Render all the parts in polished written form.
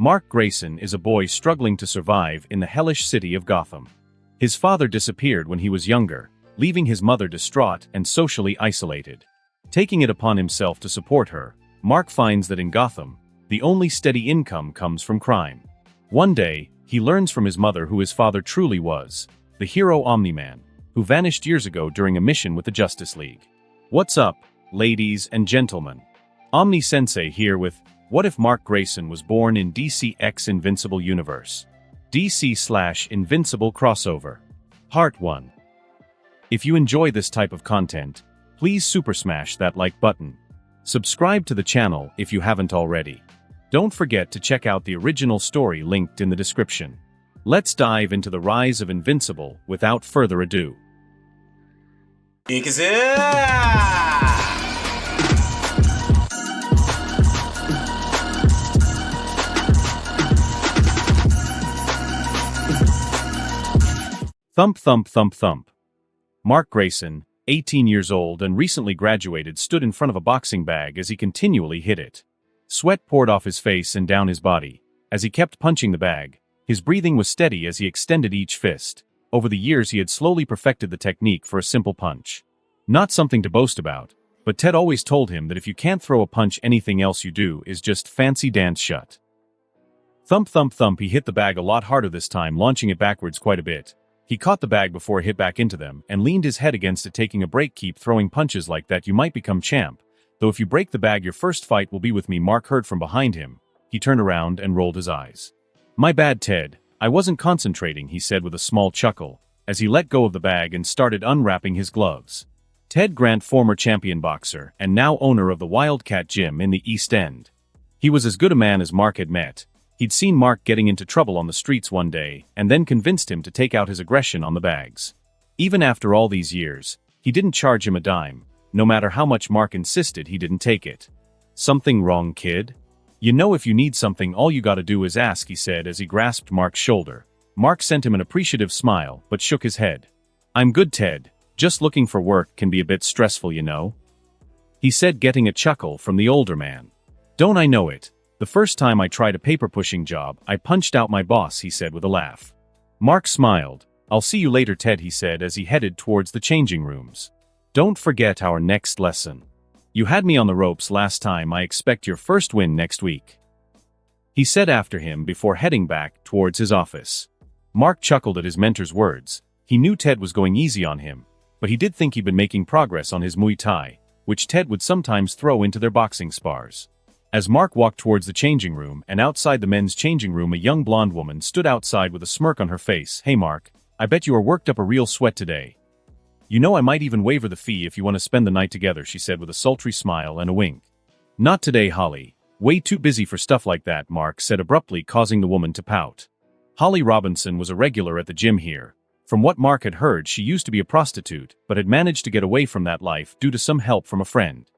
Mark Grayson is a boy struggling to survive in the hellish city of Gotham. His father disappeared when he was younger, leaving his mother distraught and socially isolated. Taking it upon himself to support her, Mark finds that in Gotham, the only steady income comes from crime. One day, he learns from his mother who his father truly was, the hero Omni-Man, who vanished years ago during a mission with the Justice League. What's up, ladies and gentlemen? Omni-Sensei here with What If Mark Grayson Was Born in DC x Invincible Universe? DC/Invincible Crossover. Part 1. If you enjoy this type of content, please super smash that like button. Subscribe to the channel if you haven't already. Don't forget to check out the original story linked in the description. Let's dive into the rise of Invincible without further ado. Thump thump thump thump. Mark Grayson, 18 years old and recently graduated, stood in front of a boxing bag as he continually hit it. Sweat poured off his face and down his body. As he kept punching the bag, his breathing was steady as he extended each fist. Over the years he had slowly perfected the technique for a simple punch. Not something to boast about, but Ted always told him that if you can't throw a punch, anything else you do is just fancy dance shut. Thump thump thump. He hit the bag a lot harder this time, launching it backwards quite a bit. He caught the bag before it hit back into them and leaned his head against it, taking a break. Keep throwing punches like that, you might become champ. Though if you break the bag, your first fight will be with me, Mark heard from behind him. He turned around and rolled his eyes. My bad, Ted. I wasn't concentrating, he said with a small chuckle, as he let go of the bag and started unwrapping his gloves. Ted Grant, former champion boxer and now owner of the Wildcat Gym in the East End. He was as good a man as Mark had met. He'd seen Mark getting into trouble on the streets one day and then convinced him to take out his aggression on the bags. Even after all these years, he didn't charge him a dime. No matter how much Mark insisted, he didn't take it. Something wrong, kid? You know, if you need something, all you gotta do is ask, he said as he grasped Mark's shoulder. Mark sent him an appreciative smile but shook his head. I'm good, Ted. Just looking for work can be a bit stressful, you know, he said, getting a chuckle from the older man. Don't I know it? The first time I tried a paper-pushing job, I punched out my boss, he said with a laugh. Mark smiled. I'll see you later, Ted, he said as he headed towards the changing rooms. Don't forget our next lesson. You had me on the ropes last time. I expect your first win next week, he said after him before heading back towards his office. Mark chuckled at his mentor's words. He knew Ted was going easy on him, but he did think he'd been making progress on his Muay Thai, which Ted would sometimes throw into their boxing spars. As Mark walked towards the changing room and outside the men's changing room, a young blonde woman stood outside with a smirk on her face. Hey Mark, I bet you are worked up a real sweat today. You know, I might even waiver the fee if you want to spend the night together, she said with a sultry smile and a wink. Not today, Holly. Way too busy for stuff like that, Mark said abruptly, causing the woman to pout. Holly Robinson was a regular at the gym here. From what Mark had heard, she used to be a prostitute, but had managed to get away from that life due to some help from a friend.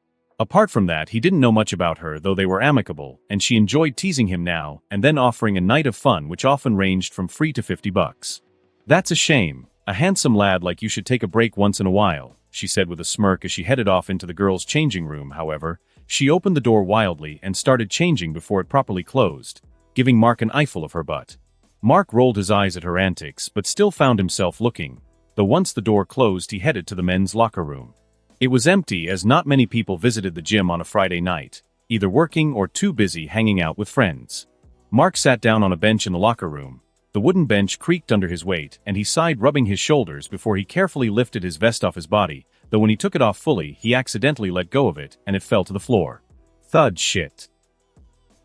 Apart from that, he didn't know much about her, though they were amicable, and she enjoyed teasing him now and then, offering a night of fun which often ranged from free to $50. That's a shame. A handsome lad like you should take a break once in a while, she said with a smirk as she headed off into the girls' changing room. However, she opened the door wildly and started changing before it properly closed, giving Mark an eyeful of her butt. Mark rolled his eyes at her antics but still found himself looking, though once the door closed he headed to the men's locker room. It was empty, as not many people visited the gym on a Friday night, either working or too busy hanging out with friends. Mark sat down on a bench in the locker room. The wooden bench creaked under his weight and he sighed, rubbing his shoulders before he carefully lifted his vest off his body, though when he took it off fully, he accidentally let go of it and it fell to the floor. Thud shit,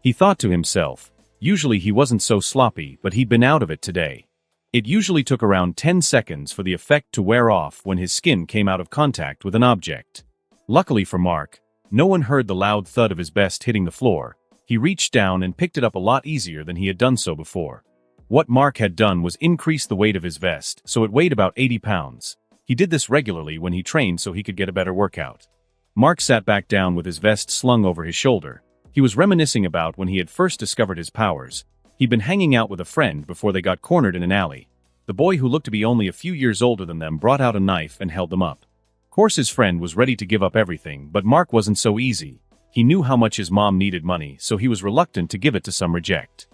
he thought to himself. Usually he wasn't so sloppy, but he'd been out of it today. It usually took around 10 seconds for the effect to wear off when his skin came out of contact with an object. Luckily for Mark, no one heard the loud thud of his vest hitting the floor. He reached down and picked it up a lot easier than he had done so before. What Mark had done was increase the weight of his vest, so it weighed about 80 pounds. He did this regularly when he trained so he could get a better workout. Mark sat back down with his vest slung over his shoulder. He was reminiscing about when he had first discovered his powers. He'd been hanging out with a friend before they got cornered in an alley. The boy, who looked to be only a few years older than them, brought out a knife and held them up. Of course his friend was ready to give up everything, but Mark wasn't so easy. He knew how much his mom needed money, so he was reluctant to give it to some reject.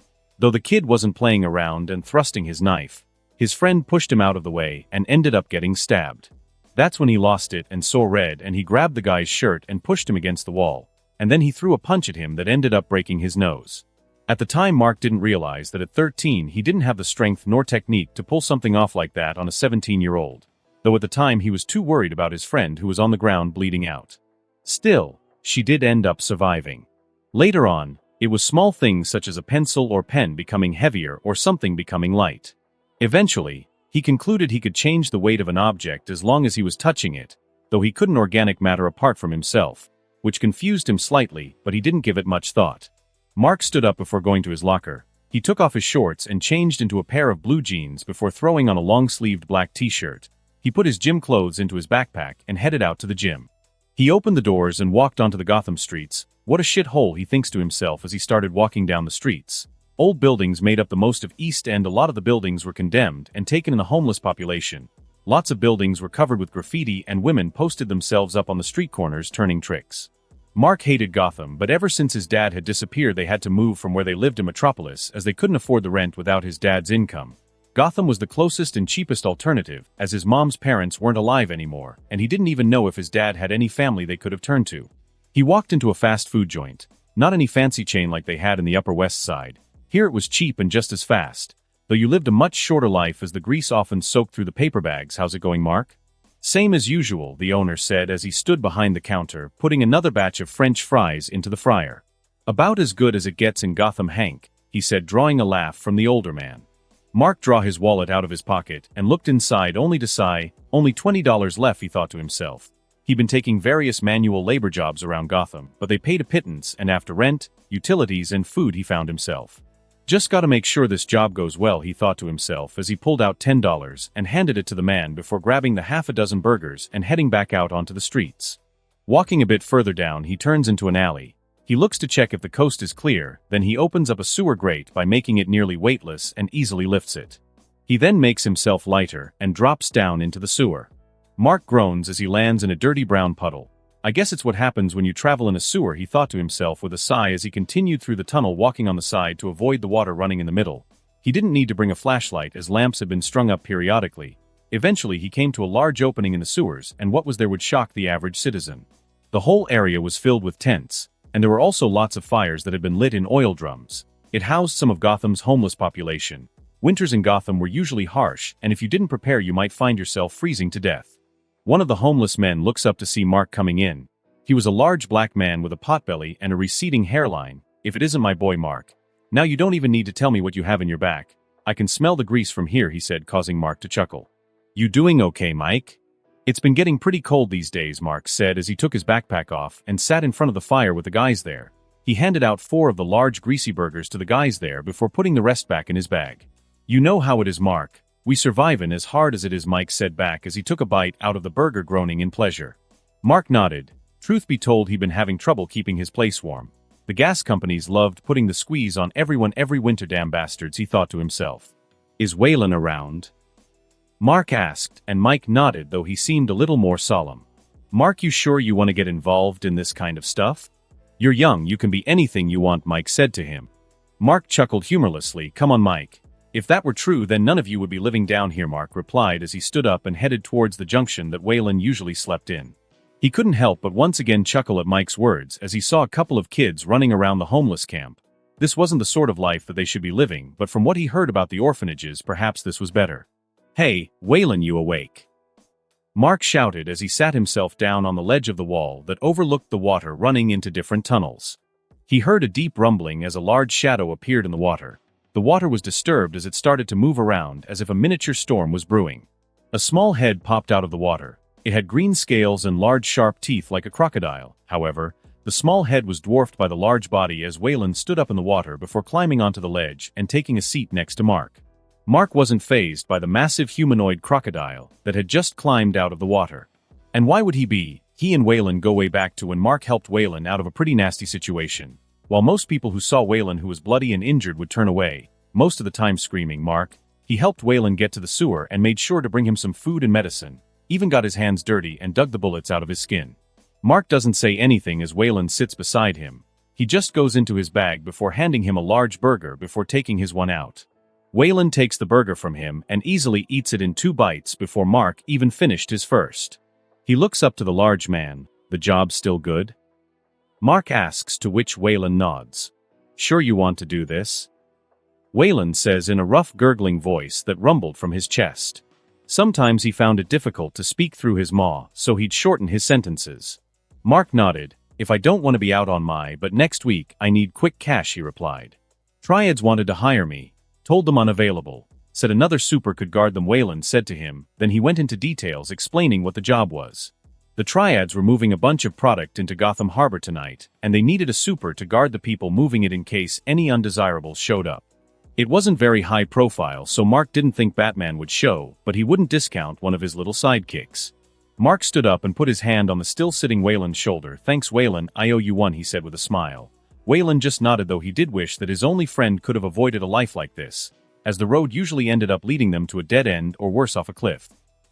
Though the kid wasn't playing around and thrusting his knife, his friend pushed him out of the way and ended up getting stabbed. That's when he lost it and saw red, and he grabbed the guy's shirt and pushed him against the wall, and then he threw a punch at him that ended up breaking his nose. At the time, Mark didn't realize that at 13 he didn't have the strength nor technique to pull something off like that on a 17-year-old, though at the time he was too worried about his friend who was on the ground bleeding out. Still, she did end up surviving. Later on, it was small things such as a pencil or pen becoming heavier or something becoming light. Eventually, he concluded he could change the weight of an object as long as he was touching it, though he couldn't organic matter apart from himself, which confused him slightly, but he didn't give it much thought. Mark stood up before going to his locker. He took off his shorts and changed into a pair of blue jeans before throwing on a long-sleeved black t-shirt. He put his gym clothes into his backpack and headed out to the gym. He opened the doors and walked onto the Gotham streets. What a shithole, he thinks to himself as he started walking down the streets. Old buildings made up the most of East End. A lot of the buildings were condemned and taken in a homeless population. Lots of buildings were covered with graffiti and women posted themselves up on the street corners turning tricks. Mark hated Gotham, but ever since his dad had disappeared they had to move from where they lived to Metropolis as they couldn't afford the rent without his dad's income. Gotham was the closest and cheapest alternative, as his mom's parents weren't alive anymore, and he didn't even know if his dad had any family they could have turned to. He walked into a fast food joint. Not any fancy chain like they had in the Upper West Side. Here it was cheap and just as fast. Though you lived a much shorter life as the grease often soaked through the paper bags. How's it going, Mark? Same as usual, the owner said as he stood behind the counter, putting another batch of French fries into the fryer. About as good as it gets in Gotham, Hank, he said, drawing a laugh from the older man. Mark drew his wallet out of his pocket and looked inside only to sigh. Only $20 left, he thought to himself. He'd been taking various manual labor jobs around Gotham, but they paid a pittance, and after rent, utilities, and food he found himself. Just gotta make sure this job goes well, he thought to himself as he pulled out $10 and handed it to the man before grabbing the half a dozen burgers and heading back out onto the streets. Walking a bit further down, he turns into an alley. He looks to check if the coast is clear, then he opens up a sewer grate by making it nearly weightless and easily lifts it. He then makes himself lighter and drops down into the sewer. Mark groans as he lands in a dirty brown puddle. I guess it's what happens when you travel in a sewer, he thought to himself with a sigh as he continued through the tunnel, walking on the side to avoid the water running in the middle. He didn't need to bring a flashlight as lamps had been strung up periodically. Eventually he came to a large opening in the sewers, and what was there would shock the average citizen. The whole area was filled with tents, and there were also lots of fires that had been lit in oil drums. It housed some of Gotham's homeless population. Winters in Gotham were usually harsh, and if you didn't prepare you might find yourself freezing to death. One of the homeless men looks up to see Mark coming in. He was a large black man with a potbelly and a receding hairline. If it isn't my boy Mark. Now you don't even need to tell me what you have in your back. I can smell the grease from here, he said, causing Mark to chuckle. You doing okay, Mike? It's been getting pretty cold these days, Mark said as he took his backpack off and sat in front of the fire with the guys there. He handed out 4 of the large greasy burgers to the guys there before putting the rest back in his bag. You know how it is, Mark. We survivin' as hard as it is, Mike said back as he took a bite out of the burger, groaning in pleasure. Mark nodded. Truth be told, he'd been having trouble keeping his place warm. The gas companies loved putting the squeeze on everyone every winter, damn bastards, he thought to himself. Is Waylon around? Mark asked, and Mike nodded, though he seemed a little more solemn. Mark, you sure you want to get involved in this kind of stuff? You're young, you can be anything you want, Mike said to him. Mark chuckled humorlessly. Come on, Mike. If that were true, then none of you would be living down here, Mark replied as he stood up and headed towards the junction that Waylon usually slept in. He couldn't help but once again chuckle at Mike's words as he saw a couple of kids running around the homeless camp. This wasn't the sort of life that they should be living, but from what he heard about the orphanages, perhaps this was better. Hey, Waylon, you awake? Mark shouted as he sat himself down on the ledge of the wall that overlooked the water running into different tunnels. He heard a deep rumbling as a large shadow appeared in the water. The water was disturbed as it started to move around as if a miniature storm was brewing. A small head popped out of the water. It had green scales and large sharp teeth like a crocodile. However, the small head was dwarfed by the large body as Waylon stood up in the water before climbing onto the ledge and taking a seat next to Mark. Mark wasn't fazed by the massive humanoid crocodile that had just climbed out of the water. And why would he be? He and Waylon go way back to when Mark helped Waylon out of a pretty nasty situation. While most people who saw Waylon who was bloody and injured would turn away, most of the time screaming Mark, he helped Waylon get to the sewer and made sure to bring him some food and medicine, even got his hands dirty and dug the bullets out of his skin. Mark doesn't say anything as Waylon sits beside him. He just goes into his bag before handing him a large burger before taking his one out. Waylon takes the burger from him and easily eats it in 2 bites before Mark even finished his first. He looks up to the large man. "The job still good?" Mark asks, to which Waylon nods. "Sure you want to do this?" Waylon says in a rough gurgling voice that rumbled from his chest. Sometimes he found it difficult to speak through his maw, so he'd shorten his sentences. Mark nodded. "If I don't want to be out on but next week I need quick cash," he replied. "Triads wanted to hire me. Told them unavailable. Said another super could guard them," Waylon said to him. Then he went into details explaining what the job was. The Triads were moving a bunch of product into Gotham Harbor tonight, and they needed a super to guard the people moving it in case any undesirables showed up. It wasn't very high profile, so Mark didn't think Batman would show, but he wouldn't discount one of his little sidekicks. Mark stood up and put his hand on the still-sitting Waylon's shoulder. "Thanks, Waylon, I owe you one," he said with a smile. Waylon just nodded, though he did wish that his only friend could have avoided a life like this, as the road usually ended up leading them to a dead end or worse, off a cliff.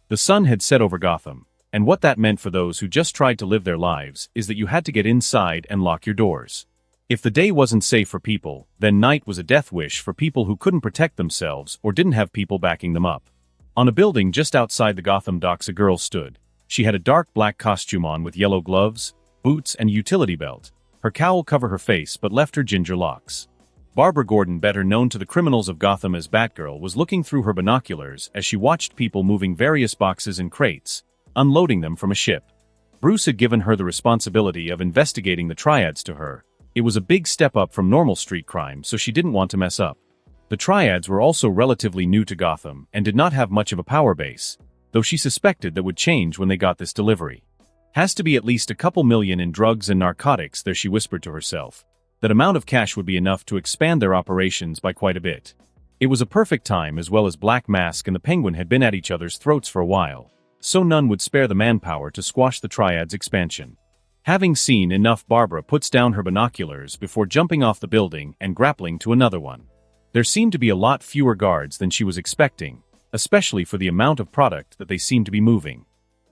The sun had set over Gotham, and what that meant for those who just tried to live their lives is that you had to get inside and lock your doors. If the day wasn't safe for people, then night was a death wish for people who couldn't protect themselves or didn't have people backing them up. On a building just outside the Gotham docks a girl stood. She had a dark black costume on with yellow gloves, boots, and a utility belt. Her cowl covered her face but left her ginger locks. Barbara Gordon, better known to the criminals of Gotham as Batgirl, was looking through her binoculars as she watched people moving various boxes and crates, unloading them from a ship. Bruce had given her the responsibility of investigating the Triads to her. It was a big step up from normal street crime, so she didn't want to mess up. The Triads were also relatively new to Gotham and did not have much of a power base, though she suspected that would change when they got this delivery. "Has to be at least a couple million in drugs and narcotics there," she whispered to herself. That amount of cash would be enough to expand their operations by quite a bit. It was a perfect time, as well as Black Mask and the Penguin had been at each other's throats for a while, so none would spare the manpower to squash the Triads' expansion. Having seen enough, Barbara puts down her binoculars before jumping off the building and grappling to another one. There seemed to be a lot fewer guards than she was expecting, especially for the amount of product that they seemed to be moving.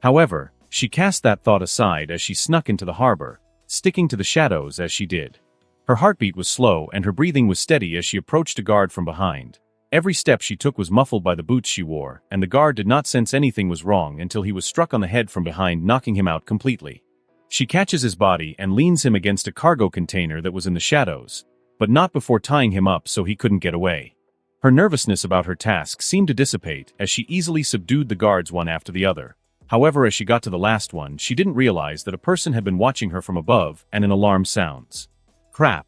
However, she cast that thought aside as she snuck into the harbor, sticking to the shadows as she did. Her heartbeat was slow and her breathing was steady as she approached a guard from behind. Every step she took was muffled by the boots she wore, and the guard did not sense anything was wrong until he was struck on the head from behind, knocking him out completely. She catches his body and leans him against a cargo container that was in the shadows, but not before tying him up so he couldn't get away. Her nervousness about her task seemed to dissipate as she easily subdued the guards one after the other. However, as she got to the last one, she didn't realize that a person had been watching her from above, and an alarm sounds. "Crap,"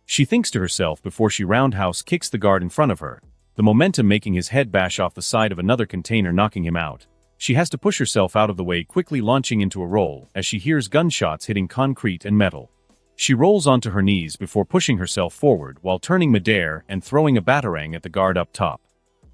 she thinks to herself before she roundhouse kicks the guard in front of her, the momentum making his head bash off the side of another container, knocking him out. She has to push herself out of the way, quickly launching into a roll as she hears gunshots hitting concrete and metal. She rolls onto her knees before pushing herself forward while turning midair and throwing a batarang at the guard up top.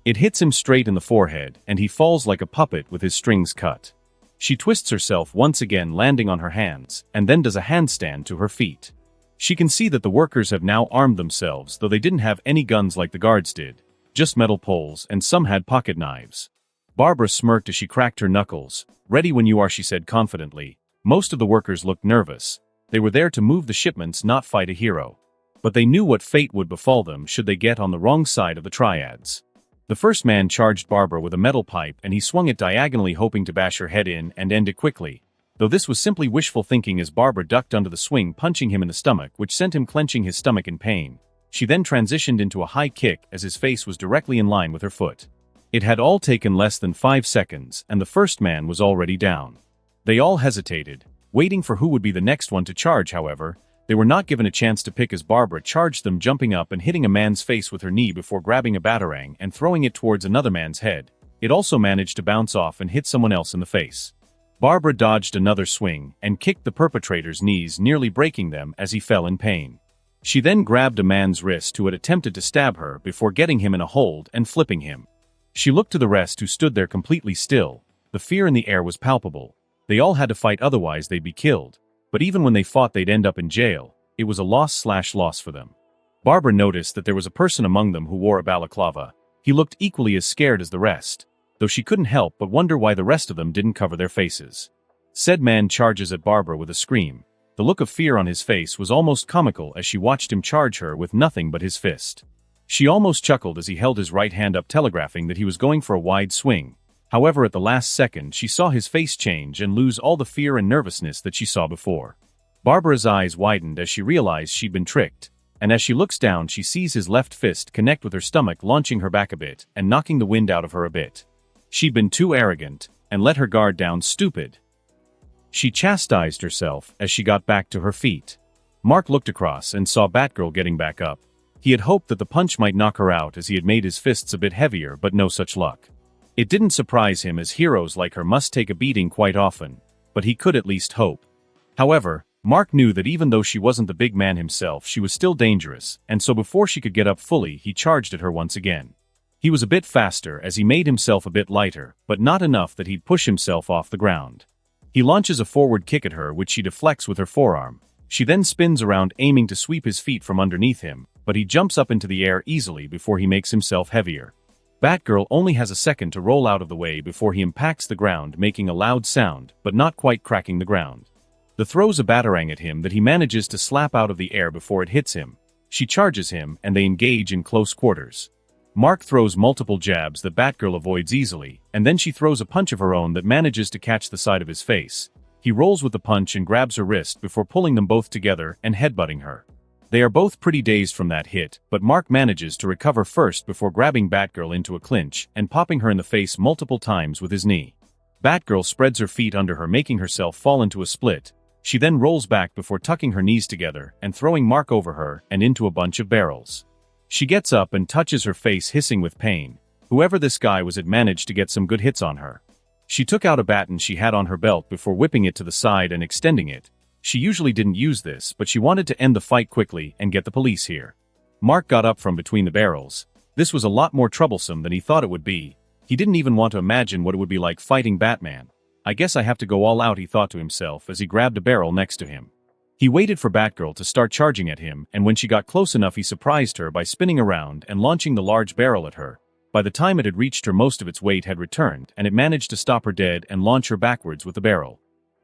It hits him straight in the forehead, and he falls like a puppet with his strings cut. She twists herself once again, landing on her hands, and then does a handstand to her feet. She can see that the workers have now armed themselves, though they didn't have any guns like the guards did, just metal poles, and some had pocket knives. Barbara smirked as she cracked her knuckles. "Ready when you are," she said confidently. Most of the workers looked nervous. They were there to move the shipments, not fight a hero. But they knew what fate would befall them should they get on the wrong side of the Triads. The first man charged Barbara with a metal pipe, and he swung it diagonally, hoping to bash her head in and end it quickly. Though this was simply wishful thinking, as Barbara ducked under the swing, punching him in the stomach, which sent him clenching his stomach in pain. She then transitioned into a high kick as his face was directly in line with her foot. It had all taken less than 5 seconds, and the first man was already down. They all hesitated, waiting for who would be the next one to charge. However, they were not given a chance to pick as Barbara charged them, jumping up and hitting a man's face with her knee before grabbing a batarang and throwing it towards another man's head. It also managed to bounce off and hit someone else in the face. Barbara dodged another swing and kicked the perpetrator's knees, nearly breaking them as he fell in pain. She then grabbed a man's wrist who had attempted to stab her before getting him in a hold and flipping him. She looked to the rest, who stood there completely still. The fear in the air was palpable. They all had to fight, otherwise they'd be killed. But even when they fought, they'd end up in jail. It was a loss for them. Barbara noticed that there was a person among them who wore a balaclava. He looked equally as scared as the rest, though she couldn't help but wonder why the rest of them didn't cover their faces. Said man charges at Barbara with a scream. The look of fear on his face was almost comical as she watched him charge her with nothing but his fist. She almost chuckled as he held his right hand up, telegraphing that he was going for a wide swing. However, at the last second, she saw his face change and lose all the fear and nervousness that she saw before. Barbara's eyes widened as she realized she'd been tricked, and as she looks down, she sees his left fist connect with her stomach, launching her back a bit and knocking the wind out of her a bit. She'd been too arrogant and let her guard down. Stupid. She chastised herself as she got back to her feet. Mark looked across and saw Batgirl getting back up. He had hoped that the punch might knock her out as he had made his fists a bit heavier, but no such luck. It didn't surprise him, as heroes like her must take a beating quite often, but he could at least hope. However, Mark knew that even though she wasn't the big man himself, she was still dangerous, and so before she could get up fully, he charged at her once again. He was a bit faster as he made himself a bit lighter, but not enough that he'd push himself off the ground. He launches a forward kick at her, which she deflects with her forearm. She then spins around, aiming to sweep his feet from underneath him, but he jumps up into the air easily before he makes himself heavier. Batgirl only has a second to roll out of the way before he impacts the ground, making a loud sound, but not quite cracking the ground. The throws a batarang at him that he manages to slap out of the air before it hits him. She charges him, and they engage in close quarters. Mark throws multiple jabs that Batgirl avoids easily, and then she throws a punch of her own that manages to catch the side of his face. He rolls with the punch and grabs her wrist before pulling them both together and headbutting her. They are both pretty dazed from that hit, but Mark manages to recover first before grabbing Batgirl into a clinch and popping her in the face multiple times with his knee. Batgirl spreads her feet under her, making herself fall into a split. She then rolls back before tucking her knees together and throwing Mark over her and into a bunch of barrels. She gets up and touches her face, hissing with pain. Whoever this guy was had managed to get some good hits on her. She took out a baton she had on her belt before whipping it to the side and extending it. She usually didn't use this, but she wanted to end the fight quickly and get the police here. Mark got up from between the barrels. This was a lot more troublesome than he thought it would be. He didn't even want to imagine what it would be like fighting Batman. I guess I have to go all out, he thought to himself as he grabbed a barrel next to him. He waited for Batgirl to start charging at him, and when she got close enough, he surprised her by spinning around and launching the large barrel at her. By the time it had reached her, most of its weight had returned, and it managed to stop her dead and launch her backwards with the barrel.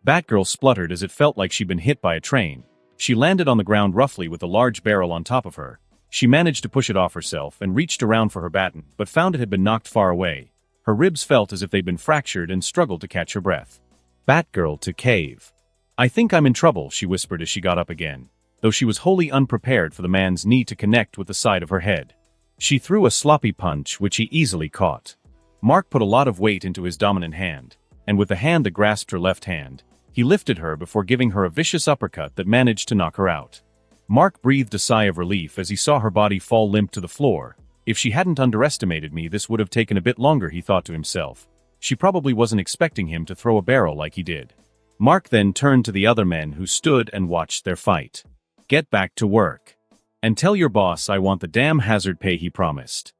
Batgirl spluttered as it felt like she'd been hit by a train. She landed on the ground roughly with the large barrel on top of her. She managed to push it off herself and reached around for her baton, but found it had been knocked far away. Her ribs felt as if they'd been fractured and struggled to catch her breath. Batgirl to cave. I think I'm in trouble, she whispered as she got up again, though she was wholly unprepared for the man's knee to connect with the side of her head. She threw a sloppy punch which he easily caught. Mark put a lot of weight into his dominant hand, and with the hand that grasped her left hand, he lifted her before giving her a vicious uppercut that managed to knock her out. Mark breathed a sigh of relief as he saw her body fall limp to the floor. If she hadn't underestimated me, this would have taken a bit longer, he thought to himself. She probably wasn't expecting him to throw a barrel like he did. Mark then turned to the other men who stood and watched their fight. Get back to work. And tell your boss I want the damn hazard pay he promised.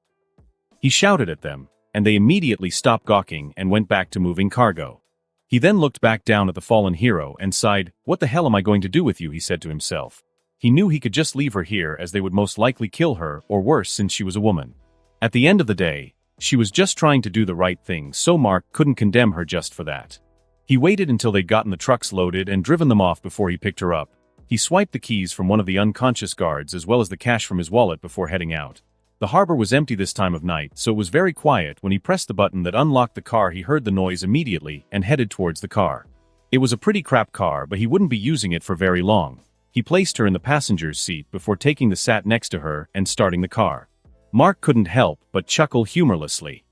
He shouted at them, and they immediately stopped gawking and went back to moving cargo. He then looked back down at the fallen hero and sighed. What the hell am I going to do with you, he said to himself. He knew he could just leave her here, as they would most likely kill her, or worse, since she was a woman. At the end of the day, she was just trying to do the right thing, so Mark couldn't condemn her just for that. He waited until they'd gotten the trucks loaded and driven them off before he picked her up. He swiped the keys from one of the unconscious guards as well as the cash from his wallet before heading out. The harbor was empty this time of night, so it was very quiet. When he pressed the button that unlocked the car, he heard the noise immediately and headed towards the car. It was a pretty crap car, but he wouldn't be using it for very long. He placed her in the passenger's seat before taking the sat next to her and starting the car. Mark couldn't help but chuckle humorlessly.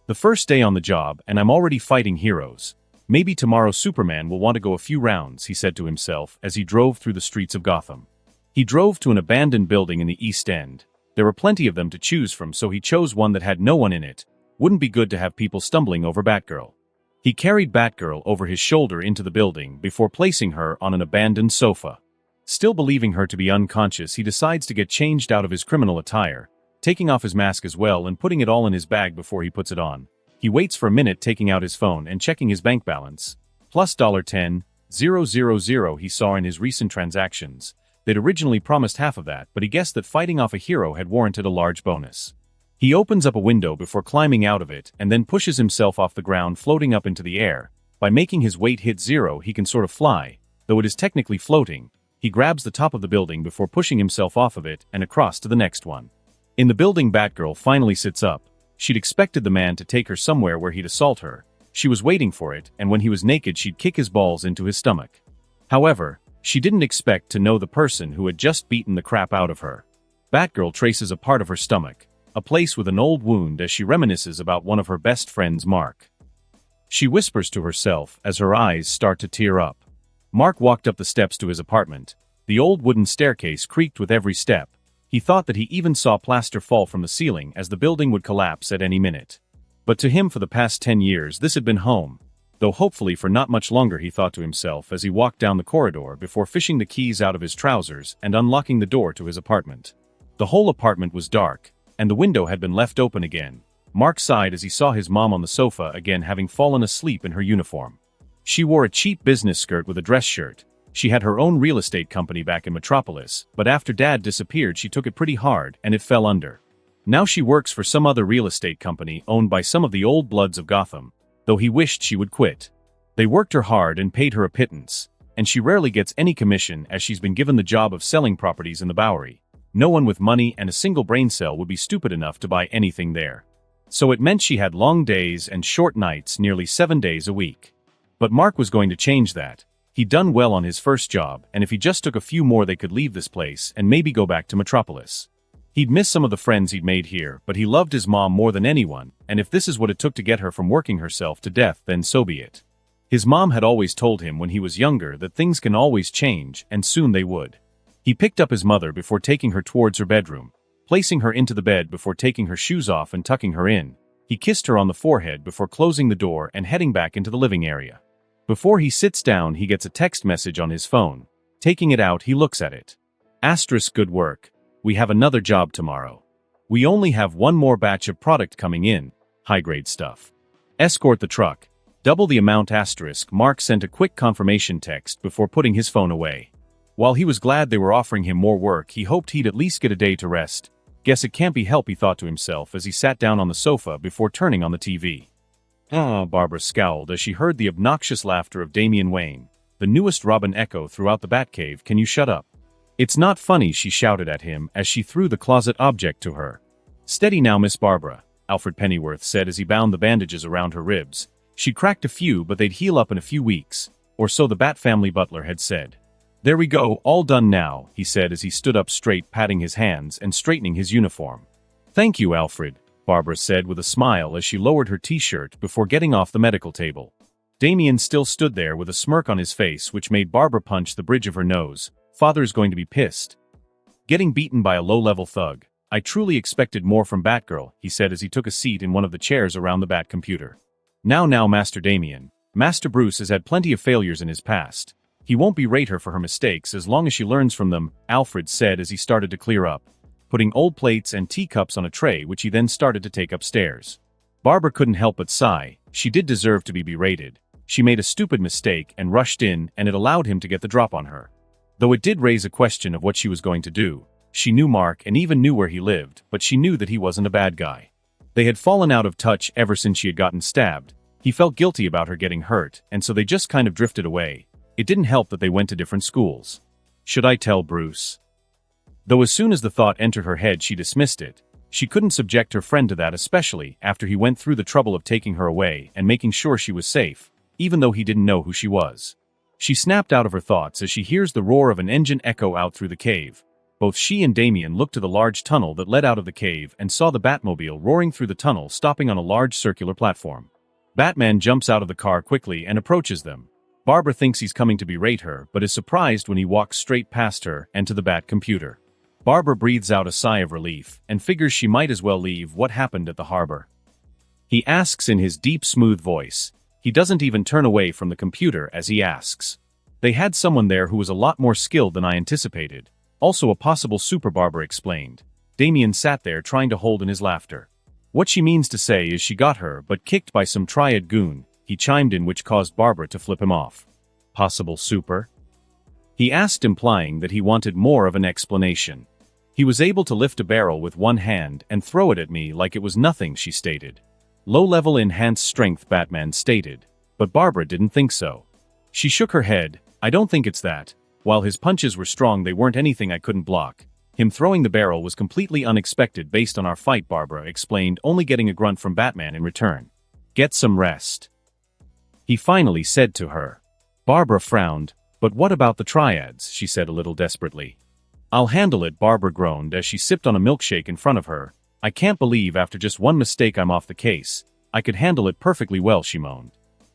The first day on the job, and I'm already fighting heroes. Maybe tomorrow Superman will want to go a few rounds, he said to himself as he drove through the streets of Gotham. He drove to an abandoned building in the East End. There were plenty of them to choose from, so he chose one that had no one in it. Wouldn't be good to have people stumbling over Batgirl. He carried Batgirl over his shoulder into the building before placing her on an abandoned sofa. Still believing her to be unconscious, he decides to get changed out of his criminal attire, taking off his mask as well and putting it all in his bag before he puts it on. He waits for a minute, taking out his phone and checking his bank balance. Plus $10,000 he saw in his recent transactions. They'd originally promised half of that, but he guessed that fighting off a hero had warranted a large bonus. He opens up a window before climbing out of it and then pushes himself off the ground, floating up into the air. By making his weight hit zero, he can sort of fly, though it is technically floating, He grabs the top of the building before pushing himself off of it and across to the next one. In the building, Batgirl finally sits up. She'd expected the man to take her somewhere where he'd assault her. She was waiting for it, and when he was naked she'd kick his balls into his stomach. However, she didn't expect to know the person who had just beaten the crap out of her. Batgirl traces a part of her stomach, a place with an old wound, as she reminisces about one of her best friends, Mark. She whispers to herself as her eyes start to tear up. Mark walked up the steps to his apartment. The old wooden staircase creaked with every step. He thought that he even saw plaster fall from the ceiling as the building would collapse at any minute. But to him, for the past 10 years, this had been home. Though hopefully for not much longer, he thought to himself as he walked down the corridor before fishing the keys out of his trousers and unlocking the door to his apartment. The whole apartment was dark, and the window had been left open again. Mark sighed as he saw his mom on the sofa again, having fallen asleep in her uniform. She wore a cheap business skirt with a dress shirt. She had her own real estate company back in Metropolis, but after Dad disappeared she took it pretty hard and it fell under. Now she works for some other real estate company owned by some of the old bloods of Gotham, though he wished she would quit. They worked her hard and paid her a pittance, and she rarely gets any commission as she's been given the job of selling properties in the Bowery. No one with money and a single brain cell would be stupid enough to buy anything there. So it meant she had long days and short nights nearly 7 days a week. But Mark was going to change that. He'd done well on his first job, and if he just took a few more they could leave this place and maybe go back to Metropolis. He'd miss some of the friends he'd made here, but he loved his mom more than anyone, and if this is what it took to get her from working herself to death, then so be it. His mom had always told him when he was younger that things can always change, and soon they would. He picked up his mother before taking her towards her bedroom, placing her into the bed before taking her shoes off and tucking her in. He kissed her on the forehead before closing the door and heading back into the living area. Before he sits down, he gets a text message on his phone. Taking it out, he looks at it. Asterisk, good work. We have another job tomorrow. We only have one more batch of product coming in. High-grade stuff. Escort the truck. Double the amount. Asterisk. Mark sent a quick confirmation text before putting his phone away. While he was glad they were offering him more work, he hoped he'd at least get a day to rest. Guess it can't be helped, he thought to himself as he sat down on the sofa before turning on the TV. Barbara scowled as she heard the obnoxious laughter of Damian Wayne, the newest Robin echo throughout the Batcave. Can you shut up? It's not funny, she shouted at him as she threw the closet object to her. Steady now, Miss Barbara, Alfred Pennyworth said as he bound the bandages around her ribs. She'd cracked a few, but they'd heal up in a few weeks, or so the Bat family butler had said. There we go, all done now, he said as he stood up straight, patting his hands and straightening his uniform. Thank you, Alfred, Barbara said with a smile as she lowered her t-shirt before getting off the medical table. Damian still stood there with a smirk on his face, which made Barbara punch the bridge of her nose. Father's going to be pissed. Getting beaten by a low-level thug. I truly expected more from Batgirl, he said as he took a seat in one of the chairs around the Bat computer. Now, Master Damian. Master Bruce has had plenty of failures in his past. He won't berate her for her mistakes as long as she learns from them, Alfred said as he started to clear up, putting old plates and teacups on a tray which he then started to take upstairs. Barbara couldn't help but sigh. She did deserve to be berated. She made a stupid mistake and rushed in, and it allowed him to get the drop on her. Though it did raise a question of what she was going to do. She knew Mark and even knew where he lived, but she knew that he wasn't a bad guy. They had fallen out of touch ever since she had gotten stabbed. He felt guilty about her getting hurt, and so they just kind of drifted away. It didn't help that they went to different schools. Should I tell Bruce? Though as soon as the thought entered her head she dismissed it. She couldn't subject her friend to that, especially after he went through the trouble of taking her away and making sure she was safe, even though he didn't know who she was. She snapped out of her thoughts as she hears the roar of an engine echo out through the cave. Both she and Damian looked to the large tunnel that led out of the cave and saw the Batmobile roaring through the tunnel, stopping on a large circular platform. Batman jumps out of the car quickly and approaches them. Barbara thinks he's coming to berate her, but is surprised when he walks straight past her and to the Bat computer. Barbara breathes out a sigh of relief and figures she might as well leave what happened at the harbor. He asks in his deep, smooth voice. He doesn't even turn away from the computer as he asks. They had someone there who was a lot more skilled than I anticipated. Also a possible super, Barbara explained. Damian sat there trying to hold in his laughter. What she means to say is she got her but kicked by some triad goon, he chimed in, which caused Barbara to flip him off. Possible super? He asked, implying that he wanted more of an explanation. He was able to lift a barrel with one hand and throw it at me like it was nothing, she stated. Low-level enhanced strength, Batman stated. But Barbara didn't think so. She shook her head. I don't think it's that. While his punches were strong, they weren't anything I couldn't block. Him throwing the barrel was completely unexpected based on our fight, Barbara explained, only getting a grunt from Batman in return. Get some rest, he finally said to her. Barbara frowned. But what about the triads, she said a little desperately. I'll handle it, Barbara groaned as she sipped on a milkshake in front of her. I can't believe after just one mistake I'm off the case. I could handle it perfectly well, she moaned.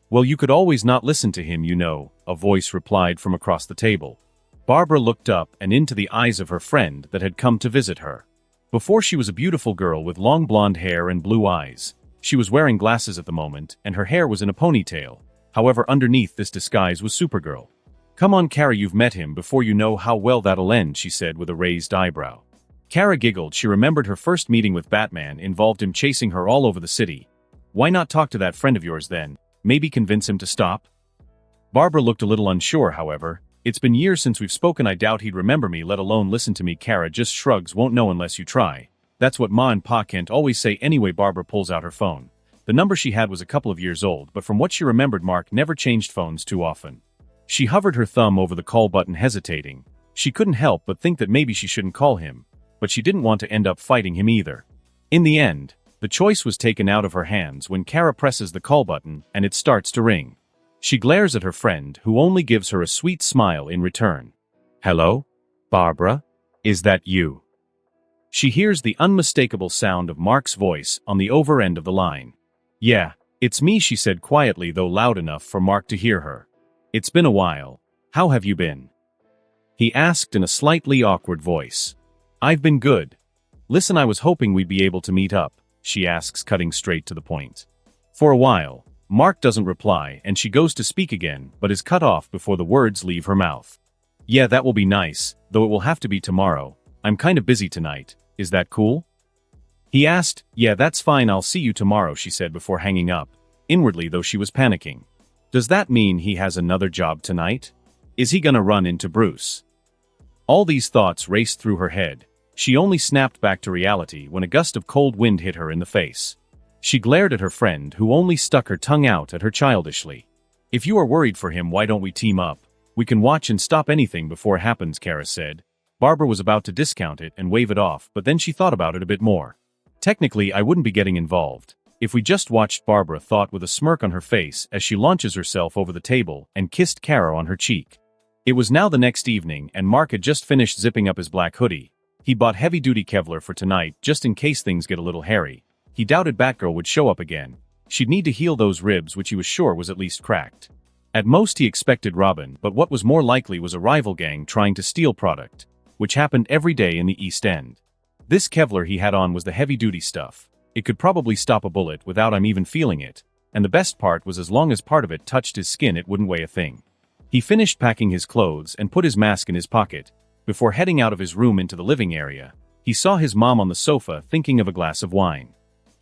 Well, you could always not listen to him, you know, a voice replied from across the table. Barbara looked up and into the eyes of her friend that had come to visit her. Before, she was a beautiful girl with long blonde hair and blue eyes. She was wearing glasses at the moment, and her hair was in a ponytail. However, underneath this disguise was Supergirl. Come on, Kara, you've met him before you know how well that'll end, she said with a raised eyebrow. Kara giggled. She remembered her first meeting with Batman involved him chasing her all over the city. Why not talk to that friend of yours then? Maybe convince him to stop? Barbara looked a little unsure, however. It's been years since we've spoken. I doubt he'd remember me, let alone listen to me. Kara just shrugs. Won't know unless you try. That's what Ma and Pa can't always say anyway. Barbara pulls out her phone. The number she had was a couple of years old, but from what she remembered, Mark never changed phones too often. She hovered her thumb over the call button, hesitating. She couldn't help but think that maybe she shouldn't call him, but she didn't want to end up fighting him either. In the end, the choice was taken out of her hands when Kara presses the call button and it starts to ring. She glares at her friend, who only gives her a sweet smile in return. Hello? Barbara? Is that you? She hears the unmistakable sound of Mark's voice on the over end of the line. Yeah, it's me, she said quietly, though loud enough for Mark to hear her. It's been a while. How have you been? He asked in a slightly awkward voice. I've been good. Listen, I was hoping we'd be able to meet up, she asks, cutting straight to the point. For a while, Mark doesn't reply, and she goes to speak again, but is cut off before the words leave her mouth. Yeah, that will be nice, though it will have to be tomorrow. I'm kind of busy tonight. Is that cool? He asked. Yeah, that's fine, I'll see you tomorrow, she said before hanging up. Inwardly, though, she was panicking. Does that mean he has another job tonight? Is he gonna run into Bruce? All these thoughts raced through her head. She only snapped back to reality when a gust of cold wind hit her in the face. She glared at her friend, who only stuck her tongue out at her childishly. If you are worried for him, why don't we team up? We can watch and stop anything before it happens, Kara said. Barbara was about to discount it and wave it off, but then she thought about it a bit more. Technically, I wouldn't be getting involved. If we just watched, Barbara thought with a smirk on her face as she launches herself over the table and kissed Kara on her cheek. It was now the next evening, and Mark had just finished zipping up his black hoodie. He bought heavy-duty Kevlar for tonight, just in case things get a little hairy. He doubted Batgirl would show up again. She'd need to heal those ribs, which he was sure was at least cracked. At most he expected Robin, but what was more likely was a rival gang trying to steal product, which happened every day in the East End. This Kevlar he had on was the heavy-duty stuff. It could probably stop a bullet without him even feeling it, and the best part was as long as part of it touched his skin it wouldn't weigh a thing. He finished packing his clothes and put his mask in his pocket. Before heading out of his room into the living area, he saw his mom on the sofa thinking of a glass of wine.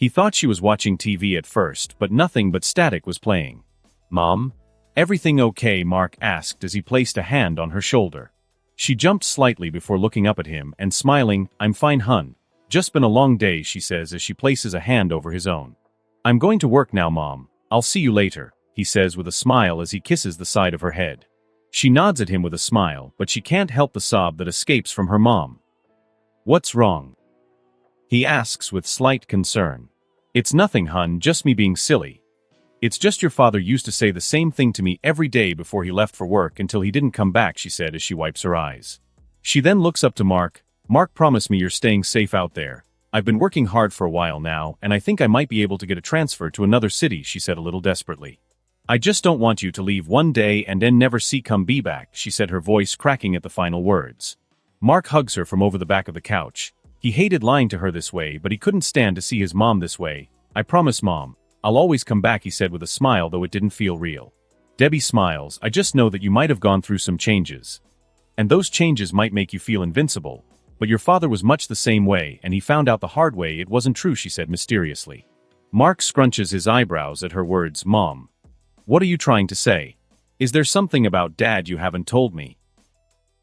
He thought she was watching TV at first, but nothing but static was playing. Mom? Everything okay? Mark asked as he placed a hand on her shoulder. She jumped slightly before looking up at him and smiling. I'm fine, hun. Just been a long day, she says as she places a hand over his own. I'm going to work now, Mom. I'll see you later, he says with a smile as he kisses the side of her head. She nods at him with a smile, but she can't help the sob that escapes from her mom. What's wrong? He asks with slight concern. It's nothing, hun, just me being silly. It's just your father used to say the same thing to me every day before he left for work until he didn't come back, she said as she wipes her eyes. She then looks up to Mark. Mark, promise me you're staying safe out there. I've been working hard for a while now, and I think I might be able to get a transfer to another city, she said a little desperately. I just don't want you to leave one day and then never see come be back, she said, her voice cracking at the final words. Mark hugs her from over the back of the couch. He hated lying to her this way, but he couldn't stand to see his mom this way. I promise, Mom. I'll always come back, he said with a smile, though it didn't feel real. Debbie smiles. I just know that you might have gone through some changes. And those changes might make you feel invincible. But your father was much the same way, and he found out the hard way it wasn't true, she said mysteriously. Mark scrunches his eyebrows at her words. Mom. What are you trying to say? Is there something about Dad you haven't told me?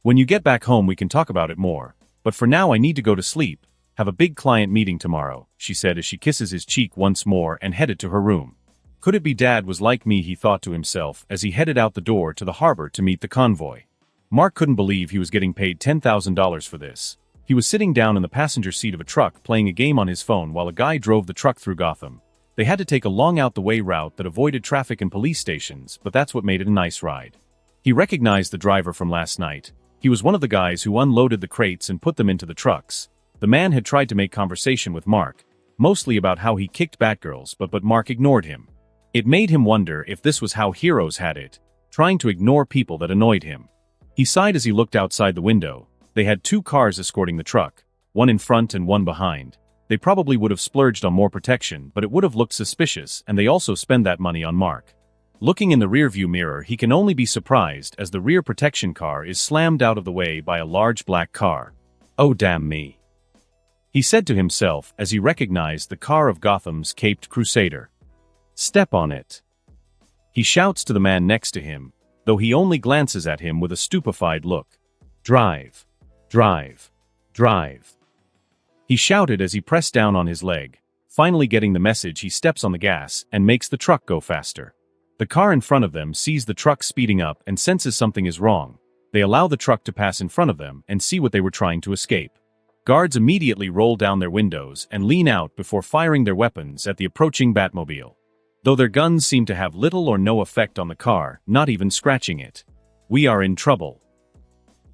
When you get back home we can talk about it more, but for now I need to go to sleep. Have a big client meeting tomorrow, she said as she kisses his cheek once more and headed to her room. Could it be Dad was like me, he thought to himself as he headed out the door to the harbor to meet the convoy. Mark couldn't believe he was getting paid $10,000 for this. He was sitting down in the passenger seat of a truck playing a game on his phone while a guy drove the truck through Gotham. They had to take a long out-the-way route that avoided traffic and police stations, but that's what made it a nice ride. He recognized the driver from last night. He was one of the guys who unloaded the crates and put them into the trucks. The man had tried to make conversation with Mark, mostly about how he kicked Batgirls, but Mark ignored him. It made him wonder if this was how heroes had it, trying to ignore people that annoyed him. He sighed as he looked outside the window. They had 2 cars escorting the truck, one in front and one behind. They probably would have splurged on more protection, but it would have looked suspicious, and they also spend that money on Mark. Looking in the rearview mirror, he can only be surprised as the rear protection car is slammed out of the way by a large black car. Oh damn me, he said to himself as he recognized the car of Gotham's caped crusader. Step on it, he shouts to the man next to him, though he only glances at him with a stupefied look. Drive, drive, drive, he shouted as he pressed down on his leg. Finally getting the message, he steps on the gas and makes the truck go faster. The car in front of them sees the truck speeding up and senses something is wrong. They allow the truck to pass in front of them and see what they were trying to escape. Guards immediately roll down their windows and lean out before firing their weapons at the approaching Batmobile. Though their guns seem to have little or no effect on the car, not even scratching it. We are in trouble,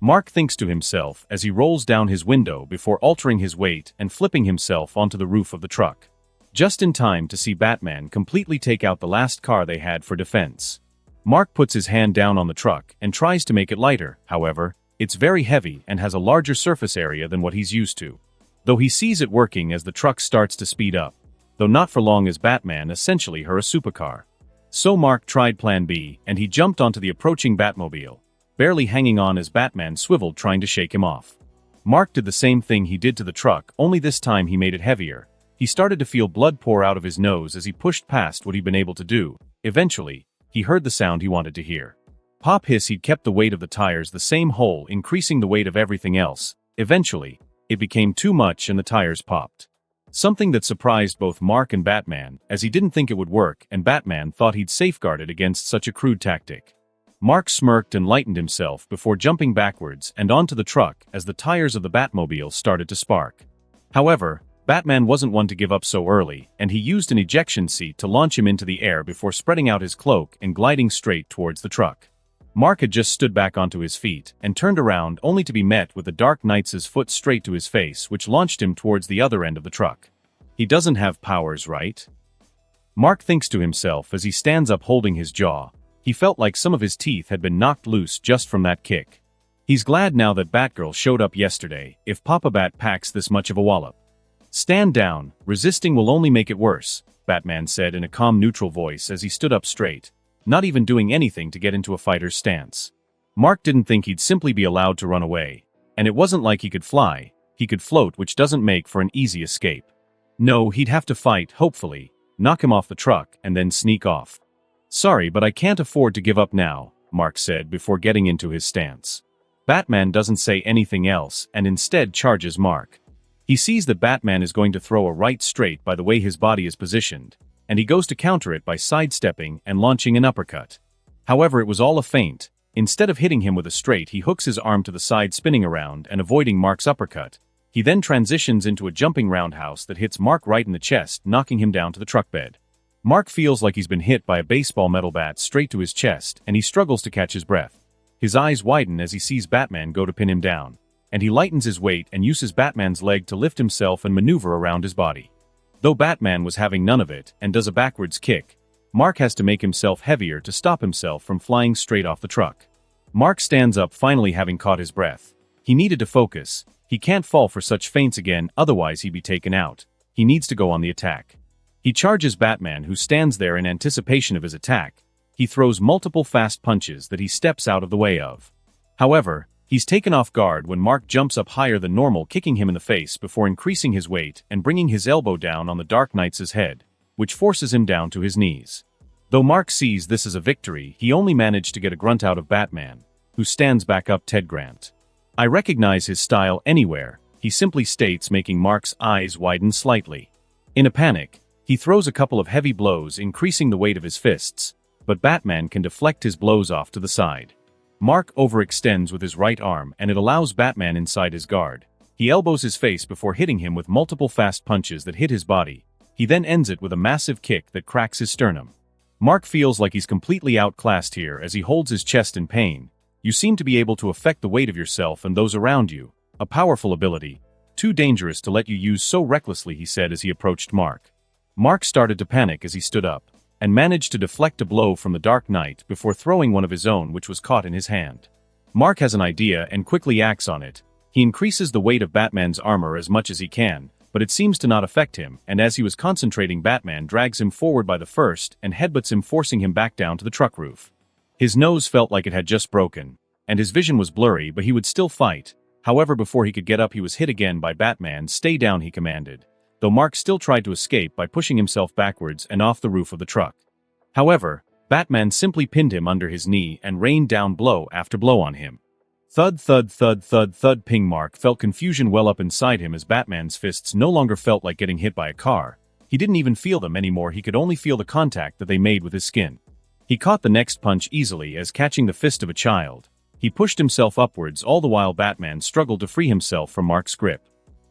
Mark thinks to himself as he rolls down his window before altering his weight and flipping himself onto the roof of the truck. Just in time to see Batman completely take out the last car they had for defense. Mark puts his hand down on the truck and tries to make it lighter. However, it's very heavy and has a larger surface area than what he's used to. Though he sees it working as the truck starts to speed up. Though not for long, as Batman essentially her a supercar. So Mark tried plan B, and he jumped onto the approaching Batmobile, barely hanging on as Batman swiveled trying to shake him off. Mark did the same thing he did to the truck, only this time he made it heavier. He started to feel blood pour out of his nose as he pushed past what he'd been able to do. Eventually, he heard the sound he wanted to hear. Pop hiss. He'd kept the weight of the tires the same hole, increasing the weight of everything else. Eventually, it became too much and the tires popped. Something that surprised both Mark and Batman, as he didn't think it would work, and Batman thought he'd safeguarded against such a crude tactic. Mark smirked and lightened himself before jumping backwards and onto the truck as the tires of the Batmobile started to spark. However, Batman wasn't one to give up so early, and he used an ejection seat to launch him into the air before spreading out his cloak and gliding straight towards the truck. Mark had just stood back onto his feet and turned around only to be met with the Dark Knight's foot straight to his face, which launched him towards the other end of the truck. He doesn't have powers, right? Mark thinks to himself as he stands up holding his jaw. He felt like some of his teeth had been knocked loose just from that kick. He's glad now that Batgirl showed up yesterday, if Papa Bat packs this much of a wallop. Stand down, resisting will only make it worse, Batman said in a calm, neutral voice as he stood up straight, not even doing anything to get into a fighter's stance. Mark didn't think he'd simply be allowed to run away. And it wasn't like he could fly, he could float, which doesn't make for an easy escape. No, he'd have to fight, hopefully, knock him off the truck, and then sneak off. Sorry, but I can't afford to give up now, Mark said before getting into his stance. Batman doesn't say anything else and instead charges Mark. He sees that Batman is going to throw a right straight by the way his body is positioned, and he goes to counter it by sidestepping and launching an uppercut. However, it was all a feint. Instead of hitting him with a straight, he hooks his arm to the side, spinning around and avoiding Mark's uppercut. He then transitions into a jumping roundhouse that hits Mark right in the chest, knocking him down to the truck bed. Mark feels like he's been hit by a baseball metal bat straight to his chest, and he struggles to catch his breath. His eyes widen as he sees Batman go to pin him down, and he lightens his weight and uses Batman's leg to lift himself and maneuver around his body. Though Batman was having none of it and does a backwards kick, Mark has to make himself heavier to stop himself from flying straight off the truck. Mark stands up, finally having caught his breath. He needed to focus. He can't fall for such feints again, otherwise he'd be taken out. He needs to go on the attack. He charges Batman, who stands there in anticipation of his attack. He throws multiple fast punches that he steps out of the way of. However, he's taken off guard when Mark jumps up higher than normal, kicking him in the face before increasing his weight and bringing his elbow down on the Dark Knight's head, which forces him down to his knees. Though Mark sees this as a victory, he only managed to get a grunt out of Batman, who stands back up. Ted Grant. I recognize his style anywhere, he simply states, making Mark's eyes widen slightly. In a panic, he throws a couple of heavy blows, increasing the weight of his fists, but Batman can deflect his blows off to the side. Mark overextends with his right arm and it allows Batman inside his guard. He elbows his face before hitting him with multiple fast punches that hit his body. He then ends it with a massive kick that cracks his sternum. Mark feels like he's completely outclassed here as he holds his chest in pain. You seem to be able to affect the weight of yourself and those around you. A powerful ability. Too dangerous to let you use so recklessly, he said as he approached Mark. Mark started to panic as he stood up, and managed to deflect a blow from the Dark Knight before throwing one of his own which was caught in his hand. Mark has an idea and quickly acts on it. He increases the weight of Batman's armor as much as he can, but it seems to not affect him, and as he was concentrating, Batman drags him forward by the first and headbutts him, forcing him back down to the truck roof. His nose felt like it had just broken, and his vision was blurry, but he would still fight. However, before he could get up, he was hit again by Batman. Stay down, he commanded, though Mark still tried to escape by pushing himself backwards and off the roof of the truck. However, Batman simply pinned him under his knee and rained down blow after blow on him. Thud, thud, thud, thud, thud, ping. Mark felt confusion well up inside him as Batman's fists no longer felt like getting hit by a car. He didn't even feel them anymore, he could only feel the contact that they made with his skin. He caught the next punch easily as catching the fist of a child. He pushed himself upwards, all the while Batman struggled to free himself from Mark's grip.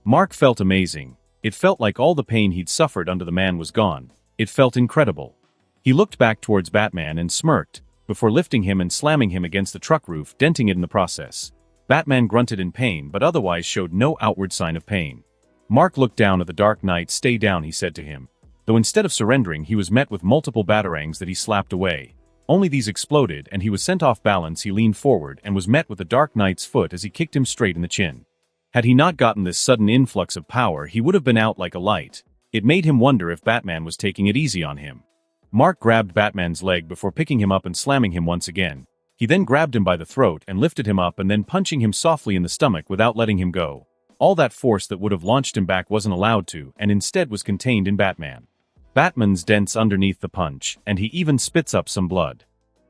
Mark felt amazing. It felt like all the pain he'd suffered under the man was gone. It felt incredible. He looked back towards Batman and smirked, before lifting him and slamming him against the truck roof, denting it in the process. Batman grunted in pain but otherwise showed no outward sign of pain. Mark looked down at the Dark Knight. Stay down, he said to him. Though instead of surrendering, he was met with multiple batarangs that he slapped away. Only these exploded and he was sent off balance. He leaned forward and was met with the Dark Knight's foot as he kicked him straight in the chin. Had he not gotten this sudden influx of power, he would have been out like a light. It made him wonder if Batman was taking it easy on him. Mark grabbed Batman's leg before picking him up and slamming him once again. He then grabbed him by the throat and lifted him up and then punching him softly in the stomach without letting him go. All that force that would have launched him back wasn't allowed to, and instead was contained in Batman. Batman's dents underneath the punch, and he even spits up some blood.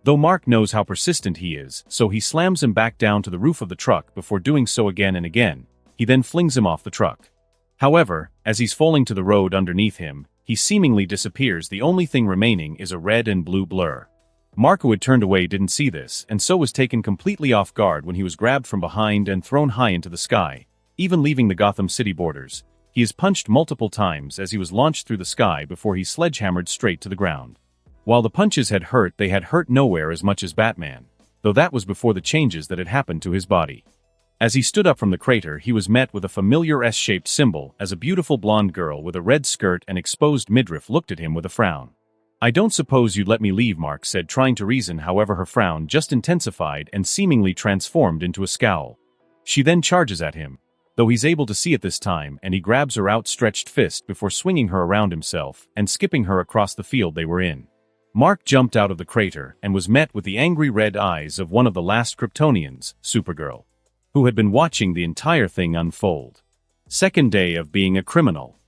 Though Mark knows how persistent he is, so he slams him back down to the roof of the truck before doing so again and again. He then flings him off the truck. However, as he's falling to the road underneath him, he seemingly disappears. The only thing remaining is a red and blue blur. Mark, who had turned away, didn't see this, and so was taken completely off guard when he was grabbed from behind and thrown high into the sky. Even leaving the Gotham City borders, he is punched multiple times as he was launched through the sky before he sledgehammered straight to the ground. While the punches had hurt, they had hurt nowhere as much as Batman, though that was before the changes that had happened to his body. As he stood up from the crater, he was met with a familiar S-shaped symbol as a beautiful blonde girl with a red skirt and exposed midriff looked at him with a frown. I don't suppose you'd let me leave, Mark said, trying to reason. However, her frown just intensified and seemingly transformed into a scowl. She then charges at him, though he's able to see it this time, and he grabs her outstretched fist before swinging her around himself and skipping her across the field they were in. Mark jumped out of the crater and was met with the angry red eyes of one of the last Kryptonians, Supergirl, who had been watching the entire thing unfold. Second day of being a criminal.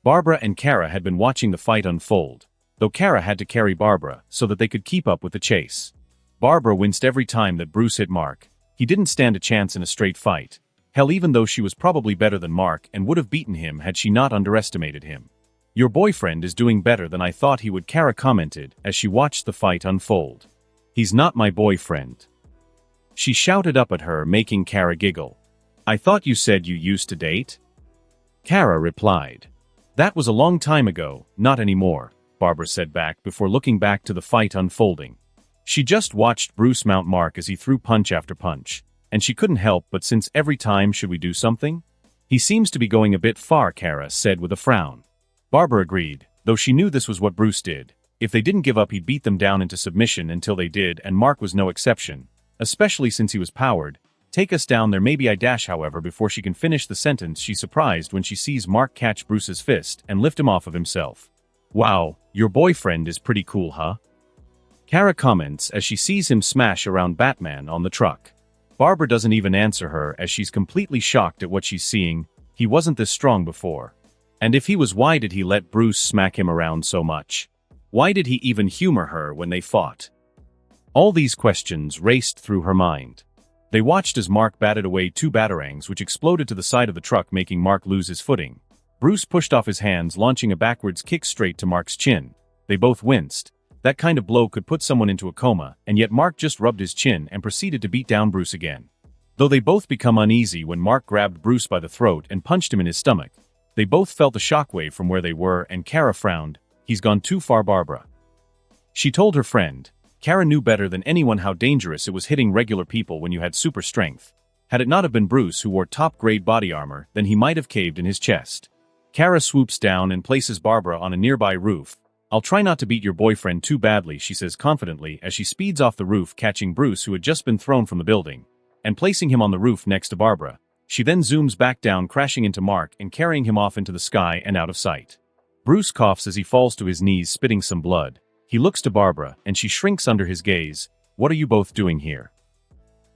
Barbara and Kara had been watching the fight unfold, though Kara had to carry Barbara so that they could keep up with the chase. Barbara winced every time that Bruce hit Mark. He didn't stand a chance in a straight fight. Hell, even though she was probably better than Mark and would have beaten him had she not underestimated him. Your boyfriend is doing better than I thought he would, Kara commented as she watched the fight unfold. He's not my boyfriend. She shouted up at her, making Kara giggle. I thought you said you used to date? Kara replied. That was a long time ago, not anymore, Barbara said back before looking back to the fight unfolding. She just watched Bruce mount Mark as he threw punch after punch, and she couldn't help but since every time, should we do something? He seems to be going a bit far, Kara said with a frown. Barbara agreed, though she knew this was what Bruce did. If they didn't give up, he'd beat them down into submission until they did, and Mark was no exception, especially since he was powered. Take us down there, maybe I dash. However, before she can finish the sentence, she's surprised when she sees Mark catch Bruce's fist and lift him off of himself. Wow, your boyfriend is pretty cool, huh? Kara comments as she sees him smash around Batman on the truck. Barbara doesn't even answer her as she's completely shocked at what she's seeing. He wasn't this strong before. And if he was, why did he let Bruce smack him around so much? Why did he even humor her when they fought? All these questions raced through her mind. They watched as Mark batted away two batarangs which exploded to the side of the truck, making Mark lose his footing. Bruce pushed off his hands, launching a backwards kick straight to Mark's chin. They both winced. That kind of blow could put someone into a coma, and yet Mark just rubbed his chin and proceeded to beat down Bruce again. Though they both become uneasy when Mark grabbed Bruce by the throat and punched him in his stomach, they both felt the shockwave from where they were, and Kara frowned. He's gone too far, Barbara. She told her friend. Kara knew better than anyone how dangerous it was hitting regular people when you had super strength. Had it not have been Bruce who wore top-grade body armor, then he might have caved in his chest. Kara swoops down and places Barbara on a nearby roof. I'll try not to beat your boyfriend too badly, she says confidently as she speeds off the roof, catching Bruce, who had just been thrown from the building, and placing him on the roof next to Barbara. She then zooms back down, crashing into Mark and carrying him off into the sky and out of sight. Bruce coughs as he falls to his knees, spitting some blood. He looks to Barbara, and she shrinks under his gaze. What are you both doing here?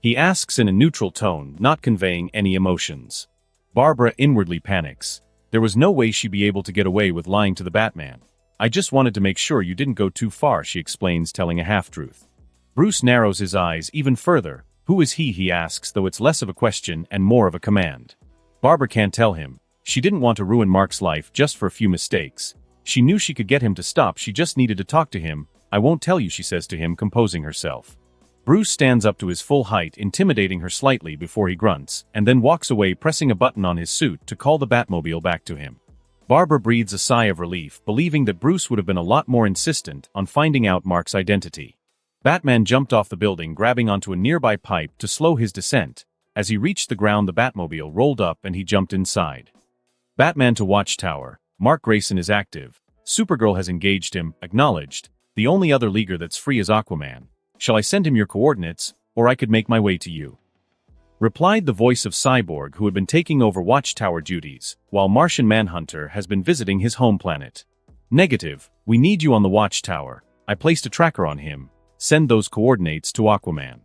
He asks in a neutral tone, not conveying any emotions. Barbara inwardly panics. There was no way she'd be able to get away with lying to the Batman. I just wanted to make sure you didn't go too far, she explains, telling a half-truth. Bruce narrows his eyes even further. Who is he asks, though it's less of a question and more of a command. Barbara can't tell him. She didn't want to ruin Mark's life just for a few mistakes. She knew she could get him to stop, she just needed to talk to him. I won't tell you, she says to him, composing herself. Bruce stands up to his full height, intimidating her slightly before he grunts, and then walks away, pressing a button on his suit to call the Batmobile back to him. Barbara breathes a sigh of relief, believing that Bruce would have been a lot more insistent on finding out Mark's identity. Batman jumped off the building, grabbing onto a nearby pipe to slow his descent. As he reached the ground, the Batmobile rolled up and he jumped inside. Batman to Watchtower. Mark Grayson is active. Supergirl has engaged him, acknowledged. The only other leaguer that's free is Aquaman. Shall I send him your coordinates, or I could make my way to you? Replied the voice of Cyborg, who had been taking over Watchtower duties, while Martian Manhunter has been visiting his home planet. Negative. We need you on the Watchtower. I placed a tracker on him. Send those coordinates to Aquaman.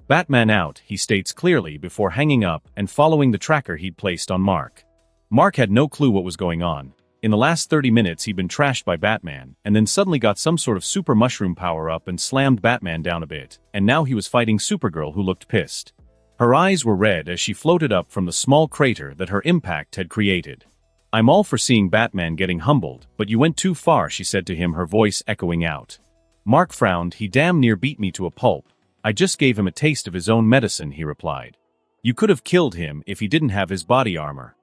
Batman out, he states clearly before hanging up and following the tracker he'd placed on Mark. Mark had no clue what was going on. In the last 30 minutes he'd been trashed by Batman, and then suddenly got some sort of super mushroom power-up and slammed Batman down a bit, and now he was fighting Supergirl, who looked pissed. Her eyes were red as she floated up from the small crater that her impact had created. I'm all for seeing Batman getting humbled, but you went too far, she said to him, her voice echoing out. Mark frowned. He damn near beat me to a pulp. I just gave him a taste of his own medicine, he replied. You could have killed him if he didn't have his body armor.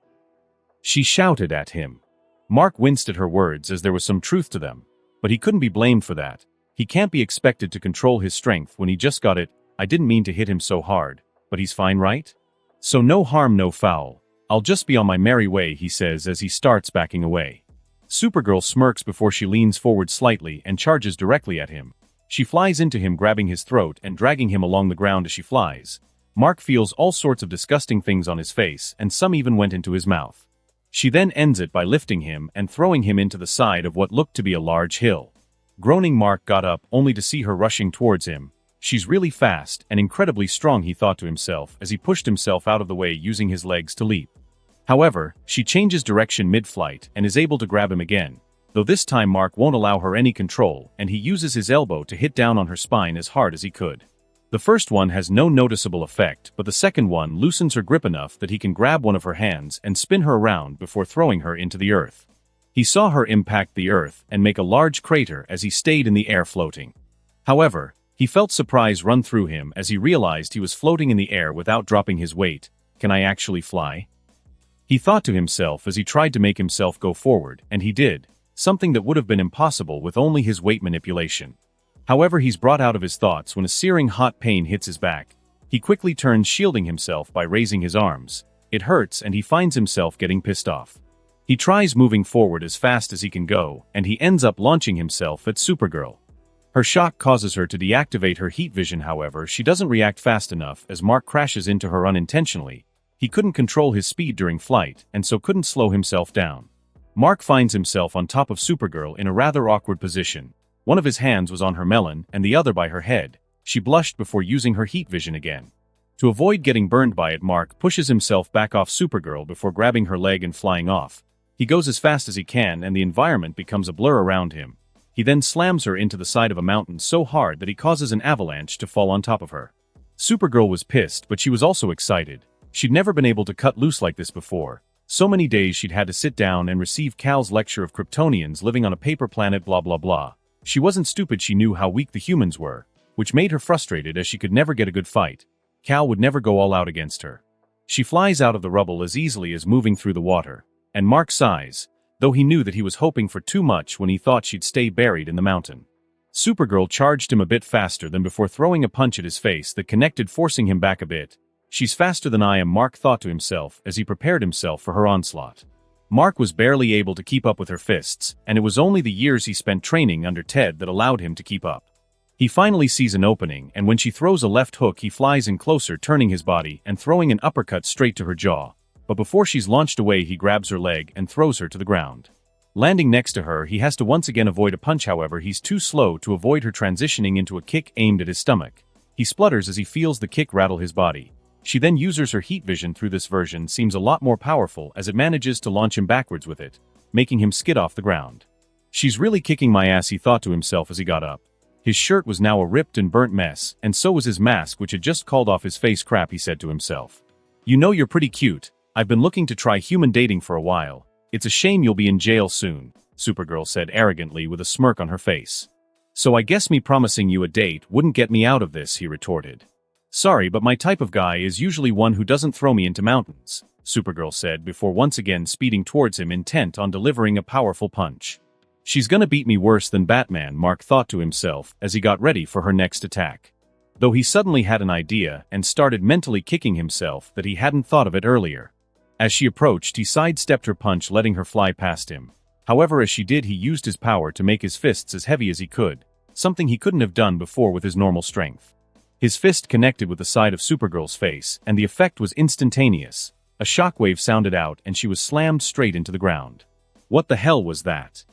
She shouted at him. Mark winced at her words, as there was some truth to them. But he couldn't be blamed for that. He can't be expected to control his strength when he just got it. I didn't mean to hit him so hard. But he's fine, right? So no harm, no foul. I'll just be on my merry way, he says as he starts backing away. Supergirl smirks before she leans forward slightly and charges directly at him. She flies into him, grabbing his throat and dragging him along the ground as she flies. Mark feels all sorts of disgusting things on his face, and some even went into his mouth. She then ends it by lifting him and throwing him into the side of what looked to be a large hill. Groaning, Mark got up only to see her rushing towards him. She's really fast and incredibly strong, he thought to himself as he pushed himself out of the way using his legs to leap. However, she changes direction mid-flight and is able to grab him again, though this time Mark won't allow her any control, and he uses his elbow to hit down on her spine as hard as he could. The first one has no noticeable effect, but the second one loosens her grip enough that he can grab one of her hands and spin her around before throwing her into the earth. He saw her impact the earth and make a large crater as he stayed in the air floating. However, he felt surprise run through him as he realized he was floating in the air without dropping his weight. Can I actually fly? He thought to himself as he tried to make himself go forward, and he did, something that would have been impossible with only his weight manipulation. However, he's brought out of his thoughts when a searing hot pain hits his back. He quickly turns, shielding himself by raising his arms. It hurts and he finds himself getting pissed off. He tries moving forward as fast as he can go, and he ends up launching himself at Supergirl. Her shock causes her to deactivate her heat vision, however, she doesn't react fast enough as Mark crashes into her unintentionally. He couldn't control his speed during flight, and so couldn't slow himself down. Mark finds himself on top of Supergirl in a rather awkward position. One of his hands was on her melon, and the other by her head. She blushed before using her heat vision again. To avoid getting burned by it, Mark pushes himself back off Supergirl before grabbing her leg and flying off. He goes as fast as he can, and the environment becomes a blur around him. He then slams her into the side of a mountain so hard that he causes an avalanche to fall on top of her. Supergirl was pissed, but she was also excited. She'd never been able to cut loose like this before. So many days she'd had to sit down and receive Cal's lecture of Kryptonians living on a paper planet, blah blah blah. She wasn't stupid, she knew how weak the humans were, which made her frustrated as she could never get a good fight. Cal would never go all out against her. She flies out of the rubble as easily as moving through the water, and Mark sighs, though he knew that he was hoping for too much when he thought she'd stay buried in the mountain. Supergirl charged him a bit faster than before, throwing a punch at his face that connected, forcing him back a bit. She's faster than I am, Mark thought to himself as he prepared himself for her onslaught. Mark was barely able to keep up with her fists, and it was only the years he spent training under Ted that allowed him to keep up. He finally sees an opening, and when she throws a left hook he flies in closer, turning his body and throwing an uppercut straight to her jaw. But before she's launched away he grabs her leg and throws her to the ground. Landing next to her, he has to once again avoid a punch, however he's too slow to avoid her transitioning into a kick aimed at his stomach. He splutters as he feels the kick rattle his body. She then uses her heat vision through this version, seems a lot more powerful as it manages to launch him backwards with it, making him skid off the ground. She's really kicking my ass, he thought to himself as he got up. His shirt was now a ripped and burnt mess, and so was his mask which had just called off his face. Crap, he said to himself. You know, you're pretty cute. I've been looking to try human dating for a while. It's a shame you'll be in jail soon, Supergirl said arrogantly with a smirk on her face. So I guess me promising you a date wouldn't get me out of this, he retorted. Sorry, but my type of guy is usually one who doesn't throw me into mountains, Supergirl said before once again speeding towards him, intent on delivering a powerful punch. She's gonna beat me worse than Batman, Mark thought to himself as he got ready for her next attack. Though he suddenly had an idea and started mentally kicking himself that he hadn't thought of it earlier. As she approached, he sidestepped her punch, letting her fly past him. However, as she did, he used his power to make his fists as heavy as he could, something he couldn't have done before with his normal strength. His fist connected with the side of Supergirl's face, and the effect was instantaneous. A shockwave sounded out and she was slammed straight into the ground. What the hell was that?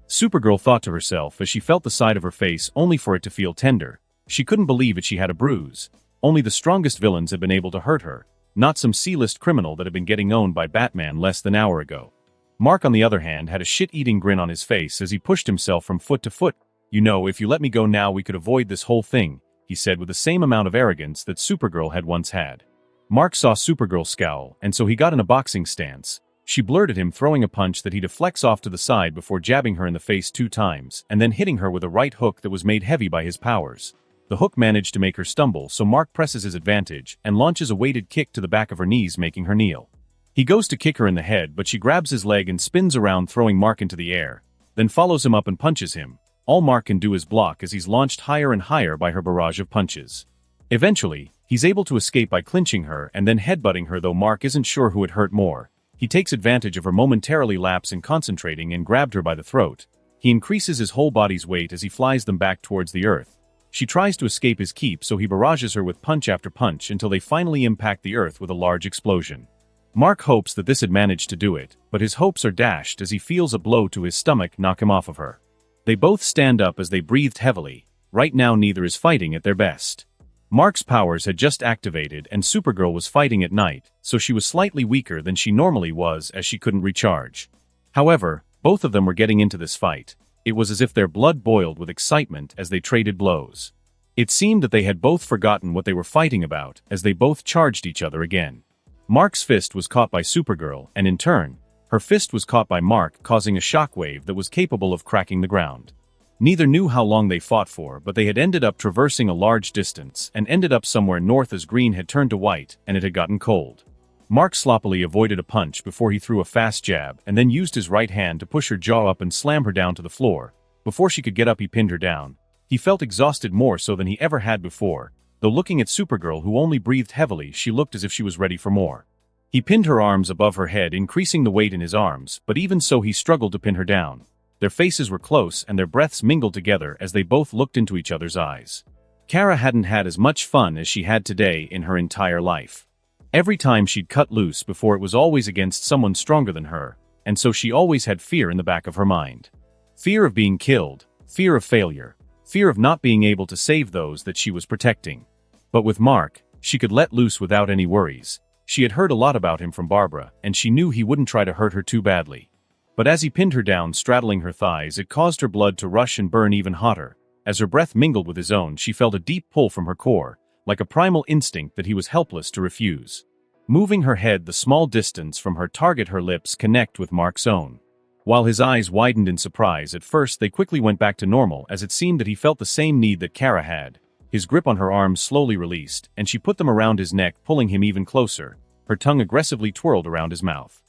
Supergirl thought to herself as she felt the side of her face only for it to feel tender. She couldn't believe that she had a bruise. Only the strongest villains had been able to hurt her, not some C-list criminal that had been getting owned by Batman less than an hour ago. Mark, on the other hand, had a shit-eating grin on his face as he pushed himself from foot to foot. You know, if you let me go now we could avoid this whole thing, he said with the same amount of arrogance that Supergirl had once had. Mark saw Supergirl scowl, and so he got in a boxing stance. She blurred at him, throwing a punch that he deflects off to the side before jabbing her in the face 2 times, and then hitting her with a right hook that was made heavy by his powers. The hook managed to make her stumble, so Mark presses his advantage and launches a weighted kick to the back of her knees, making her kneel. He goes to kick her in the head, but she grabs his leg and spins around, throwing Mark into the air, then follows him up and punches him. All Mark can do is block as he's launched higher and higher by her barrage of punches. Eventually, he's able to escape by clinching her and then headbutting her, though Mark isn't sure who it hurt more. He takes advantage of her momentarily lapse in concentrating and grabbed her by the throat. He increases his whole body's weight as he flies them back towards the earth. She tries to escape his keep, so he barrages her with punch after punch until they finally impact the earth with a large explosion. Mark hopes that this had managed to do it, but his hopes are dashed as he feels a blow to his stomach knock him off of her. They both stand up as they breathed heavily. Right now neither is fighting at their best. Mark's powers had just activated and Supergirl was fighting at night, so she was slightly weaker than she normally was as she couldn't recharge. However, both of them were getting into this fight. It was as if their blood boiled with excitement as they traded blows. It seemed that they had both forgotten what they were fighting about as they both charged each other again. Mark's fist was caught by Supergirl, and in turn, her fist was caught by Mark, causing a shockwave that was capable of cracking the ground. Neither knew how long they fought for, but they had ended up traversing a large distance and ended up somewhere north as green had turned to white and it had gotten cold. Mark sloppily avoided a punch before he threw a fast jab and then used his right hand to push her jaw up and slam her down to the floor. Before she could get up, he pinned her down. He felt exhausted, more so than he ever had before, though looking at Supergirl, who only breathed heavily, she looked as if she was ready for more. He pinned her arms above her head, increasing the weight in his arms, but even so he struggled to pin her down. Their faces were close and their breaths mingled together as they both looked into each other's eyes. Kara hadn't had as much fun as she had today in her entire life. Every time she'd cut loose before, it was always against someone stronger than her, and so she always had fear in the back of her mind. Fear of being killed, fear of failure, fear of not being able to save those that she was protecting. But with Mark, she could let loose without any worries. She had heard a lot about him from Barbara, and she knew he wouldn't try to hurt her too badly. But as he pinned her down, straddling her thighs, it caused her blood to rush and burn even hotter. As her breath mingled with his own, she felt a deep pull from her core, like a primal instinct that he was helpless to refuse. Moving her head the small distance from her target, her lips connect with Mark's own. While his eyes widened in surprise at first, they quickly went back to normal as it seemed that he felt the same need that Kara had. His grip on her arms slowly released, and she put them around his neck, pulling him even closer. Her tongue aggressively twirled around his mouth.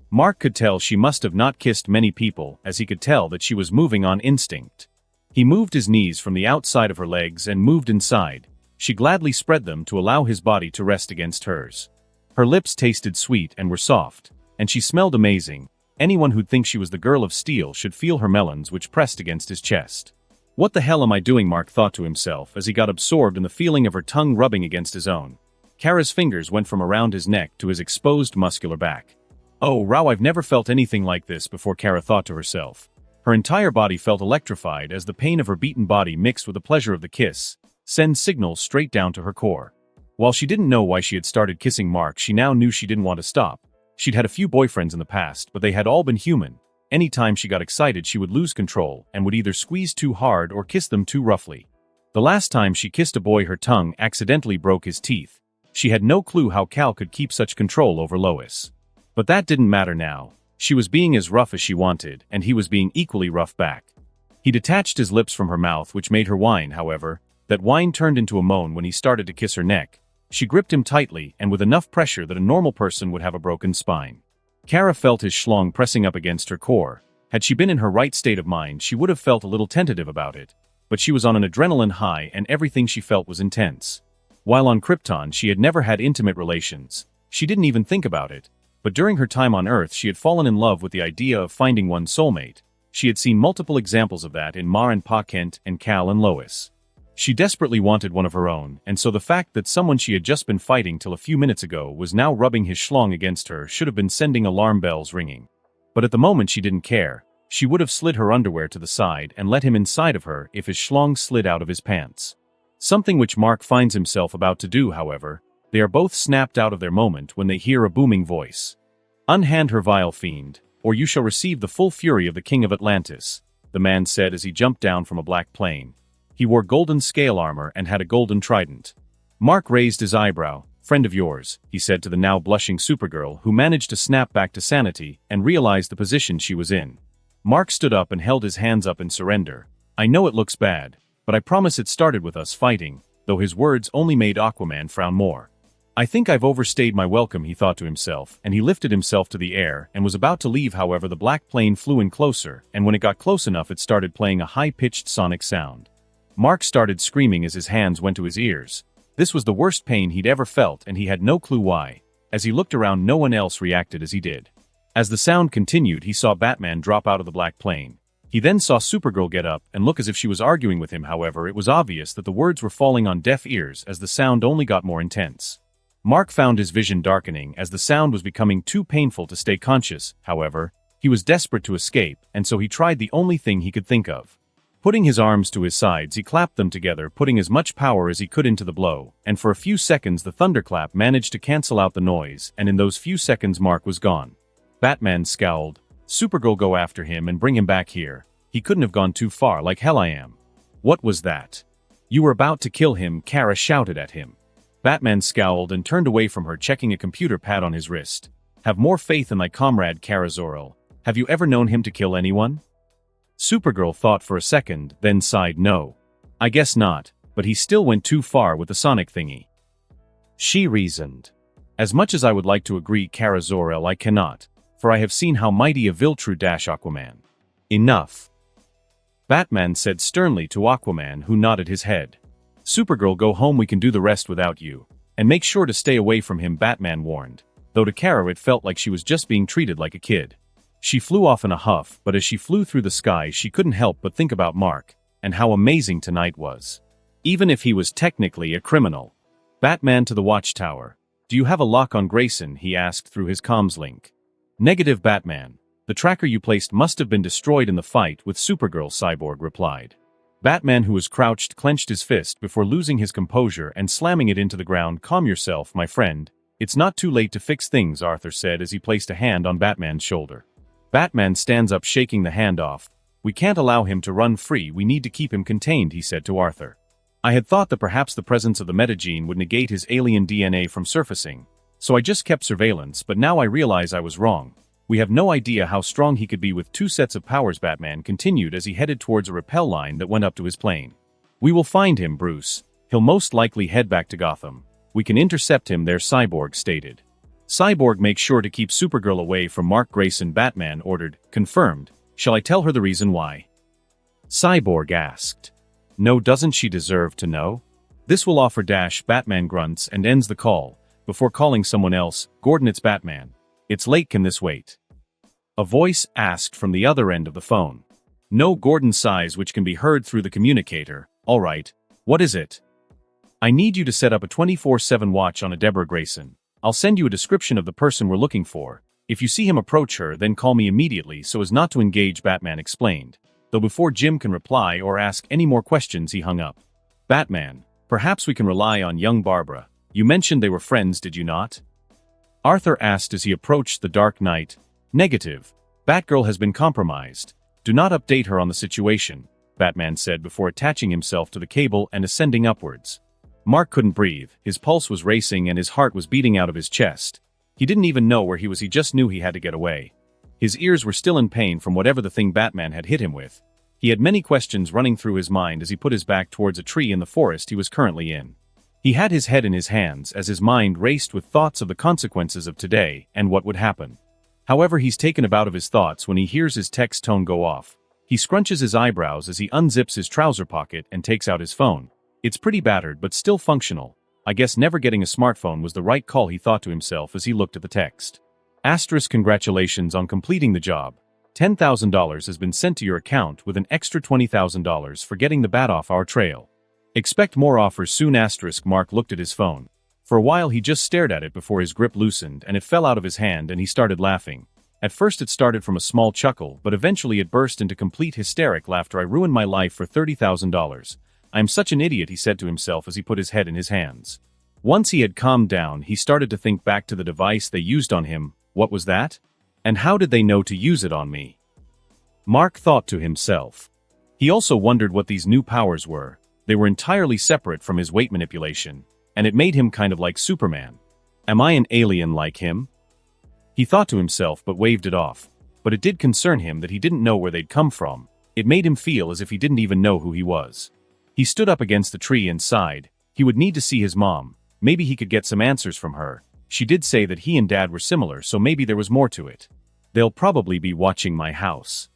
Mark could tell she must have not kissed many people, as he could tell that she was moving on instinct. He moved his knees from the outside of her legs and moved inside. She gladly spread them to allow his body to rest against hers. Her lips tasted sweet and were soft, and she smelled amazing. Anyone who'd think she was the girl of steel should feel her melons which pressed against his chest. What the hell am I doing? Mark thought to himself as he got absorbed in the feeling of her tongue rubbing against his own. Kara's fingers went from around his neck to his exposed muscular back. Oh, wow, I've never felt anything like this before, Kara thought to herself. Her entire body felt electrified as the pain of her beaten body mixed with the pleasure of the kiss sent signals straight down to her core. While she didn't know why she had started kissing Mark, she now knew she didn't want to stop. She'd had a few boyfriends in the past, but they had all been human. Anytime she got excited, she would lose control and would either squeeze too hard or kiss them too roughly. The last time she kissed a boy, her tongue accidentally broke his teeth. She had no clue how Cal could keep such control over Lois. But that didn't matter now. She was being as rough as she wanted, and he was being equally rough back. He detached his lips from her mouth, which made her whine. However, that whine turned into a moan when he started to kiss her neck. She gripped him tightly and with enough pressure that a normal person would have a broken spine. Kara felt his schlong pressing up against her core. Had she been in her right state of mind, she would have felt a little tentative about it. But she was on an adrenaline high and everything she felt was intense. While on Krypton, she had never had intimate relations. She didn't even think about it. But during her time on Earth, she had fallen in love with the idea of finding one's soulmate. She had seen multiple examples of that in Ma and Pa Kent and Cal and Lois. She desperately wanted one of her own, and so the fact that someone she had just been fighting till a few minutes ago was now rubbing his schlong against her should have been sending alarm bells ringing. But at the moment she didn't care. She would have slid her underwear to the side and let him inside of her if his schlong slid out of his pants. Something which Mark finds himself about to do, however. They are both snapped out of their moment when they hear a booming voice. "Unhand her, vile fiend, or you shall receive the full fury of the King of Atlantis," the man said as he jumped down from a black plane. He wore golden scale armor and had a golden trident. Mark raised his eyebrow. "Friend of yours," he said to the now blushing Supergirl, who managed to snap back to sanity and realized the position she was in. Mark stood up and held his hands up in surrender. "I know it looks bad, but I promise it started with us fighting," though his words only made Aquaman frown more. "I think I've overstayed my welcome," he thought to himself, and he lifted himself to the air and was about to leave. However, the black plane flew in closer, and when it got close enough it started playing a high-pitched sonic sound. Mark started screaming as his hands went to his ears. This was the worst pain he'd ever felt, and he had no clue why. As he looked around, no one else reacted as he did. As the sound continued, he saw Batman drop out of the black plane. He then saw Supergirl get up and look as if she was arguing with him. However, it was obvious that the words were falling on deaf ears as the sound only got more intense. Mark found his vision darkening as the sound was becoming too painful to stay conscious. However, he was desperate to escape, and so he tried the only thing he could think of. Putting his arms to his sides, he clapped them together, putting as much power as he could into the blow, and for a few seconds the thunderclap managed to cancel out the noise, and in those few seconds Mark was gone. Batman scowled. "Supergirl, go after him and bring him back here. He couldn't have gone too far. Like hell I am." "What was that?" "You were about to kill him," Kara shouted at him. Batman scowled and turned away from her, checking a computer pad on his wrist. "Have more faith in thy comrade, Kara Zor-El. Have you ever known him to kill anyone?" Supergirl thought for a second, then sighed. "No. I guess not, but he still went too far with the sonic thingy." She reasoned. "As much as I would like to agree, Kara Zor-El, I cannot, for I have seen how mighty a Viltru dash Aquaman." "Enough," Batman said sternly to Aquaman, who nodded his head. "Supergirl, go home, we can do the rest without you. And make sure to stay away from him," Batman warned. Though to Kara it felt like she was just being treated like a kid. She flew off in a huff, but as she flew through the sky she couldn't help but think about Mark, and how amazing tonight was. Even if he was technically a criminal. Batman to the watchtower. "Do you have a lock on Grayson?" he asked through his comms link. "Negative, Batman. The tracker you placed must have been destroyed in the fight with Supergirl," Cyborg replied. Batman, who was crouched, clenched his fist before losing his composure and slamming it into the ground. "Calm yourself, my friend. It's not too late to fix things," Arthur said as he placed a hand on Batman's shoulder. Batman stands up, shaking the hand off. "We can't allow him to run free, we need to keep him contained," he said to Arthur. "I had thought that perhaps the presence of the metagene would negate his alien DNA from surfacing, so I just kept surveillance, but now I realize I was wrong. We have no idea how strong he could be with 2 sets of powers, Batman continued as he headed towards a rappel line that went up to his plane. We will find him, Bruce. He'll most likely head back to Gotham. We can intercept him there, Cyborg stated. Cyborg, make sure to keep Supergirl away from Mark Grayson, Batman ordered. Confirmed. Shall I tell her the reason why? Cyborg asked. No, doesn't she deserve to know? This will offer Batman grunts and ends the call. Before calling someone else, Gordon, it's Batman. It's late, can this wait? A voice asked from the other end of the phone. No, Gordon sighs, which can be heard through the communicator. All right. What is it? I need you to set up a 24/7 watch on a Deborah Grayson. I'll send you a description of the person we're looking for. If you see him approach her, then call me immediately so as not to engage, Batman explained. Though before Jim can reply or ask any more questions, he hung up. Batman, perhaps we can rely on young Barbara. You mentioned they were friends, did you not? Arthur asked as he approached the Dark Knight. Negative. Batgirl has been compromised. Do not update her on the situation, Batman said before attaching himself to the cable and ascending upwards. Mark couldn't breathe, his pulse was racing and his heart was beating out of his chest. He didn't even know where he was, he just knew he had to get away. His ears were still in pain from whatever the thing Batman had hit him with. He had many questions running through his mind as he put his back towards a tree in the forest he was currently in. He had his head in his hands as his mind raced with thoughts of the consequences of today and what would happen. However, he's taken about of his thoughts when he hears his text tone go off. He scrunches his eyebrows as he unzips his trouser pocket and takes out his phone. It's pretty battered but still functional. I guess never getting a smartphone was the right call, he thought to himself as he looked at the text. Asterisk, congratulations on completing the job. $10,000 has been sent to your account with an extra $20,000 for getting the bat off our trail. Expect more offers soon. Asterisk. Mark looked at his phone. For a while he just stared at it before his grip loosened and it fell out of his hand and he started laughing. At first it started from a small chuckle, but eventually it burst into complete hysteric laughter. I ruined my life for $30,000. I am such an idiot, he said to himself as he put his head in his hands. Once he had calmed down, he started to think back to the device they used on him. What was that? And how did they know to use it on me? Mark thought to himself. He also wondered what these new powers were. They were entirely separate from his weight manipulation, and it made him kind of like Superman. Am I an alien like him? He thought to himself but waved it off. But it did concern him that he didn't know where they'd come from. It made him feel as if he didn't even know who he was. He stood up against the tree and sighed. He would need to see his mom. Maybe he could get some answers from her. She did say that he and Dad were similar, so maybe there was more to it. They'll probably be watching my house.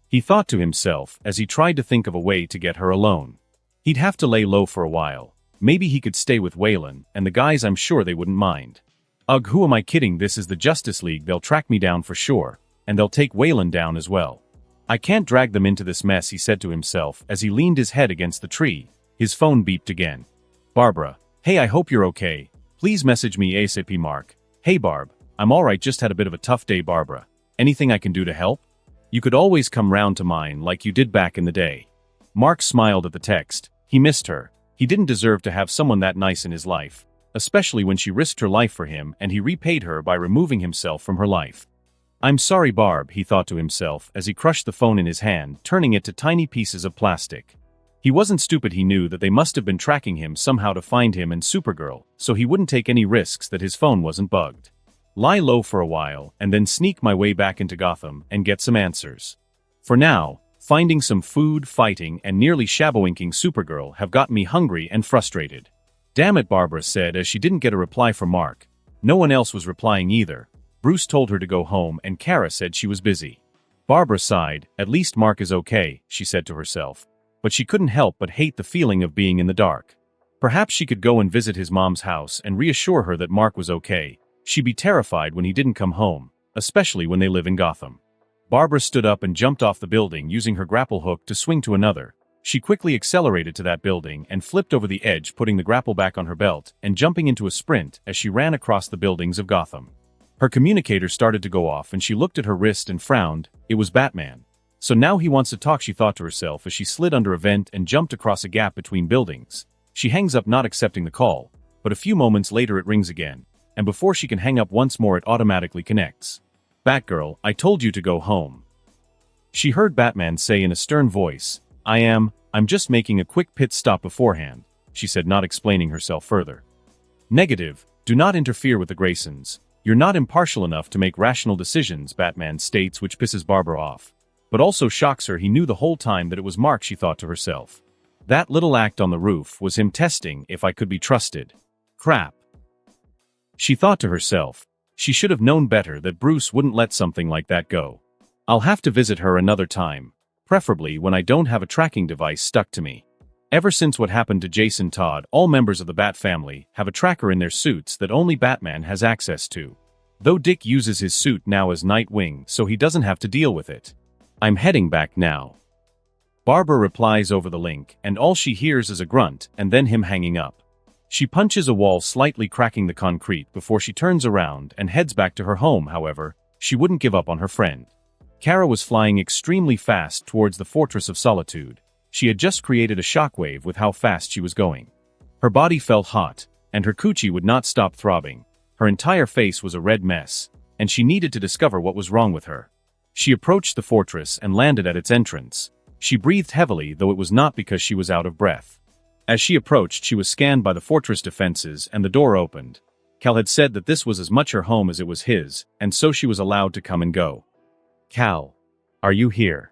He thought to himself as he tried to think of a way to get her alone. He'd have to lay low for a while. Maybe he could stay with Waylon, and the guys, I'm sure they wouldn't mind. Ugh, who am I kidding? This is the Justice League. They'll track me down for sure, and they'll take Waylon down as well. I can't drag them into this mess, he said to himself as he leaned his head against the tree. His phone beeped again. Barbara. Hey, I hope you're okay. Please message me ASAP. Mark. Hey Barb. I'm alright, just had a bit of a tough day. Barbara. Anything I can do to help? You could always come round to mine like you did back in the day. Mark smiled at the text. He missed her. He didn't deserve to have someone that nice in his life, especially when she risked her life for him and he repaid her by removing himself from her life. I'm sorry, Barb, he thought to himself as he crushed the phone in his hand, turning it to tiny pieces of plastic. He wasn't stupid. He knew that they must have been tracking him somehow to find him and Supergirl, so he wouldn't take any risks that his phone wasn't bugged. Lie low for a while and then sneak my way back into Gotham and get some answers. For now, finding some food, fighting, and nearly shaboinking Supergirl have gotten me hungry and frustrated. Damn it, Barbara said as she didn't get a reply from Mark. No one else was replying either. Bruce told her to go home and Kara said she was busy. Barbara sighed. At least Mark is okay, she said to herself. But she couldn't help but hate the feeling of being in the dark. Perhaps she could go and visit his mom's house and reassure her that Mark was okay. She'd be terrified when he didn't come home, especially when they live in Gotham. Barbara stood up and jumped off the building using her grapple hook to swing to another. She quickly accelerated to that building and flipped over the edge, putting the grapple back on her belt and jumping into a sprint as she ran across the buildings of Gotham. Her communicator started to go off and she looked at her wrist and frowned. It was Batman. So now he wants to talk, she thought to herself as she slid under a vent and jumped across a gap between buildings. She hangs up, not accepting the call, but a few moments later it rings again, and before she can hang up once more it automatically connects. Batgirl, I told you to go home. She heard Batman say in a stern voice. I'm just making a quick pit stop beforehand, she said, not explaining herself further. Negative, do not interfere with the Graysons. "You're not impartial enough to make rational decisions," Batman states, which pisses Barbara off. But also shocks her. He knew the whole time that it was Mark, she thought to herself. That little act on the roof was him testing if I could be trusted. Crap. She thought to herself. She should have known better that Bruce wouldn't let something like that go. I'll have to visit her another time, preferably when I don't have a tracking device stuck to me. Ever since what happened to Jason Todd, all members of the Bat family have a tracker in their suits that only Batman has access to. Though Dick uses his suit now as Nightwing, so he doesn't have to deal with it. I'm heading back now. Barbara replies over the link, and all she hears is a grunt, and then him hanging up. She punches a wall, slightly cracking the concrete before she turns around and heads back to her home. However, she wouldn't give up on her friend. Kara was flying extremely fast towards the Fortress of Solitude. She had just created a shockwave with how fast she was going. Her body felt hot, and her coochie would not stop throbbing. Her entire face was a red mess, and she needed to discover what was wrong with her. She approached the fortress and landed at its entrance. She breathed heavily, though it was not because she was out of breath. As she approached, she was scanned by the fortress defenses, and the door opened. Cal had said that this was as much her home as it was his, and so she was allowed to come and go. "Cal, are you here?"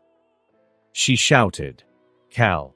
she shouted. "Cal."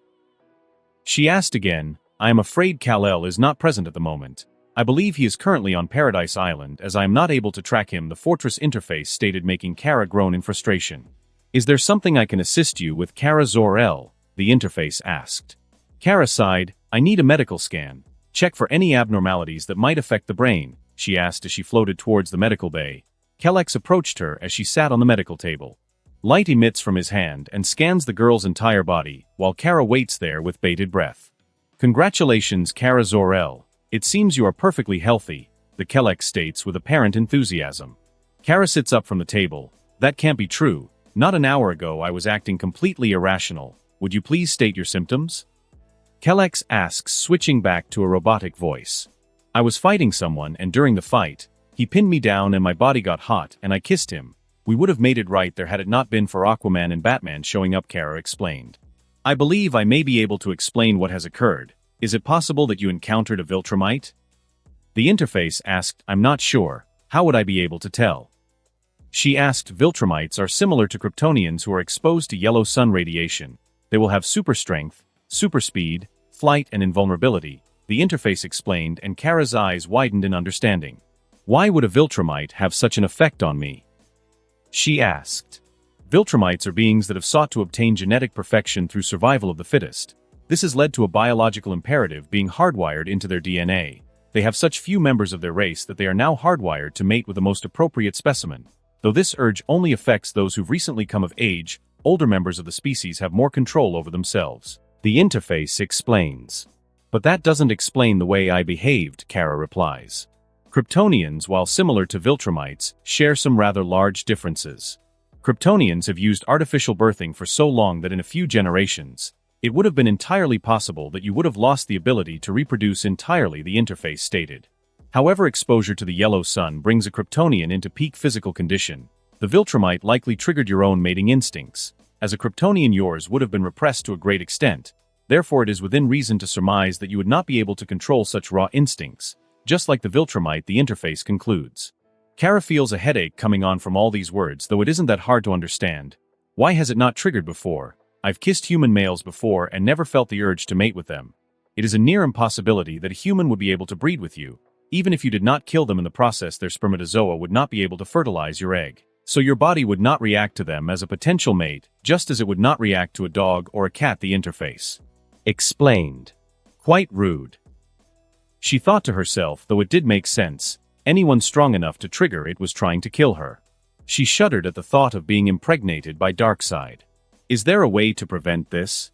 She asked again. "I am afraid Kal-El is not present at the moment. I believe he is currently on Paradise Island, as I am not able to track him," the fortress interface stated, making Kara groan in frustration. "Is there something I can assist you with, Kara Zor-El?" the interface asked. Kara sighed. "I need a medical scan. Check for any abnormalities that might affect the brain," she asked as she floated towards the medical bay. Kellex approached her as she sat on the medical table. Light emits from his hand and scans the girl's entire body, while Kara waits there with bated breath. "Congratulations, Kara Zor-El. It seems you are perfectly healthy," the Kellex states with apparent enthusiasm. Kara sits up from the table. "That can't be true. Not an hour ago I was acting completely irrational. Would you please state your symptoms?" Kellex asks, switching back to a robotic voice. "I was fighting someone, and during the fight, he pinned me down and my body got hot, and I kissed him. We would have made it right there had it not been for Aquaman and Batman showing up," Kara explained. "I believe I may be able to explain what has occurred. Is it possible that you encountered a Viltrumite?" The interface asked. "I'm not sure. How would I be able to tell?" She asked. "Viltrumites are similar to Kryptonians who are exposed to yellow sun radiation. They will have super strength, super speed, flight, and invulnerability," the interface explained, and Kara's eyes widened in understanding. "Why would a Viltrumite have such an effect on me?" she asked. Viltrumites are beings that have sought to obtain genetic perfection through survival of the fittest. This has led to a biological imperative being hardwired into their DNA. They have such few members of their race that they are now hardwired to mate with the most appropriate specimen. Though this urge only affects those who've recently come of age, older members of the species have more control over themselves, the interface explains. "But that doesn't explain the way I behaved," Kara replies. Kryptonians, while similar to Viltrumites, share some rather large differences. Kryptonians have used artificial birthing for so long that in a few generations, it would have been entirely possible that you would have lost the ability to reproduce entirely, the interface stated. However, exposure to the yellow sun brings a Kryptonian into peak physical condition. The Viltrumite likely triggered your own mating instincts. As a Kryptonian, yours would have been repressed to a great extent. Therefore, it is within reason to surmise that you would not be able to control such raw instincts, just like the Viltrumite, the interface concludes. Kara feels a headache coming on from all these words, though it isn't that hard to understand. Why has it not triggered before? I've kissed human males before and never felt the urge to mate with them. It is a near impossibility that a human would be able to breed with you. Even if you did not kill them in the process, their spermatozoa would not be able to fertilize your egg. So your body would not react to them as a potential mate, just as it would not react to a dog or a cat, the interface explained. Quite rude. She thought to herself, though it did make sense. Anyone strong enough to trigger it was trying to kill her. She shuddered at the thought of being impregnated by Darkseid. Is there a way to prevent this?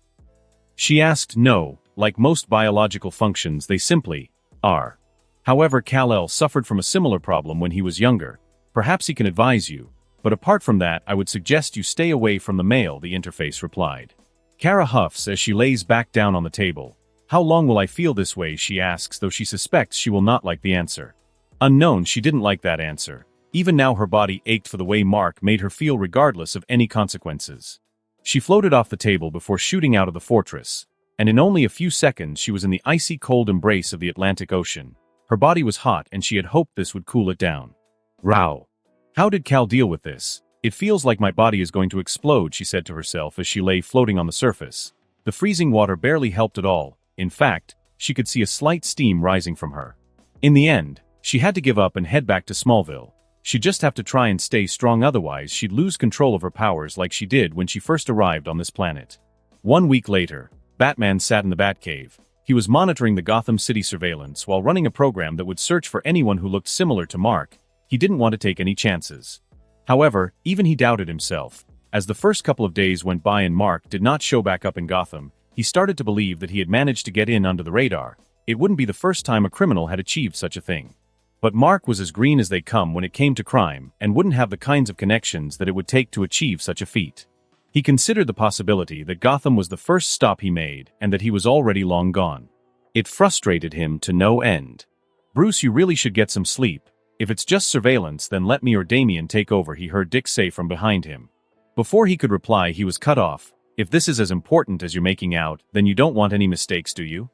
She asked. No, like most biological functions, they simply are. However, Kal-El suffered from a similar problem when he was younger. Perhaps he can advise you. But apart from that, I would suggest you stay away from the male, the interface replied. Kara huffs as she lays back down on the table. How long will I feel this way, she asks, though she suspects she will not like the answer. Unknown, she didn't like that answer. Even now her body ached for the way Mark made her feel regardless of any consequences. She floated off the table before shooting out of the fortress, and in only a few seconds she was in the icy cold embrace of the Atlantic Ocean. Her body was hot and she had hoped this would cool it down. Row. How did Cal deal with this? It feels like my body is going to explode, she said to herself as she lay floating on the surface. The freezing water barely helped at all. In fact, she could see a slight steam rising from her. In the end, she had to give up and head back to Smallville. She'd just have to try and stay strong, otherwise she'd lose control of her powers like she did when she first arrived on this planet. 1 week later, Batman sat in the Batcave. He was monitoring the Gotham City surveillance while running a program that would search for anyone who looked similar to Mark. He didn't want to take any chances. However, even he doubted himself. As the first couple of days went by and Mark did not show back up in Gotham, he started to believe that he had managed to get in under the radar. It wouldn't be the first time a criminal had achieved such a thing. But Mark was as green as they come when it came to crime, and wouldn't have the kinds of connections that it would take to achieve such a feat. He considered the possibility that Gotham was the first stop he made, and that he was already long gone. It frustrated him to no end. "Bruce, you really should get some sleep. If it's just surveillance, then let me or Damian take over," he heard Dick say from behind him. Before he could reply, he was cut off. "If this is as important as you're making out, then you don't want any mistakes, do you?"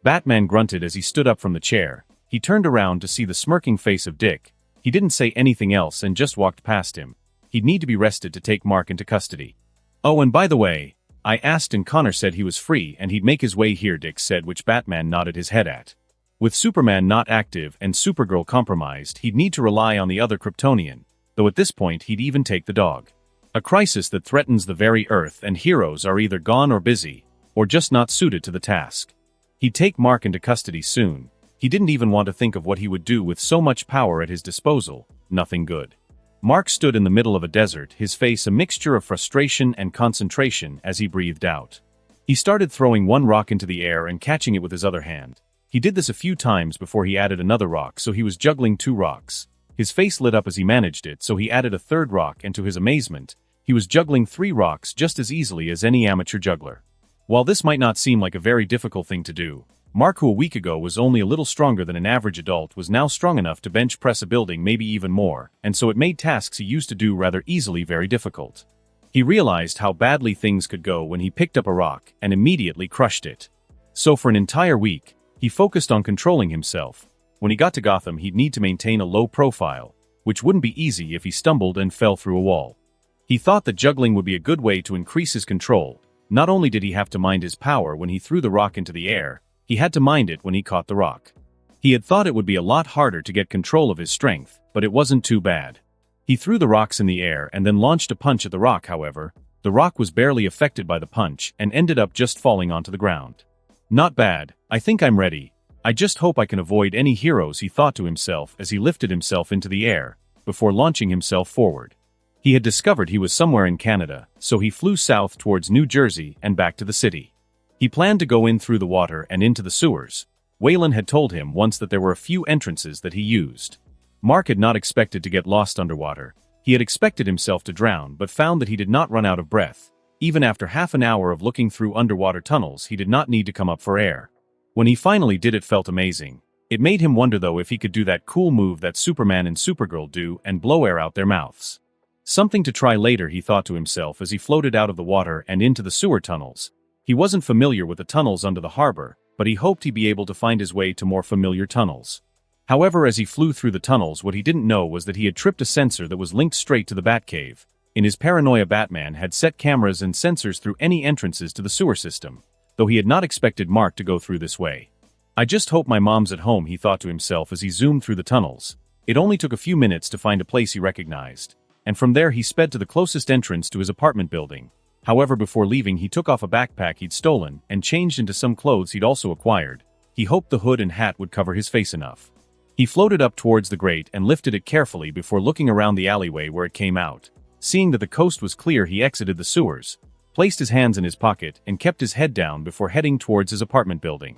Batman grunted as he stood up from the chair. He turned around to see the smirking face of Dick. He didn't say anything else and just walked past him. He'd need to be rested to take Mark into custody. "Oh, and by the way, I asked and Connor said he was free and he'd make his way here," Dick said, which Batman nodded his head at. With Superman not active and Supergirl compromised, he'd need to rely on the other Kryptonian, though at this point he'd even take the dog. A crisis that threatens the very Earth, and heroes are either gone or busy, or just not suited to the task. He'd take Mark into custody soon. He didn't even want to think of what he would do with so much power at his disposal. Nothing good. Mark stood in the middle of a desert, his face a mixture of frustration and concentration as he breathed out. He started throwing one rock into the air and catching it with his other hand. He did this a few times before he added another rock, so he was juggling 2 rocks. His face lit up as he managed it, so he added a 3rd rock, and to his amazement, he was juggling 3 rocks just as easily as any amateur juggler. While this might not seem like a very difficult thing to do, Mark, who a week ago was only a little stronger than an average adult, was now strong enough to bench press a building, maybe even more, and so it made tasks he used to do rather easily very difficult. He realized how badly things could go when he picked up a rock and immediately crushed it. So for an entire week, he focused on controlling himself. When he got to Gotham, he'd need to maintain a low profile, which wouldn't be easy if he stumbled and fell through a wall. He thought that juggling would be a good way to increase his control. Not only did he have to mind his power when he threw the rock into the air, he had to mind it when he caught the rock. He had thought it would be a lot harder to get control of his strength, but it wasn't too bad. He threw the rocks in the air and then launched a punch at the rock. However, the rock was barely affected by the punch and ended up just falling onto the ground. "Not bad. I think I'm ready. I just hope I can avoid any heroes," he thought to himself as he lifted himself into the air, before launching himself forward. He had discovered he was somewhere in Canada, so he flew south towards New Jersey and back to the city. He planned to go in through the water and into the sewers. Wayland had told him once that there were a few entrances that he used. Mark had not expected to get lost underwater. He had expected himself to drown, but found that he did not run out of breath. Even after half an hour of looking through underwater tunnels, he did not need to come up for air. When he finally did, it felt amazing. It made him wonder though if he could do that cool move that Superman and Supergirl do and blow air out their mouths. Something to try later, he thought to himself as he floated out of the water and into the sewer tunnels. He wasn't familiar with the tunnels under the harbor, but he hoped he'd be able to find his way to more familiar tunnels. However, as he flew through the tunnels, what he didn't know was that he had tripped a sensor that was linked straight to the Batcave. In his paranoia, Batman had set cameras and sensors through any entrances to the sewer system, though he had not expected Mark to go through this way. "I just hope my mom's at home," he thought to himself as he zoomed through the tunnels. It only took a few minutes to find a place he recognized, and from there he sped to the closest entrance to his apartment building. However, before leaving, he took off a backpack he'd stolen and changed into some clothes he'd also acquired. He hoped the hood and hat would cover his face enough. He floated up towards the grate and lifted it carefully before looking around the alleyway where it came out. Seeing that the coast was clear, he exited the sewers, placed his hands in his pocket, and kept his head down before heading towards his apartment building.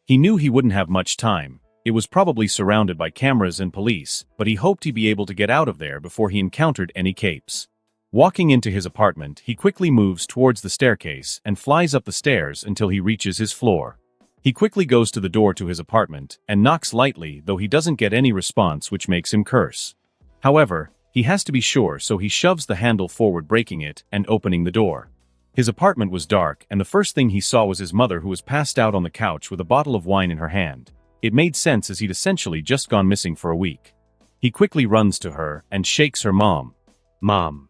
He knew he wouldn't have much time. It was probably surrounded by cameras and police, but he hoped he'd be able to get out of there before he encountered any capes. Walking into his apartment, he quickly moves towards the staircase and flies up the stairs until he reaches his floor. He quickly goes to the door to his apartment and knocks lightly, though he doesn't get any response, which makes him curse. However, he has to be sure, so he shoves the handle forward, breaking it and opening the door. His apartment was dark, and the first thing he saw was his mother, who was passed out on the couch with a bottle of wine in her hand. It made sense as he'd essentially just gone missing for a week. He quickly runs to her and shakes her mom. "Mom."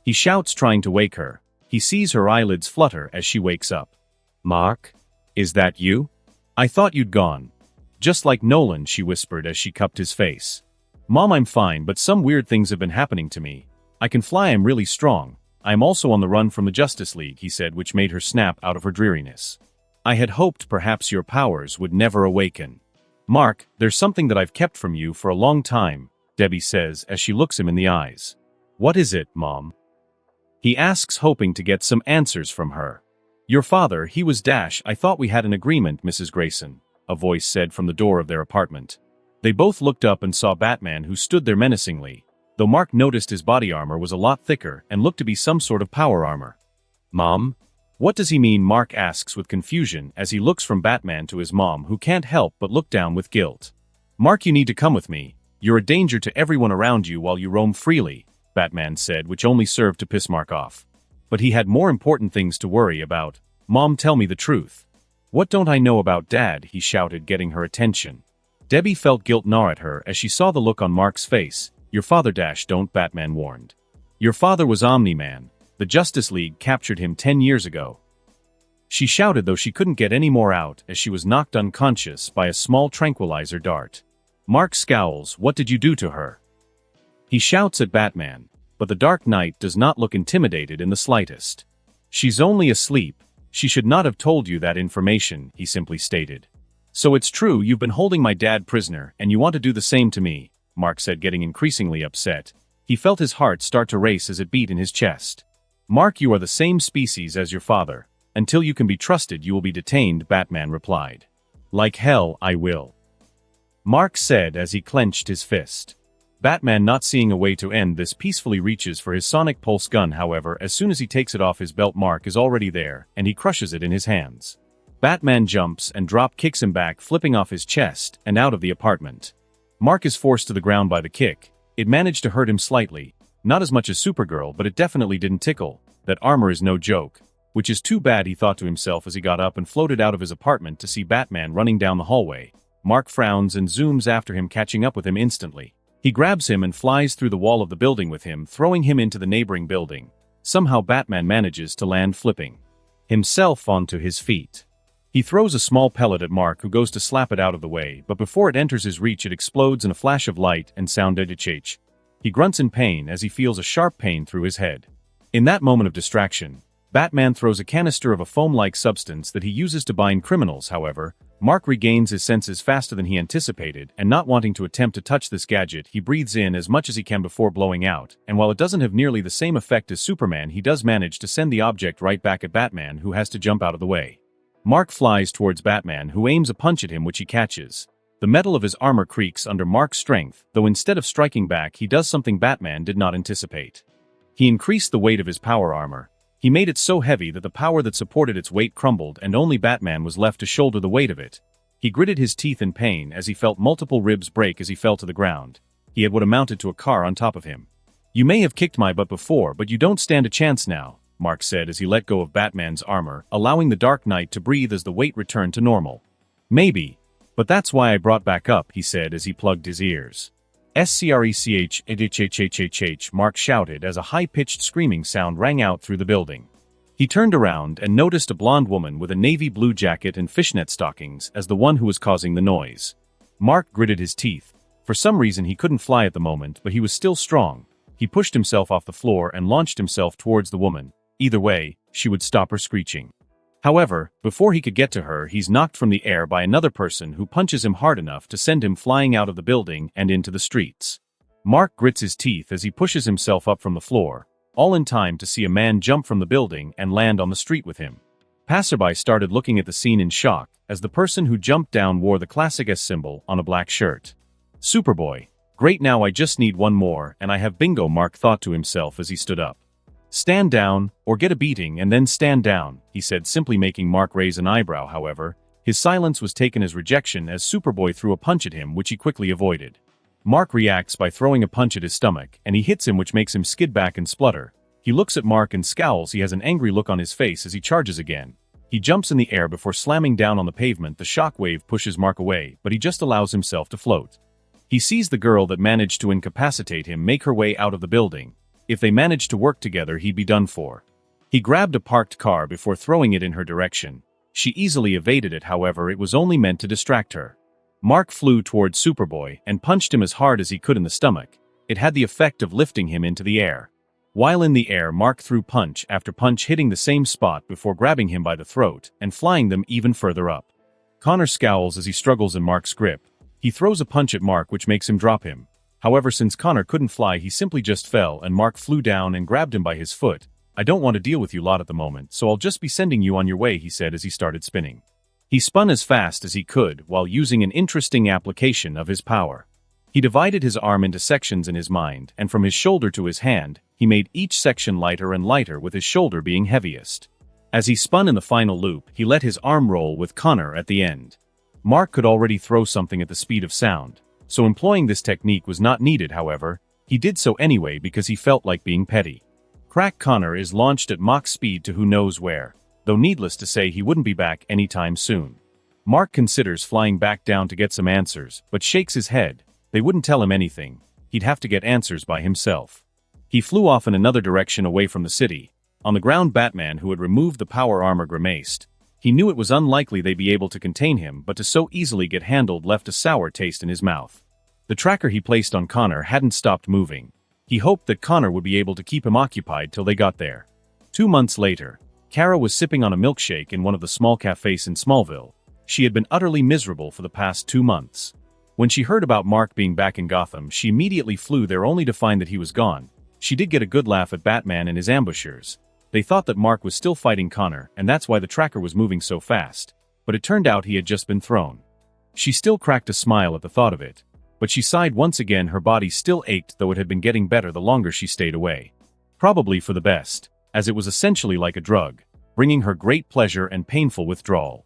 He shouts, trying to wake her. He sees her eyelids flutter as she wakes up. "Mark? Is that you? I thought you'd gone." "Just like Nolan," she whispered as she cupped his face. "Mom, I'm fine, but some weird things have been happening to me. I can fly, I'm really strong. I am also on the run from the Justice League," he said, which made her snap out of her dreariness. "I had hoped perhaps your powers would never awaken." "Mark, there's something that I've kept from you for a long time," Debbie says as she looks him in the eyes. "What is it, Mom?" He asks, hoping to get some answers from her. "Your father, he was Dash. I thought we had an agreement, Mrs. Grayson," a voice said from the door of their apartment. They both looked up and saw Batman, who stood there menacingly, though Mark noticed his body armor was a lot thicker and looked to be some sort of power armor. "Mom? What does he mean?" Mark asks with confusion as he looks from Batman to his mom, who can't help but look down with guilt. "Mark, you need to come with me. You're a danger to everyone around you while you roam freely," Batman said, which only served to piss Mark off. But he had more important things to worry about. "Mom, tell me the truth." "What don't I know about Dad?" he shouted, getting her attention. Debbie felt guilt gnaw at her as she saw the look on Mark's face. "Your father, Dash, don't," Batman warned. "Your father was Omni-Man. The Justice League captured him 10 years ago." She shouted, though she couldn't get any more out, as she was knocked unconscious by a small tranquilizer dart. Mark scowls. "What did you do to her?" He shouts at Batman, but the Dark Knight does not look intimidated in the slightest. "She's only asleep. She should not have told you that information," he simply stated. "So it's true, you've been holding my dad prisoner, and you want to do the same to me," Mark said, getting increasingly upset. He felt his heart start to race as it beat in his chest. "Mark, you are the same species as your father. Until you can be trusted, you will be detained," Batman replied. "Like hell, I will," Mark said as he clenched his fist. Batman, not seeing a way to end this, peacefully reaches for his sonic pulse gun. However, as soon as he takes it off his belt, Mark is already there, and he crushes it in his hands. Batman jumps and drop kicks him back, flipping off his chest and out of the apartment. Mark is forced to the ground by the kick. It managed to hurt him slightly. Not as much as Supergirl, but it definitely didn't tickle. That armor is no joke. Which is too bad, he thought to himself as he got up and floated out of his apartment to see Batman running down the hallway. Mark frowns and zooms after him, catching up with him instantly. He grabs him and flies through the wall of the building with him, throwing him into the neighboring building. Somehow Batman manages to land, flipping himself onto his feet. He throws a small pellet at Mark, who goes to slap it out of the way, but before it enters his reach, it explodes in a flash of light and sound. He grunts in pain as he feels a sharp pain through his head. In that moment of distraction, Batman throws a canister of a foam-like substance that he uses to bind criminals. However, Mark regains his senses faster than he anticipated, and not wanting to attempt to touch this gadget, he breathes in as much as he can before blowing out, and while it doesn't have nearly the same effect as Superman, he does manage to send the object right back at Batman, who has to jump out of the way. Mark flies towards Batman, who aims a punch at him, which he catches. The metal of his armor creaks under Mark's strength, though instead of striking back, he does something Batman did not anticipate. He increased the weight of his power armor. He made it so heavy that the power that supported its weight crumbled, and only Batman was left to shoulder the weight of it. He gritted his teeth in pain as he felt multiple ribs break as he fell to the ground. He had what amounted to a car on top of him. "You may have kicked my butt before, but you don't stand a chance now," Mark said as he let go of Batman's armor, allowing the Dark Knight to breathe as the weight returned to normal. "Maybe. But that's why I brought back up," he said as he plugged his ears. "Screchhhhhh," Mark shouted as a high-pitched screaming sound rang out through the building. He turned around and noticed a blonde woman with a navy blue jacket and fishnet stockings as the one who was causing the noise. Mark gritted his teeth. For some reason he couldn't fly at the moment, but he was still strong. He pushed himself off the floor and launched himself towards the woman. Either way, she would stop her screeching. However, before he could get to her, he's knocked from the air by another person who punches him hard enough to send him flying out of the building and into the streets. Mark grits his teeth as he pushes himself up from the floor, all in time to see a man jump from the building and land on the street with him. Passerby started looking at the scene in shock, as the person who jumped down wore the classic S symbol on a black shirt. "Superboy. Great, now I just need one more and I have bingo," Mark thought to himself as he stood up. "Stand down, or get a beating and then stand down," he said, simply making Mark raise an eyebrow. However, his silence was taken as rejection as Superboy threw a punch at him, which he quickly avoided. Mark reacts by throwing a punch at his stomach, and he hits him, which makes him skid back and splutter. He looks at Mark and scowls. He has an angry look on his face as he charges again. He jumps in the air before slamming down on the pavement. The shockwave pushes Mark away, but he just allows himself to float. He sees the girl that managed to incapacitate him make her way out of the building. If they managed to work together, he'd be done for. He grabbed a parked car before throwing it in her direction. She easily evaded it, however, it was only meant to distract her. Mark flew toward Superboy and punched him as hard as he could in the stomach. It had the effect of lifting him into the air. While in the air, Mark threw punch after punch, hitting the same spot before grabbing him by the throat and flying them even further up. Connor scowls as he struggles in Mark's grip. He throws a punch at Mark which makes him drop him. However, since Connor couldn't fly, he simply just fell and Mark flew down and grabbed him by his foot. "I don't want to deal with you lot at the moment, so I'll just be sending you on your way," he said as he started spinning. He spun as fast as he could while using an interesting application of his power. He divided his arm into sections in his mind, and from his shoulder to his hand, he made each section lighter and lighter, with his shoulder being heaviest. As he spun in the final loop, he let his arm roll with Connor at the end. Mark could already throw something at the speed of sound, so employing this technique was not needed. However, he did so anyway because he felt like being petty. Crack Connor is launched at Mach speed to who knows where, though needless to say he wouldn't be back anytime soon. Mark considers flying back down to get some answers, but shakes his head. They wouldn't tell him anything. He'd have to get answers by himself. He flew off in another direction away from the city. On the ground, Batman, who had removed the power armor, grimaced. He knew it was unlikely they'd be able to contain him, but to so easily get handled left a sour taste in his mouth. The tracker he placed on Connor hadn't stopped moving. He hoped that Connor would be able to keep him occupied till they got there. 2 months later, Kara was sipping on a milkshake in one of the small cafes in Smallville. She had been utterly miserable for the past 2 months. When she heard about Mark being back in Gotham, she immediately flew there only to find that he was gone. She did get a good laugh at Batman and his ambushers. They thought that Mark was still fighting Connor, and that's why the tracker was moving so fast. But it turned out he had just been thrown. She still cracked a smile at the thought of it. But she sighed once again. Her body still ached, though it had been getting better the longer she stayed away. Probably for the best, as it was essentially like a drug, bringing her great pleasure and painful withdrawal.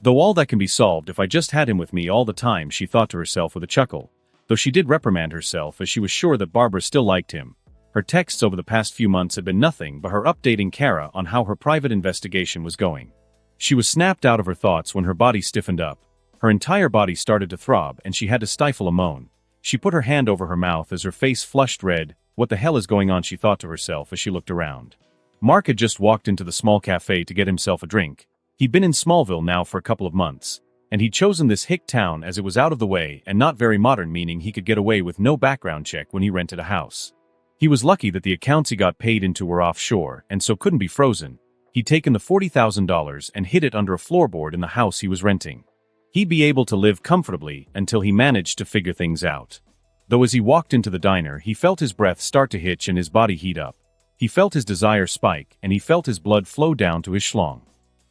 Though all that can be solved if I just had him with me all the time, she thought to herself with a chuckle. Though she did reprimand herself as she was sure that Barbara still liked him. Her texts over the past few months had been nothing but her updating Kara on how her private investigation was going. She was snapped out of her thoughts when her body stiffened up. Her entire body started to throb and she had to stifle a moan. She put her hand over her mouth as her face flushed red. What the hell is going on, she thought to herself as she looked around. Mark had just walked into the small cafe to get himself a drink. He'd been in Smallville now for a couple of months, and he'd chosen this hick town as it was out of the way and not very modern, meaning he could get away with no background check when he rented a house. He was lucky that the accounts he got paid into were offshore and so couldn't be frozen. He'd taken the $40,000 and hid it under a floorboard in the house he was renting. He'd be able to live comfortably until he managed to figure things out. Though as he walked into the diner, he felt his breath start to hitch and his body heat up. He felt his desire spike and he felt his blood flow down to his schlong.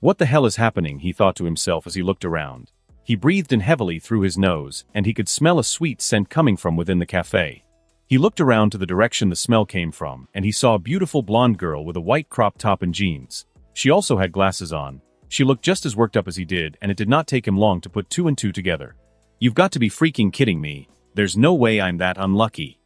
What the hell is happening, he thought to himself as he looked around. He breathed in heavily through his nose, and he could smell a sweet scent coming from within the cafe. He looked around to the direction the smell came from, and he saw a beautiful blonde girl with a white crop top and jeans. She also had glasses on. She looked just as worked up as he did, and it did not take him long to put 2 and 2 together. "You've got to be freaking kidding me. There's no way I'm that unlucky,"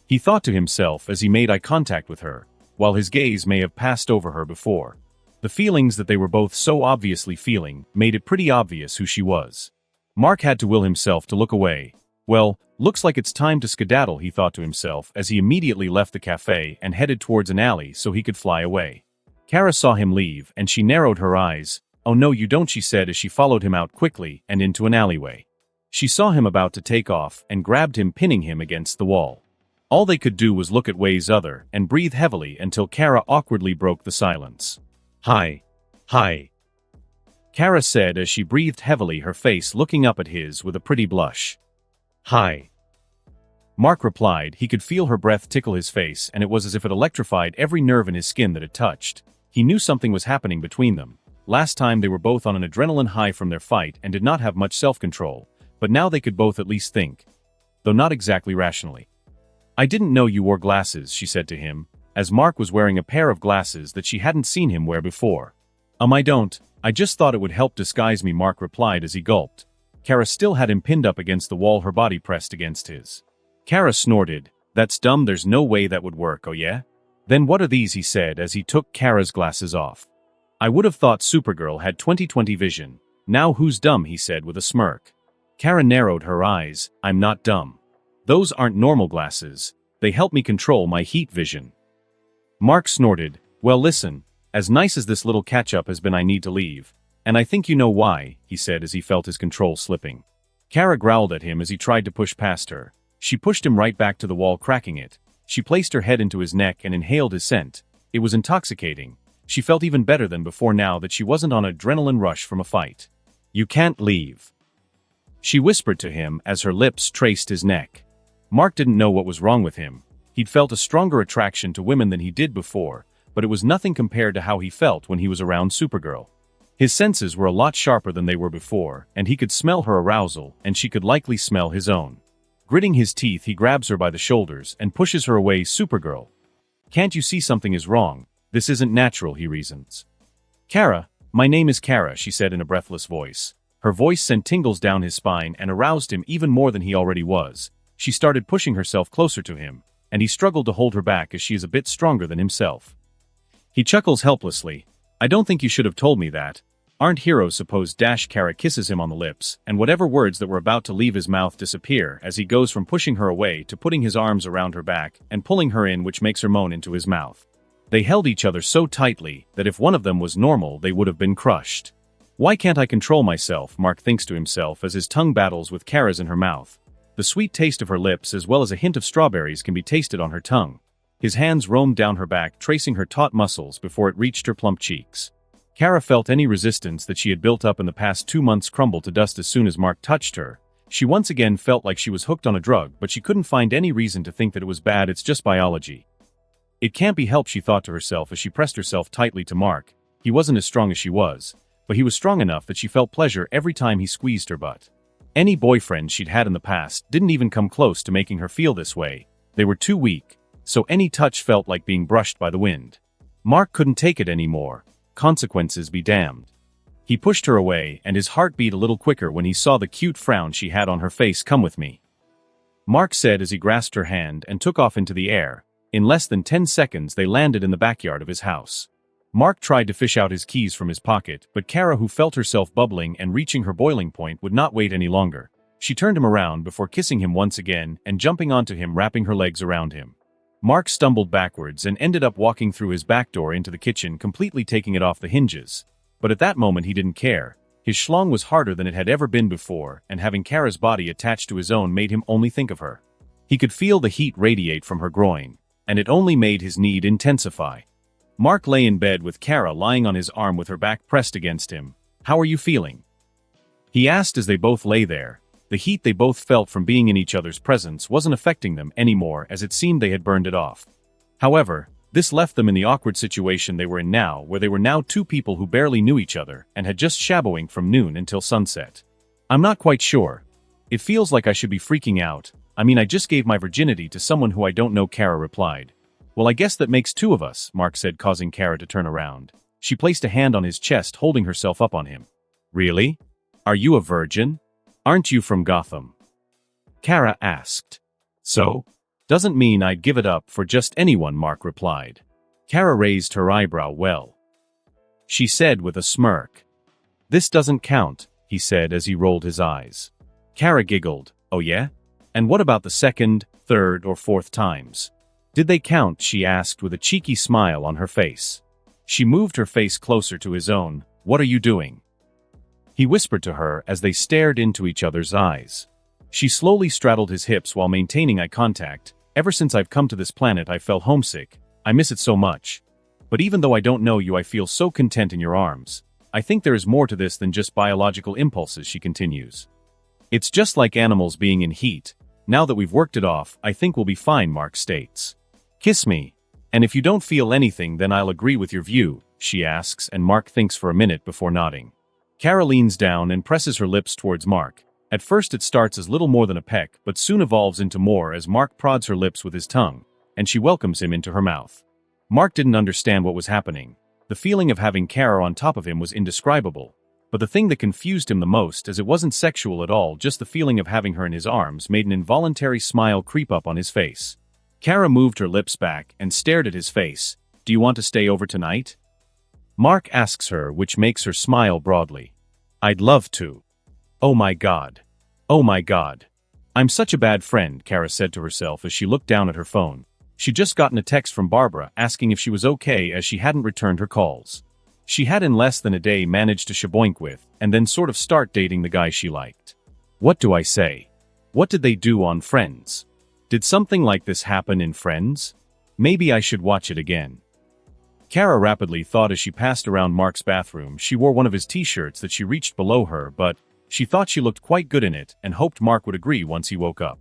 he thought to himself as he made eye contact with her, while his gaze may have passed over her before. The feelings that they were both so obviously feeling made it pretty obvious who she was. Mark had to will himself to look away. Well, looks like it's time to skedaddle, he thought to himself as he immediately left the cafe and headed towards an alley so he could fly away. Kara saw him leave and she narrowed her eyes. "Oh no you don't," she said as she followed him out quickly and into an alleyway. She saw him about to take off and grabbed him, pinning him against the wall. All they could do was look at Way's other and breathe heavily until Kara awkwardly broke the silence. Hi. Kara said as she breathed heavily, her face looking up at his with a pretty blush. Hi. Mark replied. He could feel her breath tickle his face, and it was as if it electrified every nerve in his skin that it touched. He knew something was happening between them. Last time they were both on an adrenaline high from their fight and did not have much self-control, but now they could both at least think. Though not exactly rationally. "I didn't know you wore glasses," she said to him, as Mark was wearing a pair of glasses that she hadn't seen him wear before. I don't. I just thought it would help disguise me," Mark replied as he gulped. Kara still had him pinned up against the wall, her body pressed against his. Kara snorted. "That's dumb, there's no way that would work, oh yeah? Then what are these?" he said as he took Kara's glasses off. "I would have thought Supergirl had 20/20 vision. Now who's dumb?" he said with a smirk. Kara narrowed her eyes. I'm not dumb. Those aren't normal glasses. They help me control my heat vision. Mark snorted. Well listen, as nice as this little catch-up has been, I need to leave. And I think you know why, he said as he felt his control slipping. Kara growled at him as he tried to push past her. She pushed him right back to the wall, cracking it. She placed her head into his neck and inhaled his scent. It was intoxicating. She felt even better than before now that she wasn't on an adrenaline rush from a fight. You can't leave, she whispered to him as her lips traced his neck. Mark didn't know what was wrong with him. He'd felt a stronger attraction to women than he did before, but it was nothing compared to how he felt when he was around Supergirl. His senses were a lot sharper than they were before, and he could smell her arousal, and she could likely smell his own. Gritting his teeth, he grabs her by the shoulders and pushes her away. Supergirl. Can't you see something is wrong? This isn't natural, he reasons. Kara, my name is Kara, she said in a breathless voice. Her voice sent tingles down his spine and aroused him even more than he already was. She started pushing herself closer to him, and he struggled to hold her back as she is a bit stronger than himself. He chuckles helplessly. I don't think you should have told me that. Aren't heroes supposed? Kara kisses him on the lips, and whatever words that were about to leave his mouth disappear as he goes from pushing her away to putting his arms around her back and pulling her in, which makes her moan into his mouth. They held each other so tightly that if one of them was normal, they would have been crushed. Why can't I control myself? Mark thinks to himself as his tongue battles with Kara's in her mouth. The sweet taste of her lips as well as a hint of strawberries can be tasted on her tongue. His hands roamed down her back, tracing her taut muscles before it reached her plump cheeks. Kara felt any resistance that she had built up in the past 2 months crumble to dust as soon as Mark touched her. She once again felt like she was hooked on a drug, but she couldn't find any reason to think that it was bad. It's just biology. It can't be helped, she thought to herself as she pressed herself tightly to Mark. He wasn't as strong as she was, but he was strong enough that she felt pleasure every time he squeezed her butt. Any boyfriend she'd had in the past didn't even come close to making her feel this way. They were too weak, so any touch felt like being brushed by the wind. Mark couldn't take it anymore. Consequences be damned. He pushed her away, and his heart beat a little quicker when he saw the cute frown she had on her face. Come with me, Mark said as he grasped her hand and took off into the air. In less than 10 seconds they landed in the backyard of his house. Mark tried to fish out his keys from his pocket, but Kara, who felt herself bubbling and reaching her boiling point, would not wait any longer. She turned him around before kissing him once again and jumping onto him, wrapping her legs around him. Mark stumbled backwards and ended up walking through his back door into the kitchen, completely taking it off the hinges. But at that moment he didn't care. His schlong was harder than it had ever been before, and having Kara's body attached to his own made him only think of her. He could feel the heat radiate from her groin, and it only made his need intensify. Mark lay in bed with Kara lying on his arm with her back pressed against him. How are you feeling? He asked as they both lay there. The heat they both felt from being in each other's presence wasn't affecting them anymore, as it seemed they had burned it off. However, this left them in the awkward situation they were in now, where they were now two people who barely knew each other and had just shabbowing from noon until sunset. I'm not quite sure. It feels like I should be freaking out. I mean, I just gave my virginity to someone who I don't know, Kara replied. Well, I guess that makes two of us, Mark said, causing Kara to turn around. She placed a hand on his chest, holding herself up on him. Really? Are you a virgin? Aren't you from Gotham? Kara asked. So? Doesn't mean I'd give it up for just anyone, Mark replied. Kara raised her eyebrow. Well, she said with a smirk. This doesn't count, he said as he rolled his eyes. Kara giggled. Oh yeah? And what about the second, third, or fourth times? Did they count? She asked with a cheeky smile on her face. She moved her face closer to his own. What are you doing? He whispered to her as they stared into each other's eyes. She slowly straddled his hips while maintaining eye contact. Ever since I've come to this planet, I felt homesick. I miss it so much. But even though I don't know you, I feel so content in your arms. I think there is more to this than just biological impulses, she continues. It's just like animals being in heat. Now that we've worked it off, I think we'll be fine, Mark states. Kiss me. And if you don't feel anything, then I'll agree with your view, she asks, and Mark thinks for a minute before nodding. Kara leans down and presses her lips towards Mark. At first it starts as little more than a peck, but soon evolves into more as Mark prods her lips with his tongue, and she welcomes him into her mouth. Mark didn't understand what was happening. The feeling of having Kara on top of him was indescribable. But the thing that confused him the most, as it wasn't sexual at all, just the feeling of having her in his arms, made an involuntary smile creep up on his face. Kara moved her lips back and stared at his face. Do you want to stay over tonight? Mark asks her, which makes her smile broadly. I'd love to. Oh my God. Oh my god. I'm such a bad friend, Kara said to herself as she looked down at her phone. She'd just gotten a text from Barbara asking if she was okay as she hadn't returned her calls. She had in less than a day managed to shaboink with, and then sort of start dating the guy she liked. What do I say? What did they do on Friends? Did something like this happen in Friends? Maybe I should watch it again. Kara rapidly thought as she passed around Mark's bathroom. She wore one of his t-shirts that she reached below her, but she thought she looked quite good in it and hoped Mark would agree once he woke up.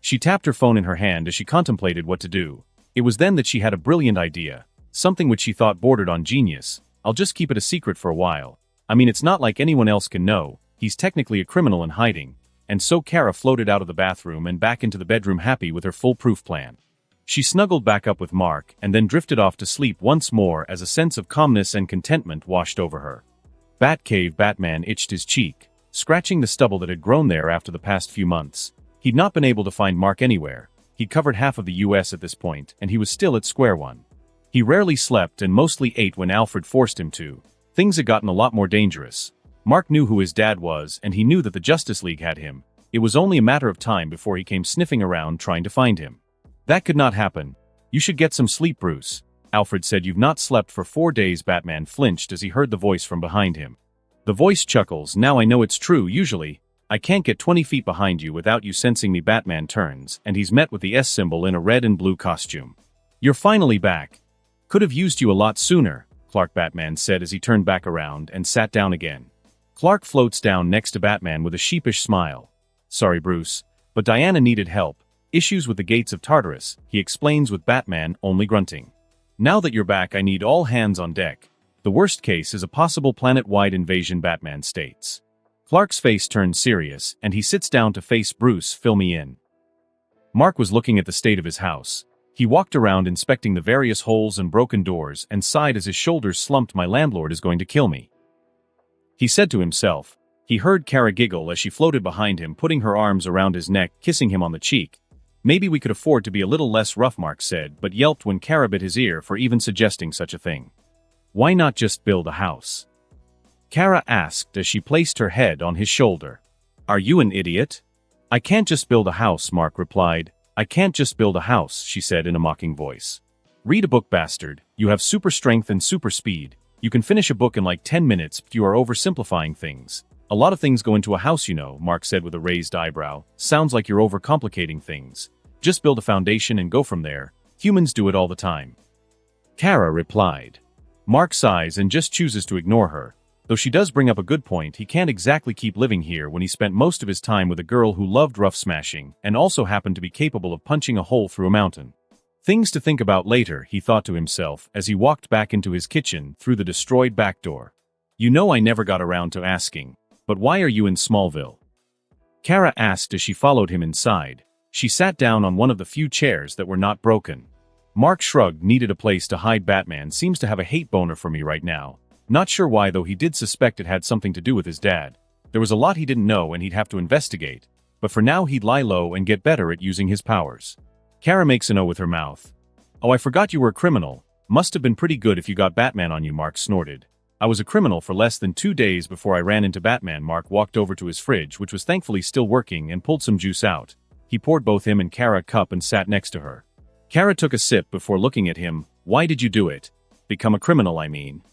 She tapped her phone in her hand as she contemplated what to do. It was then that she had a brilliant idea, something which she thought bordered on genius. I'll just keep it a secret for a while. I mean, it's not like anyone else can know. He's technically a criminal in hiding. And so Kara floated out of the bathroom and back into the bedroom happy with her foolproof plan. She snuggled back up with Mark and then drifted off to sleep once more as a sense of calmness and contentment washed over her. Batcave Batman itched his cheek, scratching the stubble that had grown there after the past few months. He'd not been able to find Mark anywhere. He'd covered half of the US at this point, and he was still at square one. He rarely slept and mostly ate when Alfred forced him to. Things had gotten a lot more dangerous. Mark knew who his dad was, and he knew that the Justice League had him. It was only a matter of time before he came sniffing around trying to find him. That could not happen. You should get some sleep, Bruce. Alfred said. You've not slept for 4 days. Batman flinched as he heard the voice from behind him. The voice chuckles. Now I know it's true. Usually, I can't get 20 feet behind you without you sensing me. Batman turns, and he's met with the S symbol in a red and blue costume. You're finally back. Could have used you a lot sooner, Clark. Batman said as he turned back around and sat down again. Clark floats down next to Batman with a sheepish smile. Sorry, Bruce, but Diana needed help. Issues with the gates of Tartarus, he explains with Batman only grunting. Now that you're back, I need all hands on deck. The worst case is a possible planet-wide invasion, Batman states. Clark's face turns serious, and he sits down to face Bruce. Fill me in. Mark was looking at the state of his house. He walked around inspecting the various holes and broken doors and sighed as his shoulders slumped. My landlord is going to kill me, he said to himself. He heard Kara giggle as she floated behind him, putting her arms around his neck, kissing him on the cheek. Maybe we could afford to be a little less rough, Mark said, but yelped when Kara bit his ear for even suggesting such a thing. Why not just build a house? Kara asked as she placed her head on his shoulder. Are you an idiot? I can't just build a house, Mark replied. I can't just build a house, she said in a mocking voice. Read a book, bastard. You have super strength and super speed. You can finish a book in like 10 minutes, but you are oversimplifying things. A lot of things go into a house, you know, Mark said with a raised eyebrow. Sounds like you're overcomplicating things. Just build a foundation and go from there. Humans do it all the time. Kara replied. Mark sighs and just chooses to ignore her. Though she does bring up a good point, he can't exactly keep living here when he spent most of his time with a girl who loved rough smashing and also happened to be capable of punching a hole through a mountain. Things to think about later, he thought to himself as he walked back into his kitchen through the destroyed back door. You know, I never got around to asking, but why are you in Smallville? Kara asked as she followed him inside. She sat down on one of the few chairs that were not broken. Mark shrugged. Needed a place to hide. Batman seems to have a hate boner for me right now. Not sure why, though he did suspect it had something to do with his dad. There was a lot he didn't know and he'd have to investigate. But for now he'd lie low and get better at using his powers. Kara makes an O with her mouth. Oh, I forgot you were a criminal. Must have been pretty good if you got Batman on you, Mark snorted. I was a criminal for less than 2 days before I ran into Batman. Mark walked over to his fridge, which was thankfully still working, and pulled some juice out. He poured both him and Kara a cup and sat next to her. Kara took a sip before looking at him. Why did you do it? Become a criminal, I mean.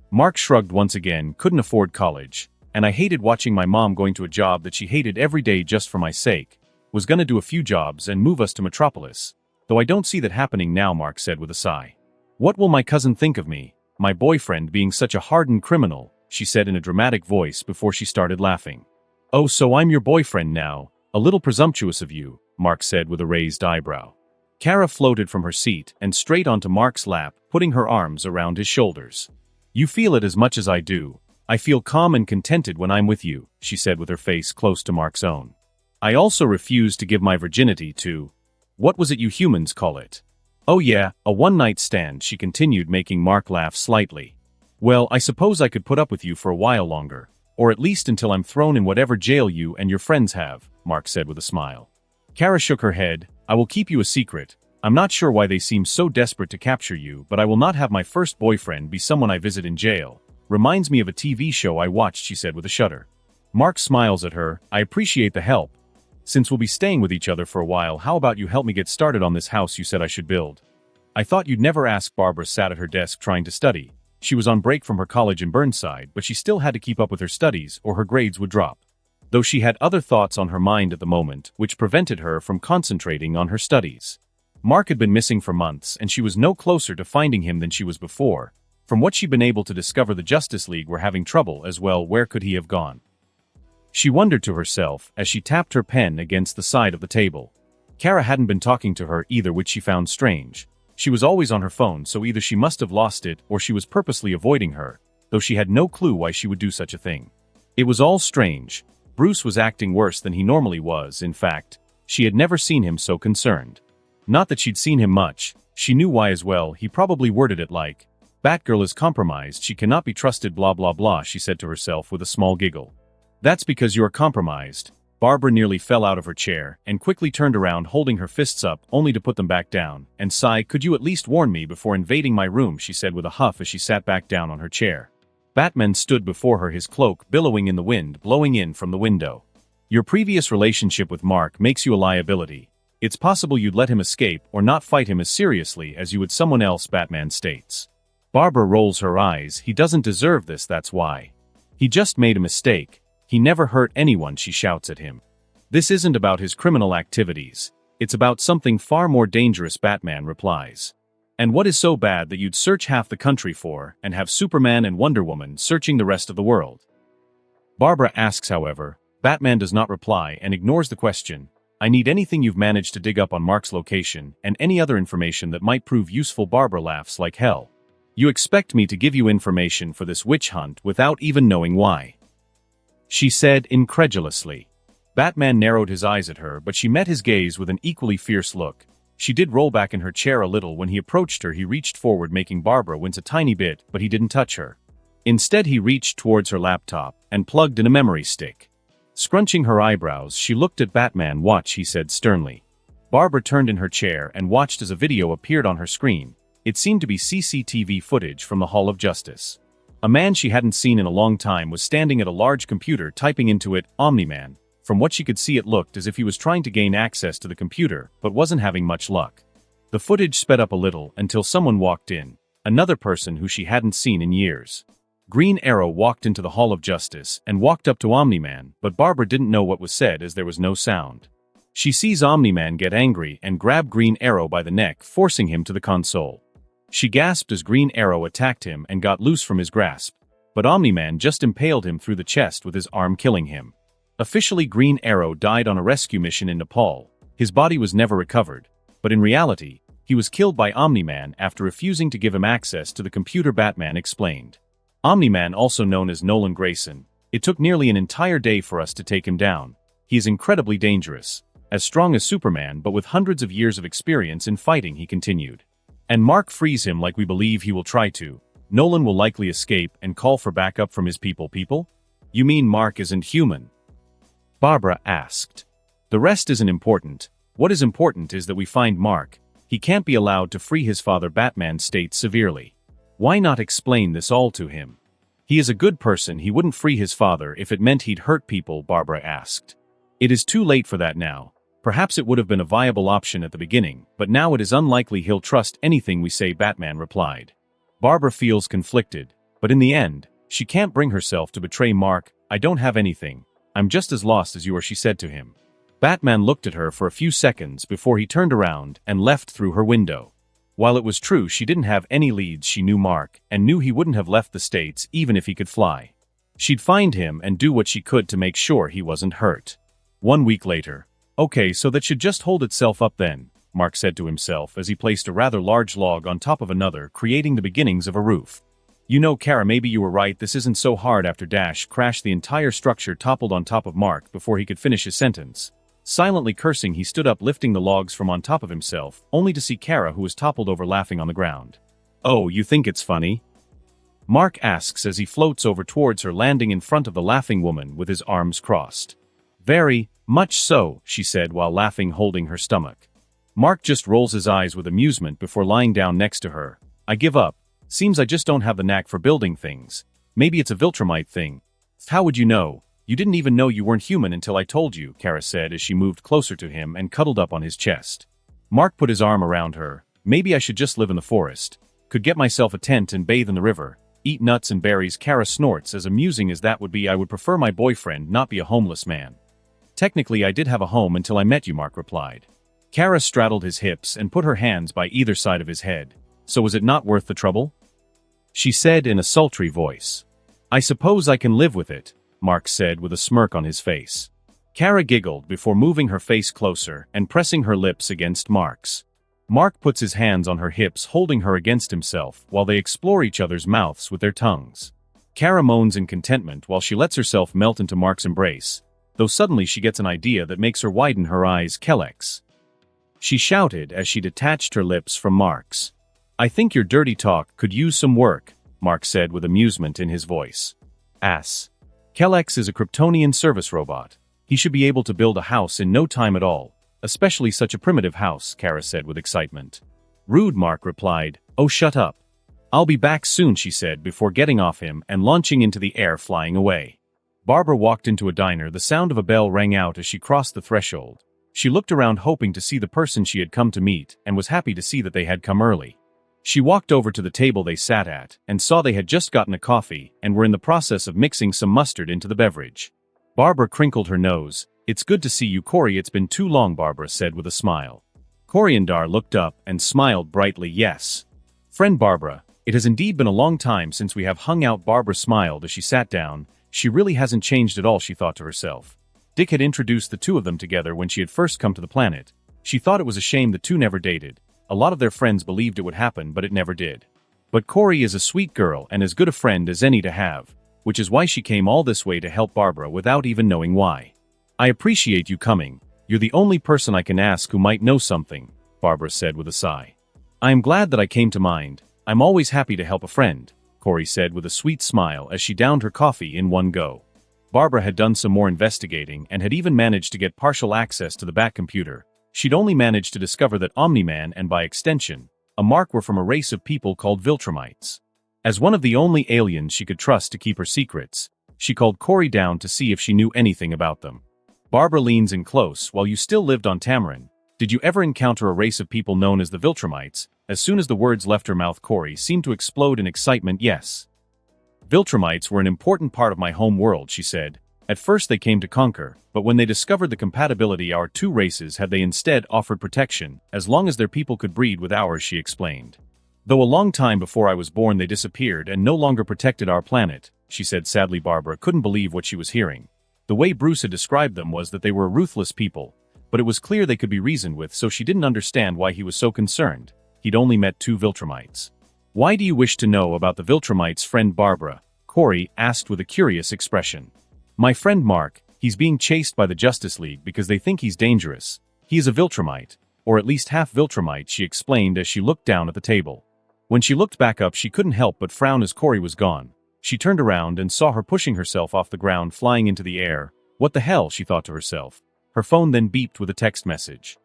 Mark shrugged once again. Couldn't afford college. And I hated watching my mom going to a job that she hated every day just for my sake. Was gonna do a few jobs and move us to Metropolis. Though I don't see that happening now, Mark said with a sigh. What will my cousin think of me? My boyfriend being such a hardened criminal, she said in a dramatic voice before she started laughing. Oh, so I'm your boyfriend now. A little presumptuous of you, Mark said with a raised eyebrow. Kara floated from her seat and straight onto Mark's lap, putting her arms around his shoulders. You feel it as much as I do. I feel calm and contented when I'm with you, she said with her face close to Mark's own. I also refuse to give my virginity to... What was it you humans call it? Oh yeah, a one-night stand, she continued, making Mark laugh slightly. Well, I suppose I could put up with you for a while longer. Or at least until I'm thrown in whatever jail you and your friends have, Mark said with a smile. Kara shook her head. I will keep you a secret. I'm not sure why they seem so desperate to capture you, but I will not have my first boyfriend be someone I visit in jail. Reminds me of a TV show I watched, she said with a shudder. Mark smiles at her. I appreciate the help. Since we'll be staying with each other for a while, how about you help me get started on this house you said I should build? I thought you'd never ask. Barbara sat at her desk trying to study. She was on break from her college in Burnside, but she still had to keep up with her studies or her grades would drop. Though she had other thoughts on her mind at the moment, which prevented her from concentrating on her studies. Mark had been missing for months, and she was no closer to finding him than she was before. From what she'd been able to discover, the Justice League were having trouble as well. Where could he have gone? She wondered to herself as she tapped her pen against the side of the table. Kara hadn't been talking to her either, which she found strange. She was always on her phone, so either she must have lost it or she was purposely avoiding her, though she had no clue why she would do such a thing. It was all strange. Bruce was acting worse than he normally was. In fact, she had never seen him so concerned. Not that she'd seen him much, she knew why as well. He probably worded it like, "Batgirl is compromised, she cannot be trusted, blah blah blah," she said to herself with a small giggle. "That's because you are compromised." Barbara nearly fell out of her chair and quickly turned around, holding her fists up only to put them back down, and sigh. "Could you at least warn me before invading my room?" she said with a huff as she sat back down on her chair. Batman stood before her, his cloak billowing in the wind blowing in from the window. "Your previous relationship with Mark makes you a liability. It's possible you'd let him escape or not fight him as seriously as you would someone else," Batman states. Barbara rolls her eyes. "He doesn't deserve this, that's why. He just made a mistake. He never hurt anyone," she shouts at him. "This isn't about his criminal activities. It's about something far more dangerous," Batman replies. "And what is so bad that you'd search half the country for, and have Superman and Wonder Woman searching the rest of the world?" Barbara asks, however. Batman does not reply and ignores the question. "I need anything you've managed to dig up on Mark's location, and any other information that might prove useful." Barbara laughs like hell. "You expect me to give you information for this witch hunt without even knowing why?" she said incredulously. Batman narrowed his eyes at her, but she met his gaze with an equally fierce look. She did roll back in her chair a little. When he approached her, he reached forward, making Barbara wince a tiny bit, but he didn't touch her. Instead, he reached towards her laptop and plugged in a memory stick. Scrunching her eyebrows, she looked at Batman. "Watch," he said sternly. Barbara turned in her chair and watched as a video appeared on her screen. It seemed to be CCTV footage from the Hall of Justice. A man she hadn't seen in a long time was standing at a large computer typing into it, "Omni-Man." From what she could see, it looked as if he was trying to gain access to the computer, but wasn't having much luck. The footage sped up a little until someone walked in, another person who she hadn't seen in years. Green Arrow walked into the Hall of Justice and walked up to Omni-Man, but Barbara didn't know what was said as there was no sound. She sees Omni-Man get angry and grab Green Arrow by the neck, forcing him to the console. She gasped as Green Arrow attacked him and got loose from his grasp, but Omni-Man just impaled him through the chest with his arm, killing him. Officially, Green Arrow died on a rescue mission in Nepal. His body was never recovered, but in reality, he was killed by Omni-Man after refusing to give him access to the computer, Batman explained. Omni-Man, also known as Nolan Grayson. "It took nearly an entire day for us to take him down. He is incredibly dangerous. As strong as Superman, but with hundreds of years of experience in fighting," he continued. "And Mark frees him like we believe he will try to. Nolan will likely escape and call for backup from his people." "People? You mean Mark isn't human?" Barbara asked. "The rest isn't important. What is important is that we find Mark. He can't be allowed to free his father," Batman states severely. "Why not explain this all to him? He is a good person. He wouldn't free his father if it meant he'd hurt people," Barbara asked. "It is too late for that now. Perhaps it would have been a viable option at the beginning, but now it is unlikely he'll trust anything we say," Batman replied. Barbara feels conflicted, but in the end, she can't bring herself to betray Mark. "I don't have anything. I'm just as lost as you are," she said to him. Batman looked at her for a few seconds before he turned around and left through her window. While it was true she didn't have any leads, she knew Mark and knew he wouldn't have left the States even if he could fly. She'd find him and do what she could to make sure he wasn't hurt. 1 week later. "Okay, so that should just hold itself up then," Mark said to himself as he placed a rather large log on top of another, creating the beginnings of a roof. "You know, Kara, maybe you were right. This isn't so hard." After Dash crashed, the entire structure toppled on top of Mark before he could finish his sentence. Silently cursing, he stood up, lifting the logs from on top of himself, only to see Kara, who was toppled over, laughing on the ground. "Oh, you think it's funny?" Mark asks as he floats over towards her, landing in front of the laughing woman with his arms crossed. "Very much so," she said while laughing, holding her stomach. Mark just rolls his eyes with amusement before lying down next to her. "I give up. Seems I just don't have the knack for building things. Maybe it's a Viltrumite thing." "How would you know? You didn't even know you weren't human until I told you, Kara said as she moved closer to him and cuddled up on his chest. Mark put his arm around her. Maybe I should just live in the forest. Could get myself a tent and bathe in the river. Eat nuts and berries. Kara snorts. As amusing as that would be, I would prefer my boyfriend not be a homeless man. Technically I did have a home until I met you, Mark replied. Kara straddled his hips and put her hands by either side of his head. So was it not worth the trouble? She said in a sultry voice. I suppose I can live with it, Mark said with a smirk on his face. Kara giggled before moving her face closer and pressing her lips against Mark's. Mark puts his hands on her hips, holding her against himself while they explore each other's mouths with their tongues. Kara moans in contentment while she lets herself melt into Mark's embrace, though suddenly she gets an idea that makes her widen her eyes. Kellex, she shouted as she detached her lips from Mark's. I think your dirty talk could use some work, Mark said with amusement in his voice. Ass. Kellex is a Kryptonian service robot. He should be able to build a house in no time at all. Especially such a primitive house, Kara said with excitement. Rude, Mark replied. Oh, shut up. I'll be back soon, she said before getting off him and launching into the air, flying away. Barbara walked into a diner. The sound of a bell rang out as she crossed the threshold. She looked around hoping to see the person she had come to meet and was happy to see that they had come early. She walked over to the table they sat at and saw they had just gotten a coffee and were in the process of mixing some mustard into the beverage. Barbara crinkled her nose. It's good to see you, Corey. It's been too long, Barbara said with a smile. Coriandar looked up and smiled brightly. Yes. Friend Barbara, it has indeed been a long time since we have hung out. Barbara smiled as she sat down. She really hasn't changed at all, she thought to herself. Dick had introduced the two of them together when she had first come to the planet. She thought it was a shame the two never dated. A lot of their friends believed it would happen, but it never did. But Corey is a sweet girl and as good a friend as any to have, which is why she came all this way to help Barbara without even knowing why. I appreciate you coming. You're the only person I can ask who might know something, Barbara said with a sigh. I am glad that I came to mind. I'm always happy to help a friend, Corey said with a sweet smile as she downed her coffee in one go. Barbara had done some more investigating and had even managed to get partial access to the Bat computer. She'd only managed to discover that Omni-Man and by extension, a Mark were from a race of people called Viltrumites. As one of the only aliens she could trust to keep her secrets, she called Corey down to see if she knew anything about them. Barbara leans in close. While you still lived on Tamarin, did you ever encounter a race of people known as the Viltrumites? As soon as the words left her mouth, Corey seemed to explode in excitement. Yes. Viltrumites were an important part of my home world, she said. At first they came to conquer, but when they discovered the compatibility our two races had, they instead offered protection, as long as their people could breed with ours, she explained. Though a long time before I was born they disappeared and no longer protected our planet, she said sadly. Barbara couldn't believe what she was hearing. The way Bruce had described them was that they were a ruthless people, but it was clear they could be reasoned with, so she didn't understand why he was so concerned. He'd only met two Viltrumites. Why do you wish to know about the Viltrumites, friend Barbara? Corey asked with a curious expression. My friend Mark, he's being chased by the Justice League because they think he's dangerous. He is a Viltrumite, or at least half Viltrumite, she explained as she looked down at the table. When she looked back up she couldn't help but frown as Corey was gone. She turned around and saw her pushing herself off the ground, flying into the air. What the hell, she thought to herself. Her phone then beeped with a text message.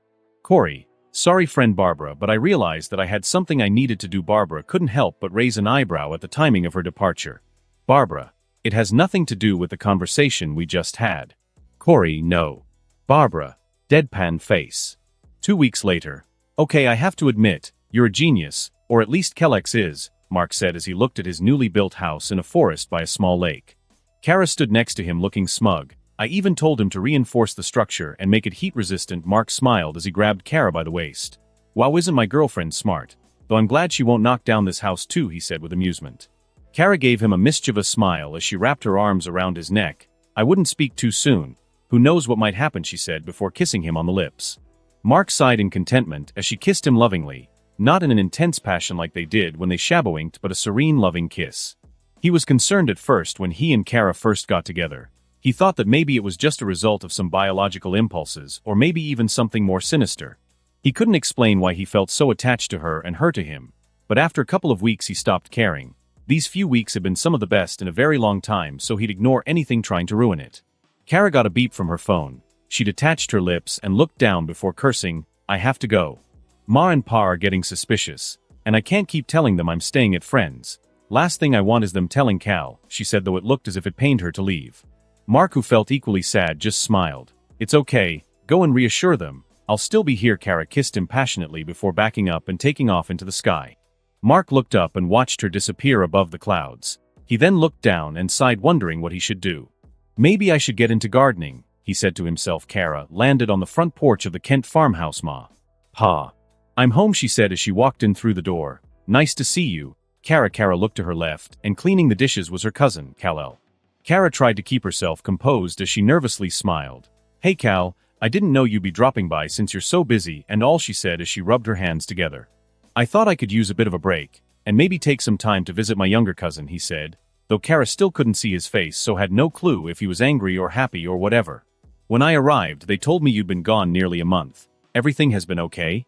Corey, sorry friend Barbara, but I realized that I had something I needed to do. Barbara couldn't help but raise an eyebrow at the timing of her departure. Barbara, it has nothing to do with the conversation we just had. Corey, no. Barbara, deadpan face. 2 weeks later. Okay, I have to admit, you're a genius, or at least Kellex is, Mark said as he looked at his newly built house in a forest by a small lake. Kara stood next to him looking smug. I even told him to reinforce the structure and make it heat-resistant. Mark smiled as he grabbed Kara by the waist. Wow, isn't my girlfriend smart? Though I'm glad she won't knock down this house too, he said with amusement. Kara gave him a mischievous smile as she wrapped her arms around his neck. I wouldn't speak too soon. Who knows what might happen, she said before kissing him on the lips. Mark sighed in contentment as she kissed him lovingly. Not in an intense passion like they did when they shaboinked, but a serene, loving kiss. He was concerned at first when he and Kara first got together. He thought that maybe it was just a result of some biological impulses, or maybe even something more sinister. He couldn't explain why he felt so attached to her and her to him, but after a couple of weeks he stopped caring. These few weeks had been some of the best in a very long time, so he'd ignore anything trying to ruin it. Kara got a beep from her phone. She detached her lips and looked down before cursing, I have to go. Ma and Pa are getting suspicious, and I can't keep telling them I'm staying at friends. Last thing I want is them telling Cal, she said, though it looked as if it pained her to leave. Mark, who felt equally sad, just smiled. It's okay, go and reassure them. I'll still be here. Kara kissed him passionately before backing up and taking off into the sky. Mark looked up and watched her disappear above the clouds. He then looked down and sighed, wondering what he should do. Maybe I should get into gardening, he said to himself. Kara landed on the front porch of the Kent farmhouse. Ma. Pa. I'm home, she said as she walked in through the door. Nice to see you. Kara looked to her left, and cleaning the dishes was her cousin, Kal-El. Kara tried to keep herself composed as she nervously smiled. Hey Cal, I didn't know you'd be dropping by since you're so busy, and all, she said as she rubbed her hands together. I thought I could use a bit of a break, and maybe take some time to visit my younger cousin, he said, though Kara still couldn't see his face, so had no clue if he was angry or happy or whatever. When I arrived, they told me you'd been gone nearly a month. Everything has been okay?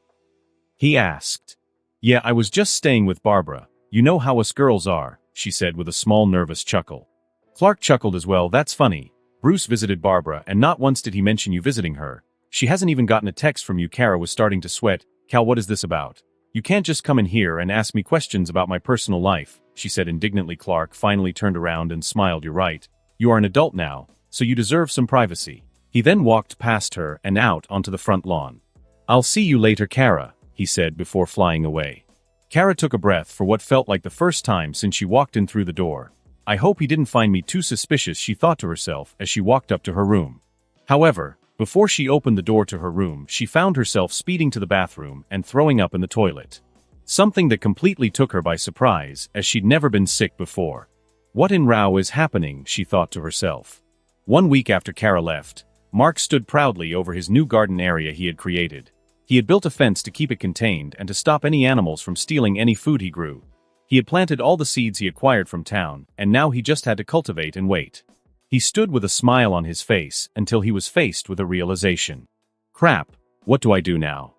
He asked. Yeah, I was just staying with Barbara. You know how us girls are, she said with a small nervous chuckle. Clark chuckled as well. That's funny. Bruce visited Barbara, and not once did he mention you visiting her. She hasn't even gotten a text from you. Kara was starting to sweat. Cal, what is this about? You can't just come in here and ask me questions about my personal life, she said indignantly. Clark finally turned around and smiled. You're right. You are an adult now, so you deserve some privacy. He then walked past her and out onto the front lawn. I'll see you later, Kara, he said before flying away. Kara took a breath for what felt like the first time since she walked in through the door. I hope he didn't find me too suspicious, she thought to herself as she walked up to her room. However, before she opened the door to her room, she found herself speeding to the bathroom and throwing up in the toilet. Something that completely took her by surprise, as she'd never been sick before. What in row is happening, she thought to herself. 1 week after Kara left, Mark stood proudly over his new garden area he had created. He had built a fence to keep it contained and to stop any animals from stealing any food he grew. He had planted all the seeds he acquired from town, and now he just had to cultivate and wait. He stood with a smile on his face until he was faced with a realization. Crap, what do I do now?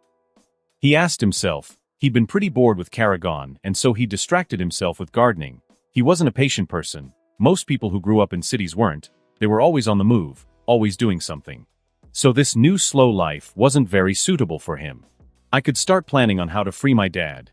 He asked himself. He'd been pretty bored with Kara gone, and so he distracted himself with gardening. He wasn't a patient person. Most people who grew up in cities weren't. They were always on the move, always doing something. So this new slow life wasn't very suitable for him. I could start planning on how to free my dad.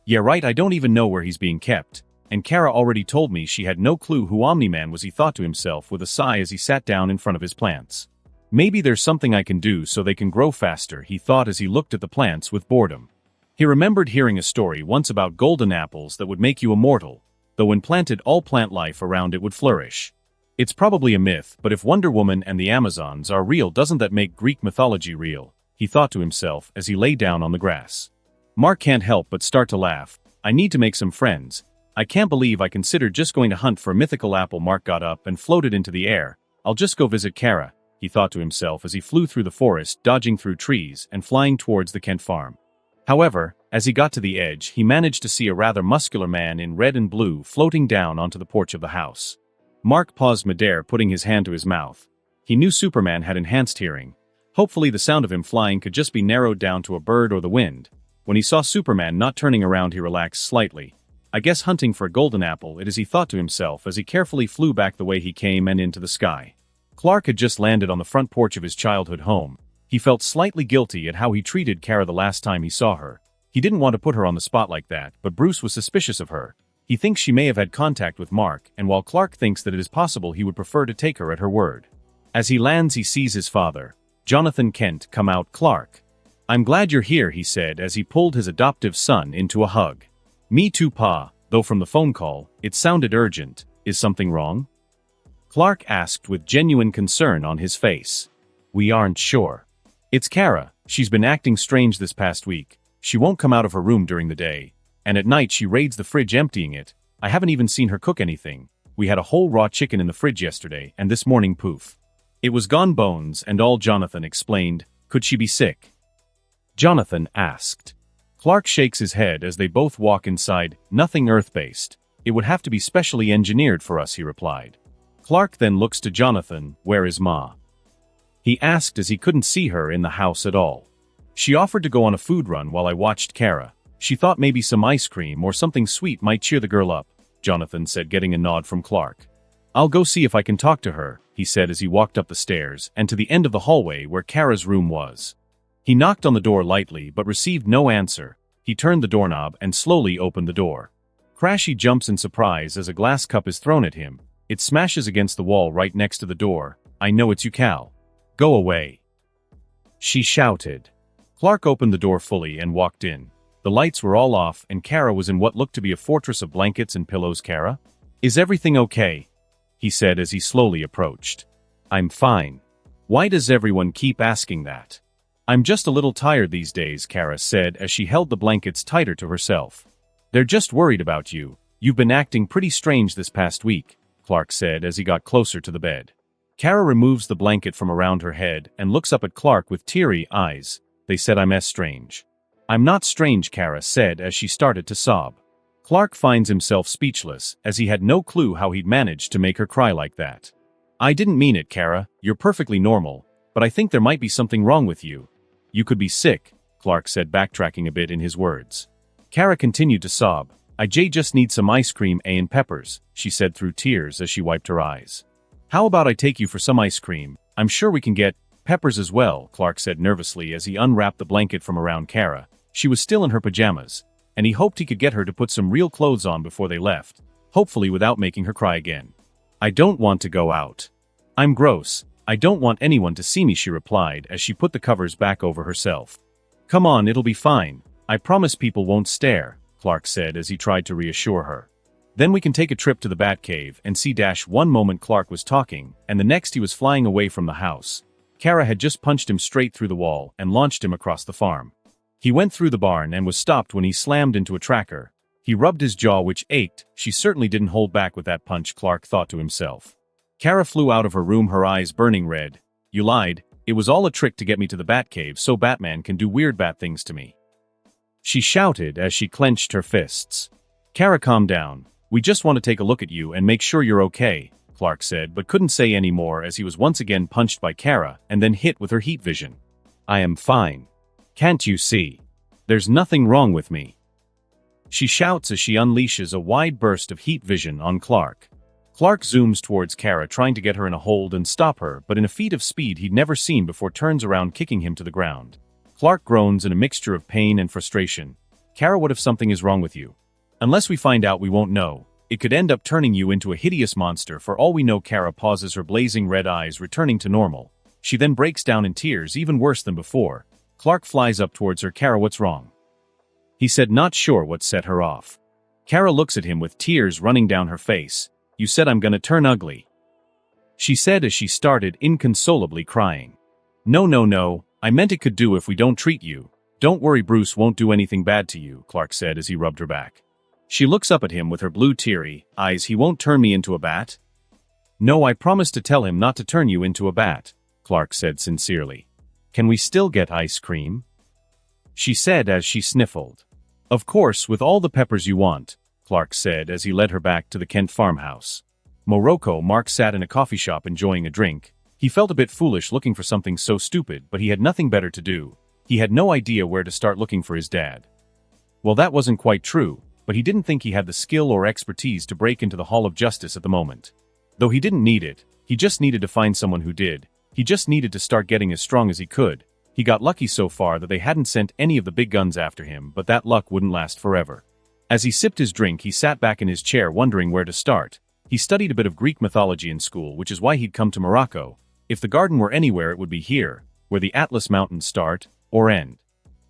Yeah right, I don't even know where he's being kept. And Kara already told me she had no clue who Omni-Man was, he thought to himself with a sigh as he sat down in front of his plants. Maybe there's something I can do so they can grow faster, he thought as he looked at the plants with boredom. He remembered hearing a story once about golden apples that would make you immortal, though when planted all plant life around it would flourish. It's probably a myth, but if Wonder Woman and the Amazons are real, doesn't that make Greek mythology real? He thought to himself as he lay down on the grass. Mark can't help but start to laugh. I need to make some friends. I can't believe I considered just going to hunt for a mythical apple. Mark got up and floated into the air. I'll just go visit Kara, he thought to himself as he flew through the forest, dodging through trees and flying towards the Kent farm. However, as he got to the edge, he managed to see a rather muscular man in red and blue floating down onto the porch of the house. Mark paused midair, putting his hand to his mouth. He knew Superman had enhanced hearing. Hopefully the sound of him flying could just be narrowed down to a bird or the wind. When he saw Superman not turning around, he relaxed slightly. I guess hunting for a golden apple it is, he thought to himself as he carefully flew back the way he came and into the sky. Clark had just landed on the front porch of his childhood home. He felt slightly guilty at how he treated Kara the last time he saw her. He didn't want to put her on the spot like that, but Bruce was suspicious of her. He thinks she may have had contact with Mark, and while Clark thinks that it is possible, he would prefer to take her at her word. As he lands, he sees his father, Jonathan Kent, come out. Clark. I'm glad you're here, he said as he pulled his adoptive son into a hug. Me too, Pa, though from the phone call, it sounded urgent. Is something wrong? Clark asked with genuine concern on his face. We aren't sure. It's Kara. She's been acting strange this past week. She won't come out of her room during the day, and at night she raids the fridge, emptying it. I haven't even seen her cook anything. We had a whole raw chicken in the fridge yesterday, and this morning, poof. It was gone, bones and all. Jonathan explained. Could she be sick? Jonathan asked. Clark shakes his head as they both walk inside. Nothing earth-based. It would have to be specially engineered for us, he replied. Clark then looks to Jonathan. Where is Ma? He asked as he couldn't see her in the house at all. She offered to go on a food run while I watched Kara. She thought maybe some ice cream or something sweet might cheer the girl up, Jonathan said, getting a nod from Clark. I'll go see if I can talk to her, he said as he walked up the stairs and to the end of the hallway where Kara's room was. He knocked on the door lightly but received no answer. He turned the doorknob and slowly opened the door. Crash, he jumps in surprise as a glass cup is thrown at him. It smashes against the wall right next to the door. I know it's you, Cal. Go away. She shouted. Clark opened the door fully and walked in. The lights were all off and Kara was in what looked to be a fortress of blankets and pillows. Kara? Is everything okay? He said as he slowly approached. I'm fine. Why does everyone keep asking that? I'm just a little tired these days, Kara said as she held the blankets tighter to herself. They're just worried about you. You've been acting pretty strange this past week, Clark said as he got closer to the bed. Kara removes the blanket from around her head and looks up at Clark with teary eyes. They said I'm strange. I'm not strange, Kara said as she started to sob. Clark finds himself speechless as he had no clue how he'd managed to make her cry like that. I didn't mean it, Kara. You're perfectly normal, but I think there might be something wrong with you. You could be sick, Clark said, backtracking a bit in his words. Kara continued to sob. I just need some ice cream and peppers, she said through tears as she wiped her eyes. How about I take you for some ice cream? I'm sure we can get peppers as well, Clark said nervously as he unwrapped the blanket from around Kara. She was still in her pajamas, and he hoped he could get her to put some real clothes on before they left, hopefully without making her cry again. I don't want to go out. I'm gross. I don't want anyone to see me, she replied as she put the covers back over herself. Come on, it'll be fine. I promise people won't stare, Clark said as he tried to reassure her. Then we can take a trip to the Batcave and see. One moment Clark was talking, and the next he was flying away from the house. Kara had just punched him straight through the wall and launched him across the farm. He went through the barn and was stopped when he slammed into a tracker. He rubbed his jaw, which ached. She certainly didn't hold back with that punch, Clark thought to himself. Kara flew out of her room, her eyes burning red. You lied. It was all a trick to get me to the Batcave so Batman can do weird bat things to me, she shouted as she clenched her fists. Kara, calm down. We just want to take a look at you and make sure you're okay, Clark said, but couldn't say any more as he was once again punched by Kara and then hit with her heat vision. I am fine. Can't you see? There's nothing wrong with me, she shouts as she unleashes a wide burst of heat vision on Clark. Clark zooms towards Kara, trying to get her in a hold and stop her, but in a feat of speed he'd never seen before turns around, kicking him to the ground. Clark groans in a mixture of pain and frustration. Kara, what if something is wrong with you? Unless we find out, we won't know. It could end up turning you into a hideous monster for all we know. Kara pauses, her blazing red eyes returning to normal. She then breaks down in tears, even worse than before. Clark flies up towards her. Kara, what's wrong? He said, not sure what set her off. Kara looks at him with tears running down her face. You said I'm gonna turn ugly, she said as she started inconsolably crying. No, I meant it could do if we don't treat you. Don't worry, Bruce won't do anything bad to you, Clark said as he rubbed her back. She looks up at him with her blue teary eyes. He won't turn me into a bat? No, I promised to tell him not to turn you into a bat, Clark said sincerely. Can we still get ice cream? She said as she sniffled. Of course, with all the peppers you want, Clark said as he led her back to the Kent farmhouse. Mark sat in a coffee shop enjoying a drink. He felt a bit foolish looking for something so stupid, but he had nothing better to do. He had no idea where to start looking for his dad. Well, that wasn't quite true, but he didn't think he had the skill or expertise to break into the Hall of Justice at the moment. Though he didn't need it, he just needed to find someone who did. He just needed to start getting as strong as he could. He got lucky so far that they hadn't sent any of the big guns after him, but that luck wouldn't last forever. As he sipped his drink, he sat back in his chair wondering where to start. He studied a bit of Greek mythology in school, which is why he'd come to Morocco. If the garden were anywhere, it would be here, where the Atlas Mountains start or end.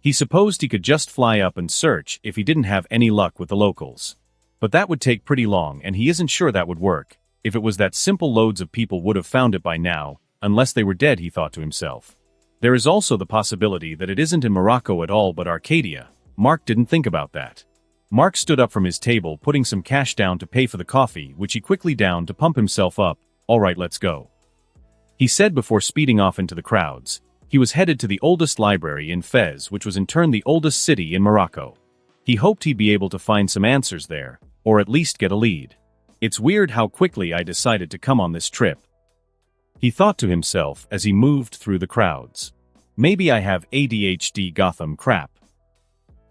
He supposed he could just fly up and search if he didn't have any luck with the locals. But that would take pretty long, and he isn't sure that would work. If it was that simple, loads of people would have found it by now, unless they were dead, he thought to himself. There is also the possibility that it isn't in Morocco at all but Arcadia. Mark didn't think about that. Mark stood up from his table, putting some cash down to pay for the coffee, which he quickly downed to pump himself up. All right, let's go, he said before speeding off into the crowds. He was headed to the oldest library in Fez, which was in turn the oldest city in Morocco. He hoped he'd be able to find some answers there, or at least get a lead. It's weird how quickly I decided to come on this trip, he thought to himself as he moved through the crowds. Maybe I have ADHD. Gotham crap,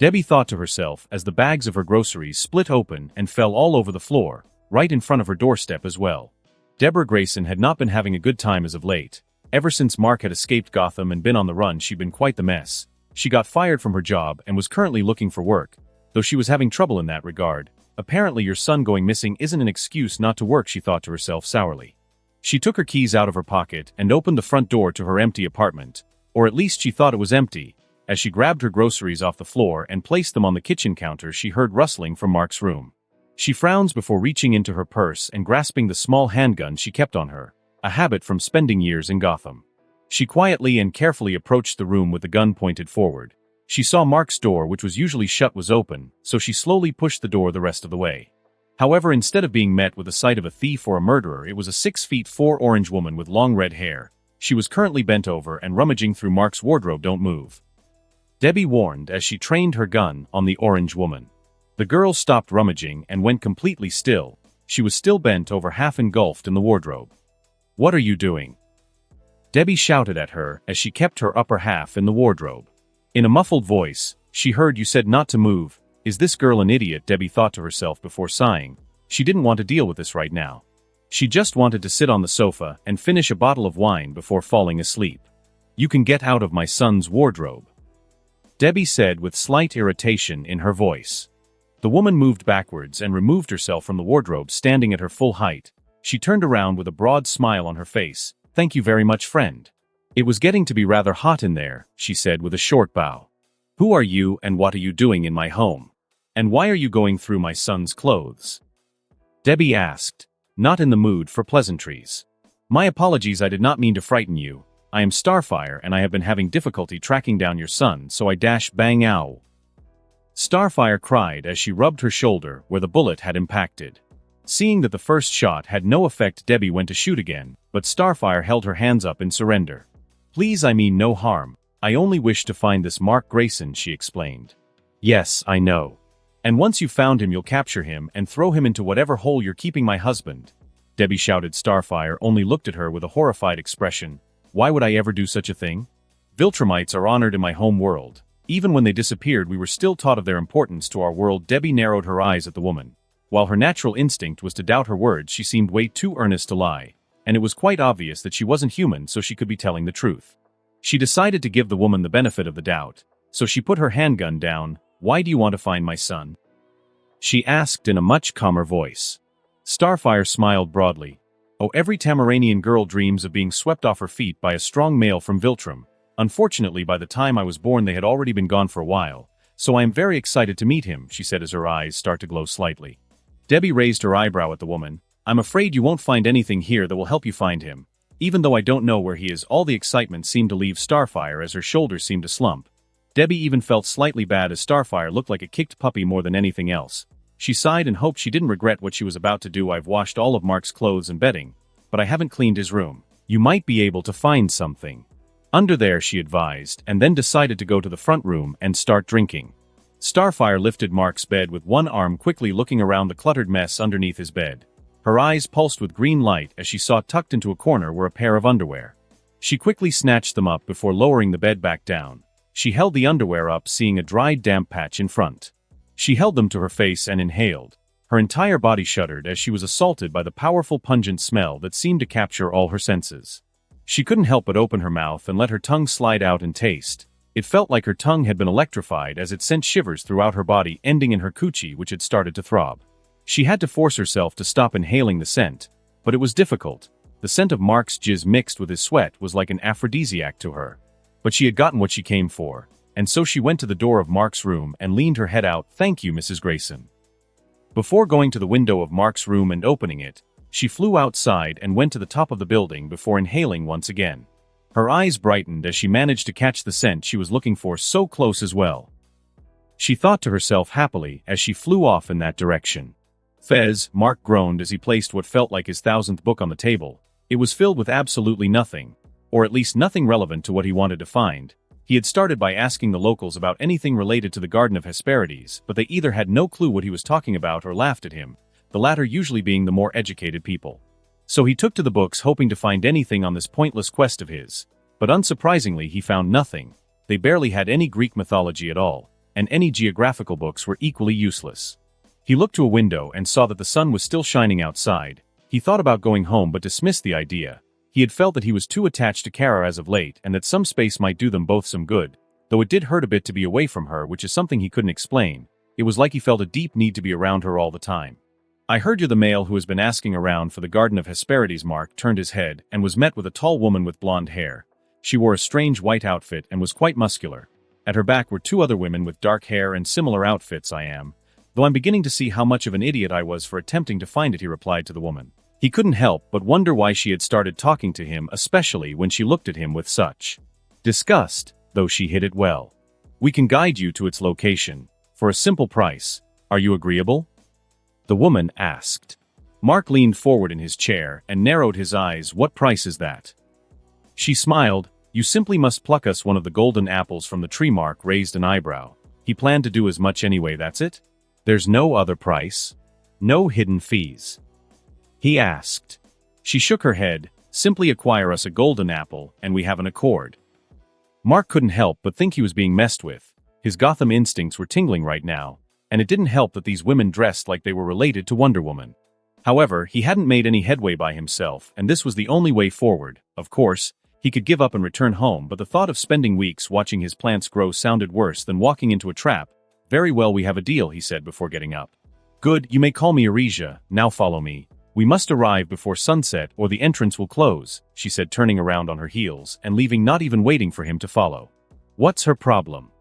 Debbie thought to herself as the bags of her groceries split open and fell all over the floor, right in front of her doorstep as well. Deborah Grayson had not been having a good time as of late. Ever since Mark had escaped Gotham and been on the run, she'd been quite the mess. She got fired from her job and was currently looking for work, though she was having trouble in that regard. Apparently your son going missing isn't an excuse not to work, she thought to herself sourly. She took her keys out of her pocket and opened the front door to her empty apartment, or at least she thought it was empty. As she grabbed her groceries off the floor and placed them on the kitchen counter, she heard rustling from Mark's room. She frowns before reaching into her purse and grasping the small handgun she kept on her, a habit from spending years in Gotham. She quietly and carefully approached the room with the gun pointed forward. She saw Mark's door, which was usually shut, was open, so she slowly pushed the door the rest of the way. However, instead of being met with the sight of a thief or a murderer, it was a 6'4" orange woman with long red hair. She was currently bent over and rummaging through Mark's wardrobe. "Don't move," Debbie warned as she trained her gun on the orange woman. The girl stopped rummaging and went completely still. She was still bent over, half engulfed in the wardrobe. "What are you doing?" Debbie shouted at her as she kept her upper half in the wardrobe. In a muffled voice, she heard, "You said not to move. Is this girl an idiot?" Debbie thought to herself before sighing. She didn't want to deal with this right now. She just wanted to sit on the sofa and finish a bottle of wine before falling asleep. "You can get out of my son's wardrobe," Debbie said with slight irritation in her voice. The woman moved backwards and removed herself from the wardrobe, standing at her full height. She turned around with a broad smile on her face. "Thank you very much, friend. It was getting to be rather hot in there," she said with a short bow. "Who are you and what are you doing in my home? And why are you going through my son's clothes?" Debbie asked, not in the mood for pleasantries. "My apologies, I did not mean to frighten you. I am Starfire and I have been having difficulty tracking down your son, so I bang ow." Starfire cried as she rubbed her shoulder where the bullet had impacted. Seeing that the first shot had no effect, Debbie went to shoot again, but Starfire held her hands up in surrender. "Please, I mean no harm. I only wish to find this Mark Grayson," she explained. "Yes, I know. And once you've found him, you'll capture him and throw him into whatever hole you're keeping my husband," Debbie shouted. Starfire only looked at her with a horrified expression. "Why would I ever do such a thing? Viltrumites are honored in my home world. Even when they disappeared, we were still taught of their importance to our world." Debbie narrowed her eyes at the woman. While her natural instinct was to doubt her words, she seemed way too earnest to lie, and it was quite obvious that she wasn't human, so she could be telling the truth. She decided to give the woman the benefit of the doubt, so she put her handgun down. "Why do you want to find my son?" she asked in a much calmer voice. Starfire smiled broadly. "Oh, every Tamaranian girl dreams of being swept off her feet by a strong male from Viltrum. Unfortunately, by the time I was born they had already been gone for a while, so I am very excited to meet him," she said as her eyes started to glow slightly. Debbie raised her eyebrow at the woman. "I'm afraid you won't find anything here that will help you find him. Even though I don't know where he is." All the excitement seemed to leave Starfire as her shoulders seemed to slump. Debbie even felt slightly bad as Starfire looked like a kicked puppy more than anything else. She sighed and hoped she didn't regret what she was about to do. "I've washed all of Mark's clothes and bedding, but I haven't cleaned his room. You might be able to find something under there," she advised, and then decided to go to the front room and start drinking. Starfire lifted Mark's bed with one arm, quickly looking around the cluttered mess underneath his bed. Her eyes pulsed with green light as she saw tucked into a corner were a pair of underwear. She quickly snatched them up before lowering the bed back down. She held the underwear up, seeing a dried, damp patch in front. She held them to her face and inhaled. Her entire body shuddered as she was assaulted by the powerful, pungent smell that seemed to capture all her senses. She couldn't help but open her mouth and let her tongue slide out and taste. It felt like her tongue had been electrified as it sent shivers throughout her body, ending in her coochie, which had started to throb. She had to force herself to stop inhaling the scent, but it was difficult. The scent of Mark's jizz mixed with his sweat was like an aphrodisiac to her. But she had gotten what she came for, and so she went to the door of Mark's room and leaned her head out. "Thank you, Mrs. Grayson." Before going to the window of Mark's room and opening it, she flew outside and went to the top of the building before inhaling once again. Her eyes brightened as she managed to catch the scent she was looking for so close as well. She thought to herself happily as she flew off in that direction. "Fez," Mark groaned as he placed what felt like his 1000th book on the table. It was filled with absolutely nothing, or at least nothing relevant to what he wanted to find. He had started by asking the locals about anything related to the Garden of Hesperides, but they either had no clue what he was talking about or laughed at him, the latter usually being the more educated people. So he took to the books, hoping to find anything on this pointless quest of his. But unsurprisingly, he found nothing. They barely had any Greek mythology at all, and any geographical books were equally useless. He looked to a window and saw that the sun was still shining outside. He thought about going home but dismissed the idea. He had felt that he was too attached to Kara as of late and that some space might do them both some good, though it did hurt a bit to be away from her, which is something he couldn't explain. It was like he felt a deep need to be around her all the time. "I heard you're the male who has been asking around for the Garden of Hesperides." Mark turned his head and was met with a tall woman with blonde hair. She wore a strange white outfit and was quite muscular. At her back were two other women with dark hair and similar outfits. "I am. Though I'm beginning to see how much of an idiot I was for attempting to find it," he replied to the woman. He couldn't help but wonder why she had started talking to him, especially when she looked at him with such disgust, though she hid it well. "We can guide you to its location, for a simple price. Are you agreeable?" the woman asked. Mark leaned forward in his chair and narrowed his eyes. "What price is that?" She smiled. "You simply must pluck us one of the golden apples from the tree." Mark raised an eyebrow. He planned to do as much anyway. "That's it? There's no other price? No hidden fees?" he asked. She shook her head. "Simply acquire us a golden apple, and we have an accord." Mark couldn't help but think he was being messed with. His Gotham instincts were tingling right now, and it didn't help that these women dressed like they were related to Wonder Woman. However, he hadn't made any headway by himself, and this was the only way forward. Of course, he could give up and return home, but the thought of spending weeks watching his plants grow sounded worse than walking into a trap. "Very well, we have a deal," he said before getting up. "Good, you may call me Arisia. Now follow me. We must arrive before sunset or the entrance will close," she said, turning around on her heels and leaving, not even waiting for him to follow. "What's her problem?"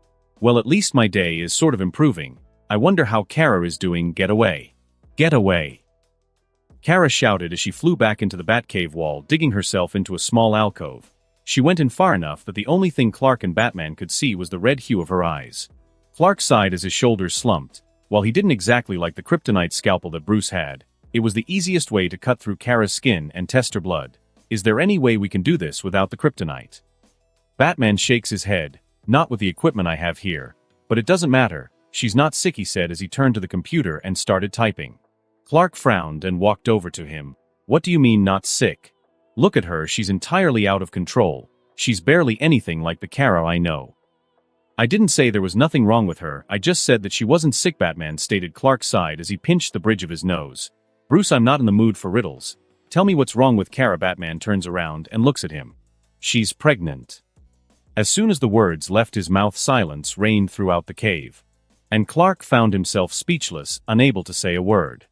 "Well, at least my day is sort of improving. I wonder how Kara is doing." "Get away. Get away." Kara shouted as she flew back into the Batcave wall, digging herself into a small alcove. She went in far enough that the only thing Clark and Batman could see was the red hue of her eyes. Clark sighed as his shoulders slumped. While he didn't exactly like the kryptonite scalpel that Bruce had, it was the easiest way to cut through Kara's skin and test her blood. "Is there any way we can do this without the kryptonite?" Batman shakes his head. "Not with the equipment I have here. But it doesn't matter. She's not sick," he said as he turned to the computer and started typing. Clark frowned and walked over to him. "What do you mean not sick? Look at her, she's entirely out of control. She's barely anything like the Kara I know." "I didn't say there was nothing wrong with her, I just said that she wasn't sick," Batman stated. Clark sighed as he pinched the bridge of his nose. "Bruce, I'm not in the mood for riddles. Tell me what's wrong with Kara." Batman turns around and looks at him. "She's pregnant." As soon as the words left his mouth, silence reigned throughout the cave. And Clark found himself speechless, unable to say a word.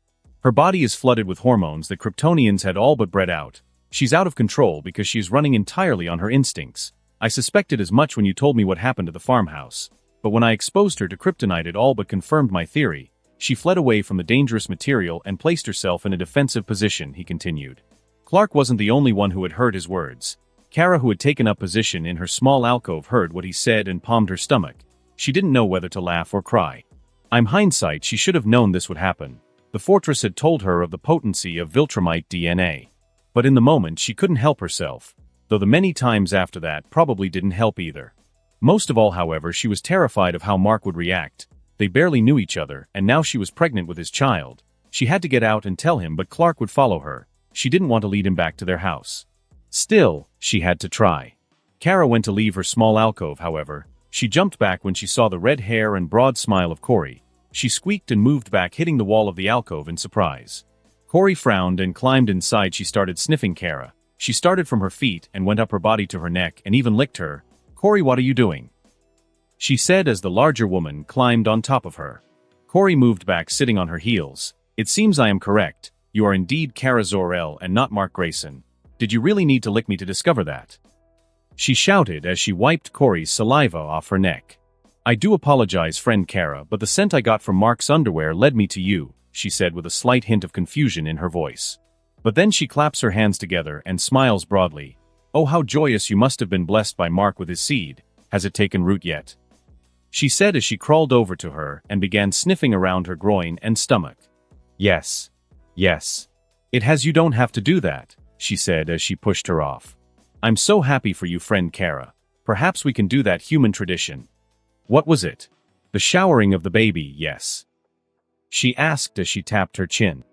"Her body is flooded with hormones that Kryptonians had all but bred out. She's out of control because she is running entirely on her instincts. I suspected as much when you told me what happened to the farmhouse. But when I exposed her to kryptonite, it all but confirmed my theory. She fled away from the dangerous material and placed herself in a defensive position," he continued. Clark wasn't the only one who had heard his words. Kara, who had taken up position in her small alcove, heard what he said and palmed her stomach. She didn't know whether to laugh or cry. In hindsight, she should have known this would happen. The fortress had told her of the potency of Viltrumite DNA. But in the moment she couldn't help herself, though the many times after that probably didn't help either. Most of all, however, she was terrified of how Mark would react. They barely knew each other, and now she was pregnant with his child. She had to get out and tell him, but Clark would follow her. She didn't want to lead him back to their house. Still, she had to try. Kara went to leave her small alcove, however. She jumped back when she saw the red hair and broad smile of Corey. She squeaked and moved back, hitting the wall of the alcove in surprise. Corey frowned and climbed inside. She started sniffing Kara. She started from her feet and went up her body to her neck and even licked her. "Corey, what are you doing?" she said as the larger woman climbed on top of her. Corey moved back, sitting on her heels. "It seems I am correct. You are indeed Kara Zor-El and not Mark Grayson. Did you really need to lick me to discover that?" she shouted as she wiped Corey's saliva off her neck. "I do apologize, friend Kara, but the scent I got from Mark's underwear led me to you," she said with a slight hint of confusion in her voice. But then she claps her hands together and smiles broadly. "Oh, how joyous you must have been blessed by Mark with his seed. Has it taken root yet?" she said as she crawled over to her and began sniffing around her groin and stomach. Yes. Yes. It has. You don't have to do that," she said as she pushed her off. "I'm so happy for you, friend Kara. Perhaps we can do that human tradition." "What was it?" "The showering of the baby, yes," she asked as she tapped her chin.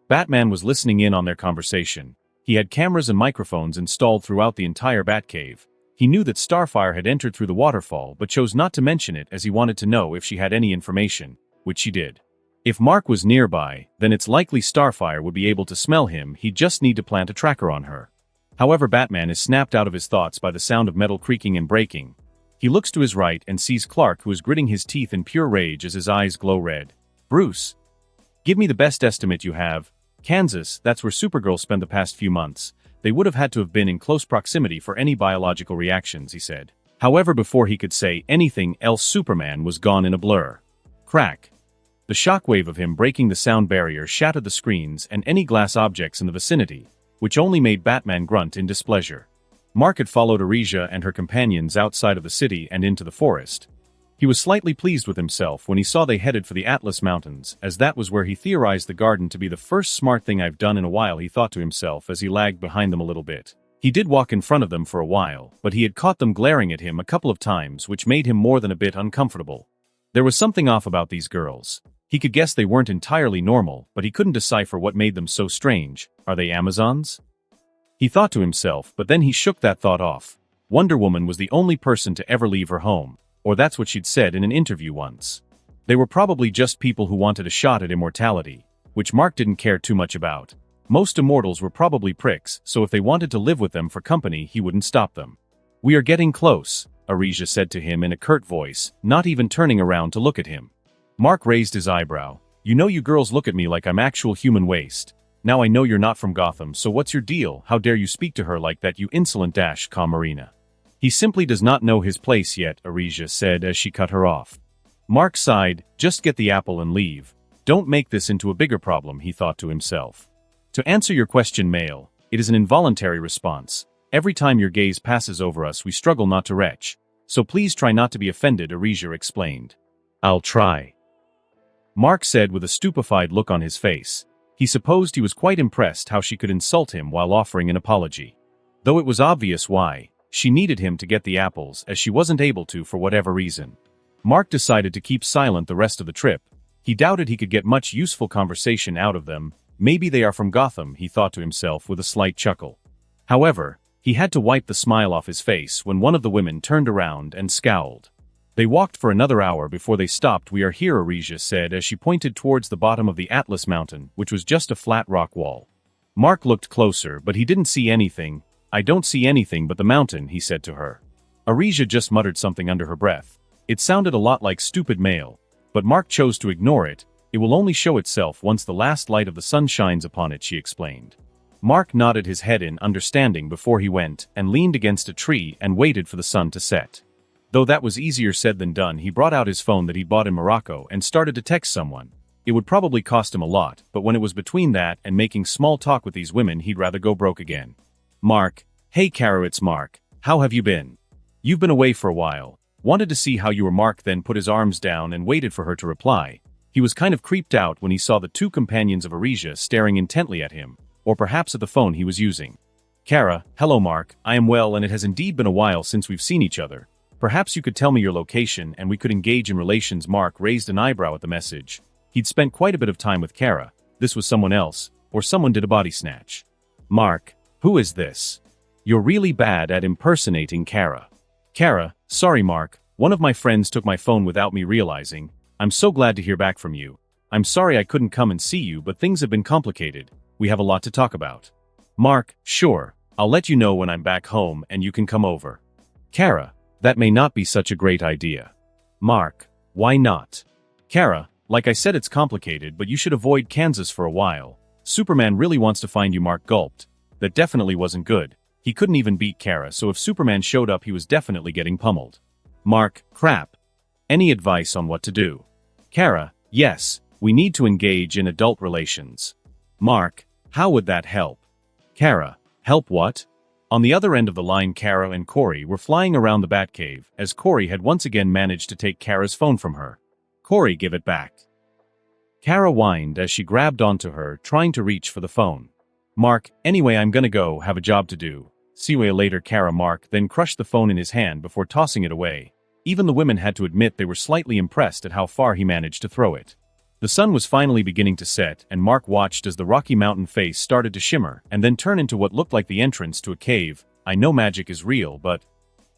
Batman was listening in on their conversation. He had cameras and microphones installed throughout the entire Batcave. He knew that Starfire had entered through the waterfall but chose not to mention it as he wanted to know if she had any information, which she did. If Mark was nearby, then it's likely Starfire would be able to smell him. He'd just need to plant a tracker on her. However, Batman is snapped out of his thoughts by the sound of metal creaking and breaking. He looks to his right and sees Clark, who is gritting his teeth in pure rage as his eyes glow red. "Bruce, give me the best estimate you have. Kansas, that's where Supergirl spent the past few months. They would have had to have been in close proximity for any biological reactions," he said. However, before he could say anything else, Superman was gone in a blur. Crack. The shockwave of him breaking the sound barrier shattered the screens and any glass objects in the vicinity, which only made Batman grunt in displeasure. Mark had followed Arisia and her companions outside of the city and into the forest. He was slightly pleased with himself when he saw they headed for the Atlas Mountains, as that was where he theorized the garden to be. "The first smart thing I've done in a while," he thought to himself as he lagged behind them a little bit. He did walk in front of them for a while, but he had caught them glaring at him a couple of times, which made him more than a bit uncomfortable. There was something off about these girls. He could guess they weren't entirely normal, but he couldn't decipher what made them so strange. Are they Amazons? He thought to himself, but then he shook that thought off. Wonder Woman was the only person to ever leave her home, or that's what she'd said in an interview once. They were probably just people who wanted a shot at immortality, which Mark didn't care too much about. Most immortals were probably pricks, so if they wanted to live with them for company, he wouldn't stop them. "We are getting close," Arisia said to him in a curt voice, not even turning around to look at him. Mark raised his eyebrow. "You know, you girls look at me like I'm actual human waste. Now I know you're not from Gotham, so what's your deal? How dare you speak to her like that, you insolent Marina." "He simply does not know his place yet," Arisia said as she cut her off. Mark sighed. "Just get the apple and leave. Don't make this into a bigger problem," he thought to himself. "To answer your question, male, it is an involuntary response. Every time your gaze passes over us, we struggle not to retch. So please try not to be offended," Arisia explained. "I'll try," Mark said with a stupefied look on his face. He supposed he was quite impressed how she could insult him while offering an apology. Though it was obvious why. She needed him to get the apples, as she wasn't able to for whatever reason. Mark decided to keep silent the rest of the trip. He doubted he could get much useful conversation out of them. Maybe they are from Gotham, he thought to himself with a slight chuckle. However, he had to wipe the smile off his face when one of the women turned around and scowled. They walked for another hour before they stopped. "We are here," Arisia said as she pointed towards the bottom of the Atlas Mountain, which was just a flat rock wall. Mark looked closer, but he didn't see anything. "I don't see anything but the mountain," he said to her. Arisia just muttered something under her breath. It sounded a lot like "stupid male," but Mark chose to ignore it. "It will only show itself once the last light of the sun shines upon it," she explained. Mark nodded his head in understanding before he went and leaned against a tree and waited for the sun to set. Though that was easier said than done, he brought out his phone that he bought in Morocco and started to text someone. It would probably cost him a lot, but when it was between that and making small talk with these women, he'd rather go broke again. "Mark. Hey Kara, it's Mark. How have you been? You've been away for a while. Wanted to see how you were." Mark then put his arms down and waited for her to reply. He was kind of creeped out when he saw the two companions of Arisia staring intently at him, or perhaps at the phone he was using. "Kara, hello Mark, I am well, and it has indeed been a while since we've seen each other. Perhaps you could tell me your location and we could engage in relations." Mark raised an eyebrow at the message. He'd spent quite a bit of time with Kara. This was someone else, or someone did a body snatch. "Mark, who is this? You're really bad at impersonating Kara." "Kara, sorry Mark, one of my friends took my phone without me realizing. I'm so glad to hear back from you. I'm sorry I couldn't come and see you, but things have been complicated. We have a lot to talk about." "Mark, sure, I'll let you know when I'm back home and you can come over." "Kara, that may not be such a great idea." "Mark, why not?" "Kara, like I said, it's complicated, but you should avoid Kansas for a while. Superman really wants to find you." Mark gulped. That definitely wasn't good. He couldn't even beat Kara, so if Superman showed up, he was definitely getting pummeled. Mark, crap. Any advice on what to do? Kara, yes, we need to engage in adult relations. Mark, how would that help? Kara, help what? On the other end of the line, Kara and Corey were flying around the Batcave, as Corey had once again managed to take Kara's phone from her. "Corey, give it back." Kara whined as she grabbed onto her, trying to reach for the phone. "Mark, anyway, I'm gonna go, have a job to do. See you later." Kara. Mark then crushed the phone in his hand before tossing it away. Even the women had to admit they were slightly impressed at how far he managed to throw it. The sun was finally beginning to set, and Mark watched as the Rocky Mountain face started to shimmer and then turn into what looked like the entrance to a cave. "I know magic is real, but..."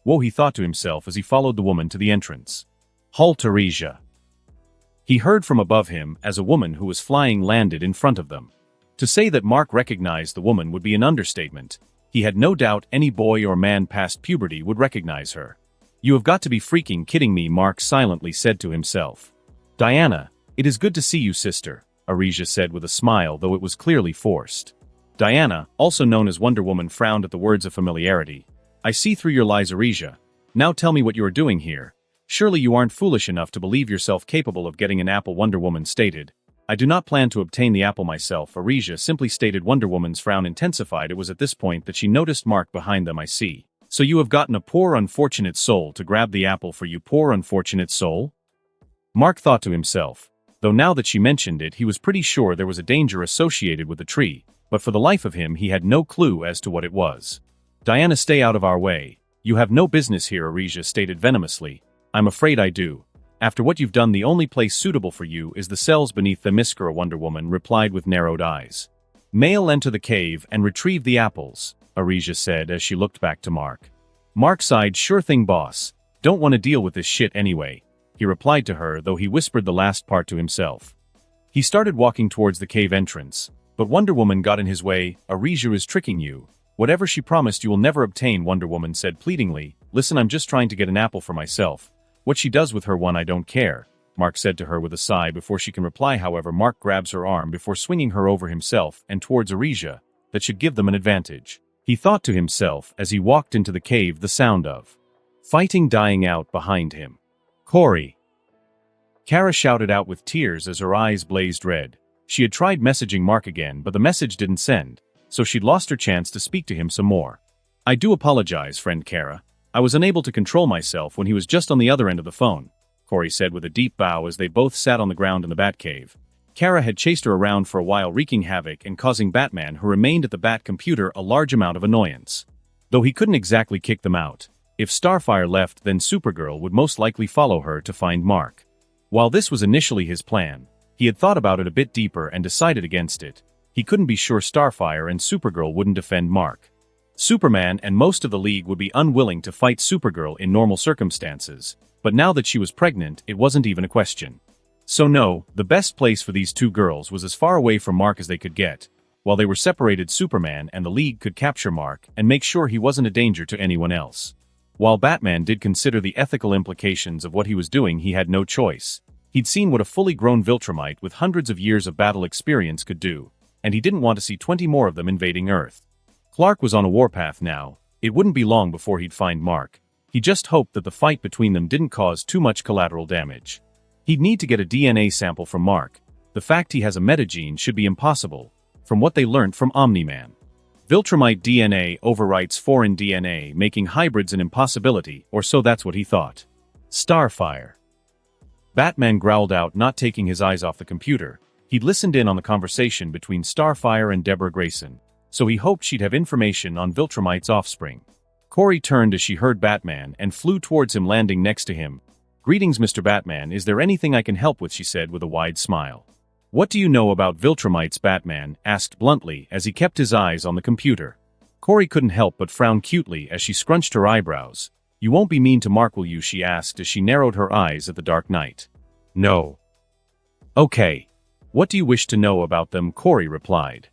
"Whoa," he thought to himself as he followed the woman to the entrance. "Halt, Arisia." He heard from above him as a woman who was flying landed in front of them. To say that Mark recognized the woman would be an understatement. He had no doubt any boy or man past puberty would recognize her. You have got to be freaking kidding me, Mark silently said to himself. Diana, it is good to see you, sister, Arisia said with a smile, though it was clearly forced. Diana, also known as Wonder Woman, frowned at the words of familiarity. I see through your lies, Arisia. Now tell me what you are doing here. Surely you aren't foolish enough to believe yourself capable of getting an apple, Wonder Woman stated. I do not plan to obtain the apple myself, Arisia simply stated. Wonder Woman's frown intensified. It was at this point that she noticed Mark behind them. I see. So you have gotten a poor unfortunate soul to grab the apple for you, poor unfortunate soul? Mark thought to himself, though now that she mentioned it he was pretty sure there was a danger associated with the tree, but for the life of him he had no clue as to what it was. Diana, stay out of our way. You have no business here, Arisia stated venomously. I'm afraid I do. After what you've done, the only place suitable for you is the cells beneath the Themyscira, Wonder Woman replied with narrowed eyes. Male, enter the cave and retrieve the apples, Arisia said as she looked back to Mark. Mark sighed. Sure thing, boss. Don't want to deal with this shit anyway, he replied to her, though he whispered the last part to himself. He started walking towards the cave entrance, but Wonder Woman got in his way. Arisia is tricking you. Whatever she promised you will never obtain, Wonder Woman said pleadingly. Listen, I'm just trying to get an apple for myself. What she does with her one I don't care, Mark said to her with a sigh before she can reply. However, Mark grabs her arm before swinging her over himself and towards Arisia. That should give them an advantage, he thought to himself as he walked into the cave, the sound of fighting dying out behind him. Corey! Kara shouted out with tears as her eyes blazed red. She had tried messaging Mark again, but the message didn't send, so she'd lost her chance to speak to him some more. I do apologize, friend Kara. I was unable to control myself when he was just on the other end of the phone, Corey said with a deep bow as they both sat on the ground in the Batcave. Kara had chased her around for a while, wreaking havoc and causing Batman, who remained at the Bat computer, a large amount of annoyance. Though he couldn't exactly kick them out. If Starfire left, then Supergirl would most likely follow her to find Mark. While this was initially his plan, he had thought about it a bit deeper and decided against it. He couldn't be sure Starfire and Supergirl wouldn't defend Mark. Superman and most of the League would be unwilling to fight Supergirl in normal circumstances, but now that she was pregnant, it wasn't even a question. So no, the best place for these two girls was as far away from Mark as they could get. While they were separated, Superman and the League could capture Mark and make sure he wasn't a danger to anyone else. While Batman did consider the ethical implications of what he was doing, he had no choice. He'd seen what a fully grown Viltrumite with hundreds of years of battle experience could do, and he didn't want to see 20 more of them invading Earth. Clark was on a warpath now. It wouldn't be long before he'd find Mark. He just hoped that the fight between them didn't cause too much collateral damage. He'd need to get a DNA sample from Mark. The fact he has a metagene should be impossible, from what they learned from Omni-Man. Viltrumite DNA overwrites foreign DNA, making hybrids an impossibility, or so that's what he thought. Starfire. Batman growled out, not taking his eyes off the computer. He'd listened in on the conversation between Starfire and Deborah Grayson, so he hoped she'd have information on Viltrumite's offspring. Corey turned as she heard Batman and flew towards him, landing next to him. Greetings, Mr. Batman. Is there anything I can help with? She said with a wide smile. What do you know about Viltrumites? Batman asked bluntly as he kept his eyes on the computer. Corey couldn't help but frown cutely as she scrunched her eyebrows. You won't be mean to Mark, will you? She asked as she narrowed her eyes at the Dark Knight. No. Okay. What do you wish to know about them? Corey replied.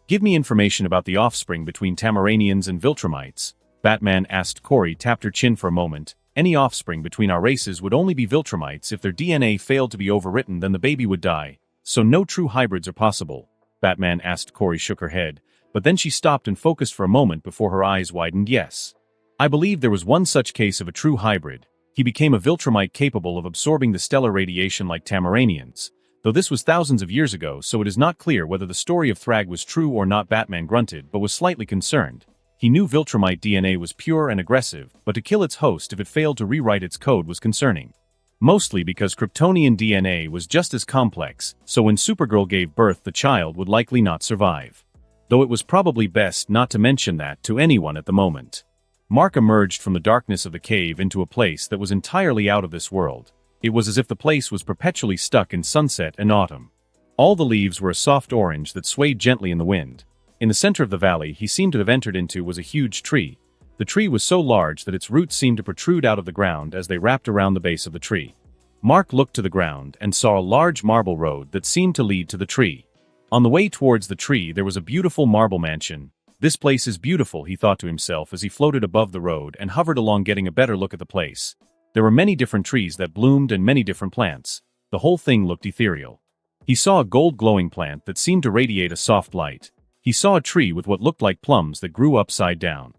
Give me information about the offspring between Tamaranians and Viltrumites, Batman asked. Corey tapped her chin for a moment. Any offspring between our races would only be Viltrumites. If their DNA failed to be overwritten, then the baby would die. So no true hybrids are possible, Batman asked. Corey shook her head, but then she stopped and focused for a moment before her eyes widened. Yes. I believe there was one such case of a true hybrid. He became a Viltrumite capable of absorbing the stellar radiation like Tamaranians, though this was thousands of years ago, so it is not clear whether the story of Thrag was true or not. Batman grunted but was slightly concerned. He knew Viltrumite DNA was pure and aggressive, but to kill its host if it failed to rewrite its code was concerning. Mostly because Kryptonian DNA was just as complex, so when Supergirl gave birth the child would likely not survive. Though it was probably best not to mention that to anyone at the moment. Mark emerged from the darkness of the cave into a place that was entirely out of this world. It was as if the place was perpetually stuck in sunset and autumn. All the leaves were a soft orange that swayed gently in the wind. In the center of the valley he seemed to have entered into was a huge tree. The tree was so large that its roots seemed to protrude out of the ground as they wrapped around the base of the tree. Mark looked to the ground and saw a large marble road that seemed to lead to the tree. On the way towards the tree there was a beautiful marble mansion. This place is beautiful, he thought to himself as he floated above the road and hovered along getting a better look at the place. There were many different trees that bloomed and many different plants. The whole thing looked ethereal. He saw a gold-glowing plant that seemed to radiate a soft light. He saw a tree with what looked like plums that grew upside down.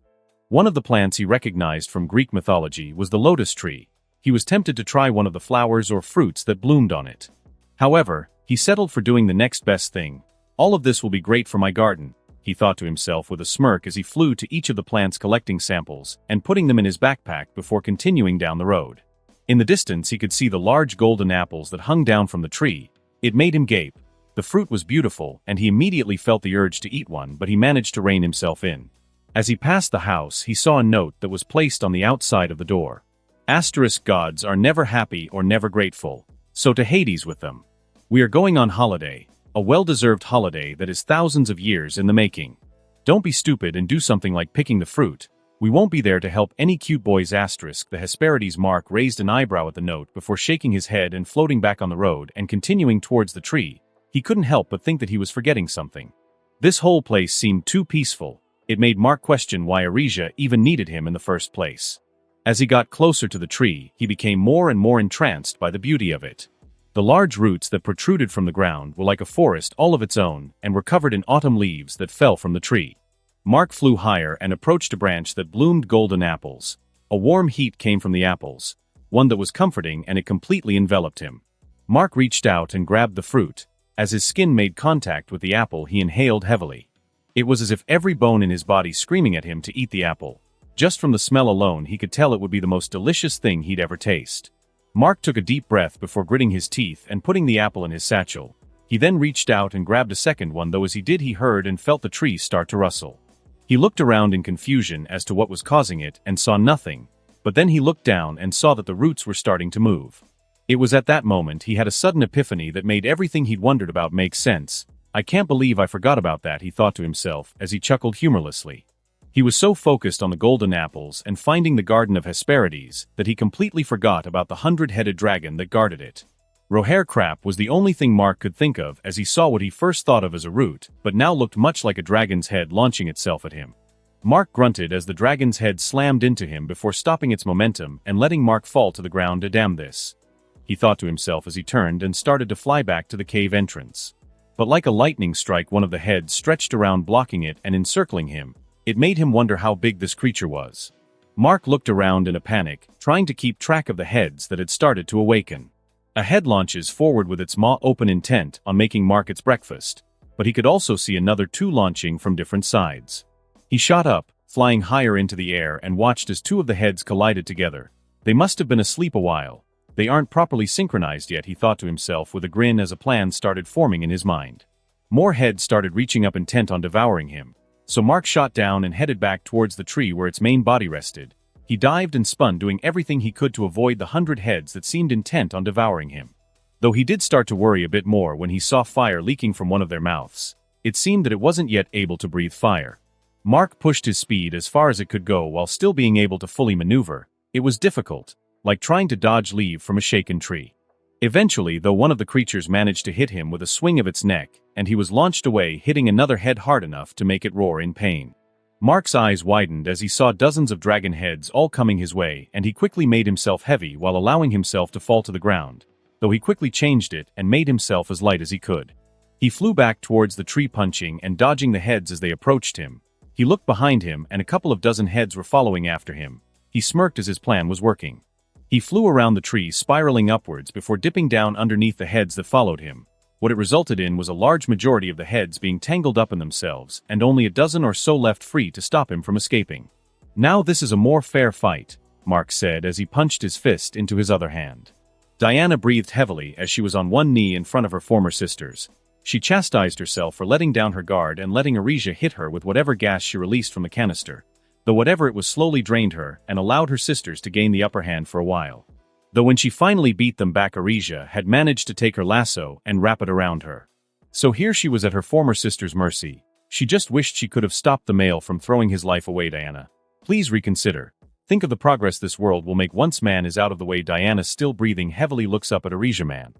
One of the plants he recognized from Greek mythology was the lotus tree. He was tempted to try one of the flowers or fruits that bloomed on it. However, he settled for doing the next best thing. All of this will be great for my garden, he thought to himself with a smirk as he flew to each of the plants collecting samples and putting them in his backpack before continuing down the road. In the distance he could see the large golden apples that hung down from the tree. It made him gape. The fruit was beautiful and he immediately felt the urge to eat one, but he managed to rein himself in. As he passed the house he saw a note that was placed on the outside of the door. Asterisk gods are never happy or never grateful, so to Hades with them. We are going on holiday. A well-deserved holiday that is thousands of years in the making. Don't be stupid and do something like picking the fruit. We won't be there to help any cute boys. Asterisk. The Hesperides. Mark raised an eyebrow at the note before shaking his head and floating back on the road and continuing towards the tree. He couldn't help but think that he was forgetting something. This whole place seemed too peaceful. It made Mark question why Arisia even needed him in the first place. As he got closer to the tree, he became more and more entranced by the beauty of it. The large roots that protruded from the ground were like a forest all of its own and were covered in autumn leaves that fell from the tree. Mark flew higher and approached a branch that bloomed golden apples. A warm heat came from the apples, one that was comforting, and it completely enveloped him. Mark reached out and grabbed the fruit. As his skin made contact with the apple, he inhaled heavily. It was as if every bone in his body screaming at him to eat the apple. Just from the smell alone he could tell it would be the most delicious thing he'd ever tasted. Mark took a deep breath before gritting his teeth and putting the apple in his satchel. He then reached out and grabbed a second one, though as he did he heard and felt the tree start to rustle. He looked around in confusion as to what was causing it and saw nothing, but then he looked down and saw that the roots were starting to move. It was at that moment he had a sudden epiphany that made everything he'd wondered about make sense. I can't believe I forgot about that, he thought to himself as he chuckled humorlessly. He was so focused on the golden apples and finding the Garden of Hesperides that he completely forgot about the 100-headed dragon that guarded it. Rohair crap was the only thing Mark could think of as he saw what he first thought of as a root, but now looked much like a dragon's head launching itself at him. Mark grunted as the dragon's head slammed into him before stopping its momentum and letting Mark fall to the ground. Damn this, he thought to himself as he turned and started to fly back to the cave entrance. But like a lightning strike, one of the heads stretched around, blocking it and encircling him. It made him wonder how big this creature was. Mark looked around in a panic, trying to keep track of the heads that had started to awaken. A head launches forward with its maw open, intent on making Mark its breakfast, but he could also see another two launching from different sides. He shot up, flying higher into the air, and watched as two of the heads collided together. They must have been asleep a while. They aren't properly synchronized yet, he thought to himself with a grin as a plan started forming in his mind. More heads started reaching up, intent on devouring him. So Mark shot down and headed back towards the tree where its main body rested. He dived and spun, doing everything he could to avoid the 100 heads that seemed intent on devouring him. Though he did start to worry a bit more when he saw fire leaking from one of their mouths. It seemed that it wasn't yet able to breathe fire. Mark pushed his speed as far as it could go while still being able to fully maneuver. It was difficult, like trying to dodge leaves from a shaken tree. Eventually, though, one of the creatures managed to hit him with a swing of its neck, and he was launched away, hitting another head hard enough to make it roar in pain. Mark's eyes widened as he saw dozens of dragon heads all coming his way, and he quickly made himself heavy while allowing himself to fall to the ground, though he quickly changed it and made himself as light as he could. He flew back towards the tree, punching and dodging the heads as they approached him. He looked behind him and a couple of dozen heads were following after him. He smirked as his plan was working. He flew around the tree, spiraling upwards before dipping down underneath the heads that followed him. What it resulted in was a large majority of the heads being tangled up in themselves, and only a dozen or so left free to stop him from escaping. Now this is a more fair fight, Mark said as he punched his fist into his other hand. Diana breathed heavily as she was on one knee in front of her former sisters. She chastised herself for letting down her guard and letting Arisia hit her with whatever gas she released from the canister, though whatever it was slowly drained her and allowed her sisters to gain the upper hand for a while. Though when she finally beat them back, Arisia had managed to take her lasso and wrap it around her. So here she was at her former sister's mercy. She just wished she could have stopped the male from throwing his life away. Diana, please reconsider. Think of the progress this world will make once man is out of the way. Diana, still breathing heavily, looks up at Arisia. Man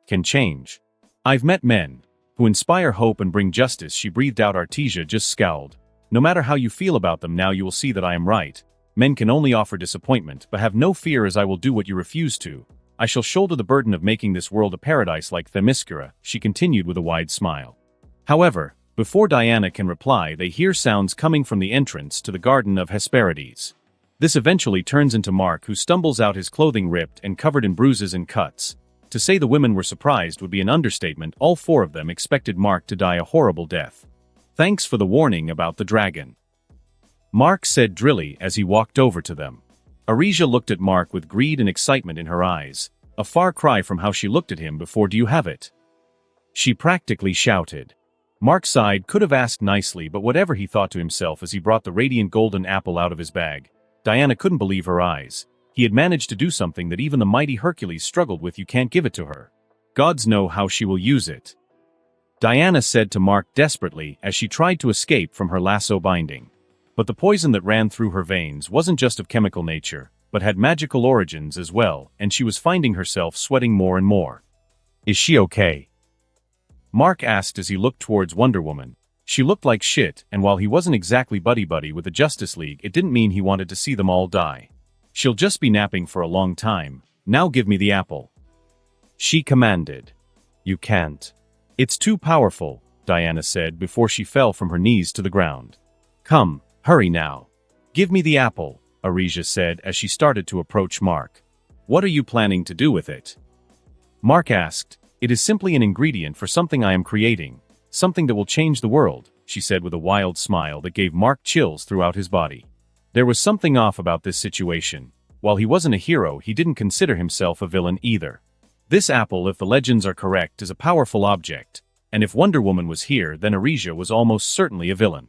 can change. I've met men who inspire hope and bring justice, she breathed out. Artesia just scowled. No matter how you feel about them now, you will see that I am right. Men can only offer disappointment, but have no fear, as I will do what you refuse to. I shall shoulder the burden of making this world a paradise like Themyscira," she continued with a wide smile. However, before Diana can reply, they hear sounds coming from the entrance to the Garden of Hesperides. This eventually turns into Mark, who stumbles out, his clothing ripped and covered in bruises and cuts. To say the women were surprised would be an understatement. All four of them expected Mark to die a horrible death. "Thanks for the warning about the dragon," Mark said drily as he walked over to them. Arisia looked at Mark with greed and excitement in her eyes, a far cry from how she looked at him before. "Do you have it?" she practically shouted. Mark sighed, could have asked nicely, but whatever, he thought to himself as he brought the radiant golden apple out of his bag. Diana couldn't believe her eyes. He had managed to do something that even the mighty Hercules struggled with. "You can't give it to her. Gods know how she will use it," Diana said to Mark desperately as she tried to escape from her lasso binding. But the poison that ran through her veins wasn't just of chemical nature, but had magical origins as well, and she was finding herself sweating more and more. "Is she okay?" Mark asked as he looked towards Wonder Woman. She looked like shit, and while he wasn't exactly buddy-buddy with the Justice League, it didn't mean he wanted to see them all die. "She'll just be napping for a long time. Now give me the apple," she commanded. "You can't. It's too powerful," Diana said before she fell from her knees to the ground. "Come, hurry now. Give me the apple," Arisia said as she started to approach Mark. "What are you planning to do with it?" Mark asked. "It is simply an ingredient for something I am creating. Something that will change the world," she said with a wild smile that gave Mark chills throughout his body. There was something off about this situation. While he wasn't a hero, he didn't consider himself a villain either. This apple, if the legends are correct, is a powerful object, and if Wonder Woman was here, then Arisia was almost certainly a villain.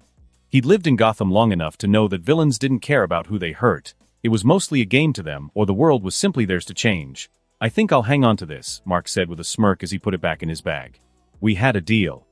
He'd lived in Gotham long enough to know that villains didn't care about who they hurt. It was mostly a game to them, or the world was simply theirs to change. "I think I'll hang on to this," Mark said with a smirk as he put it back in his bag. "We had a deal,"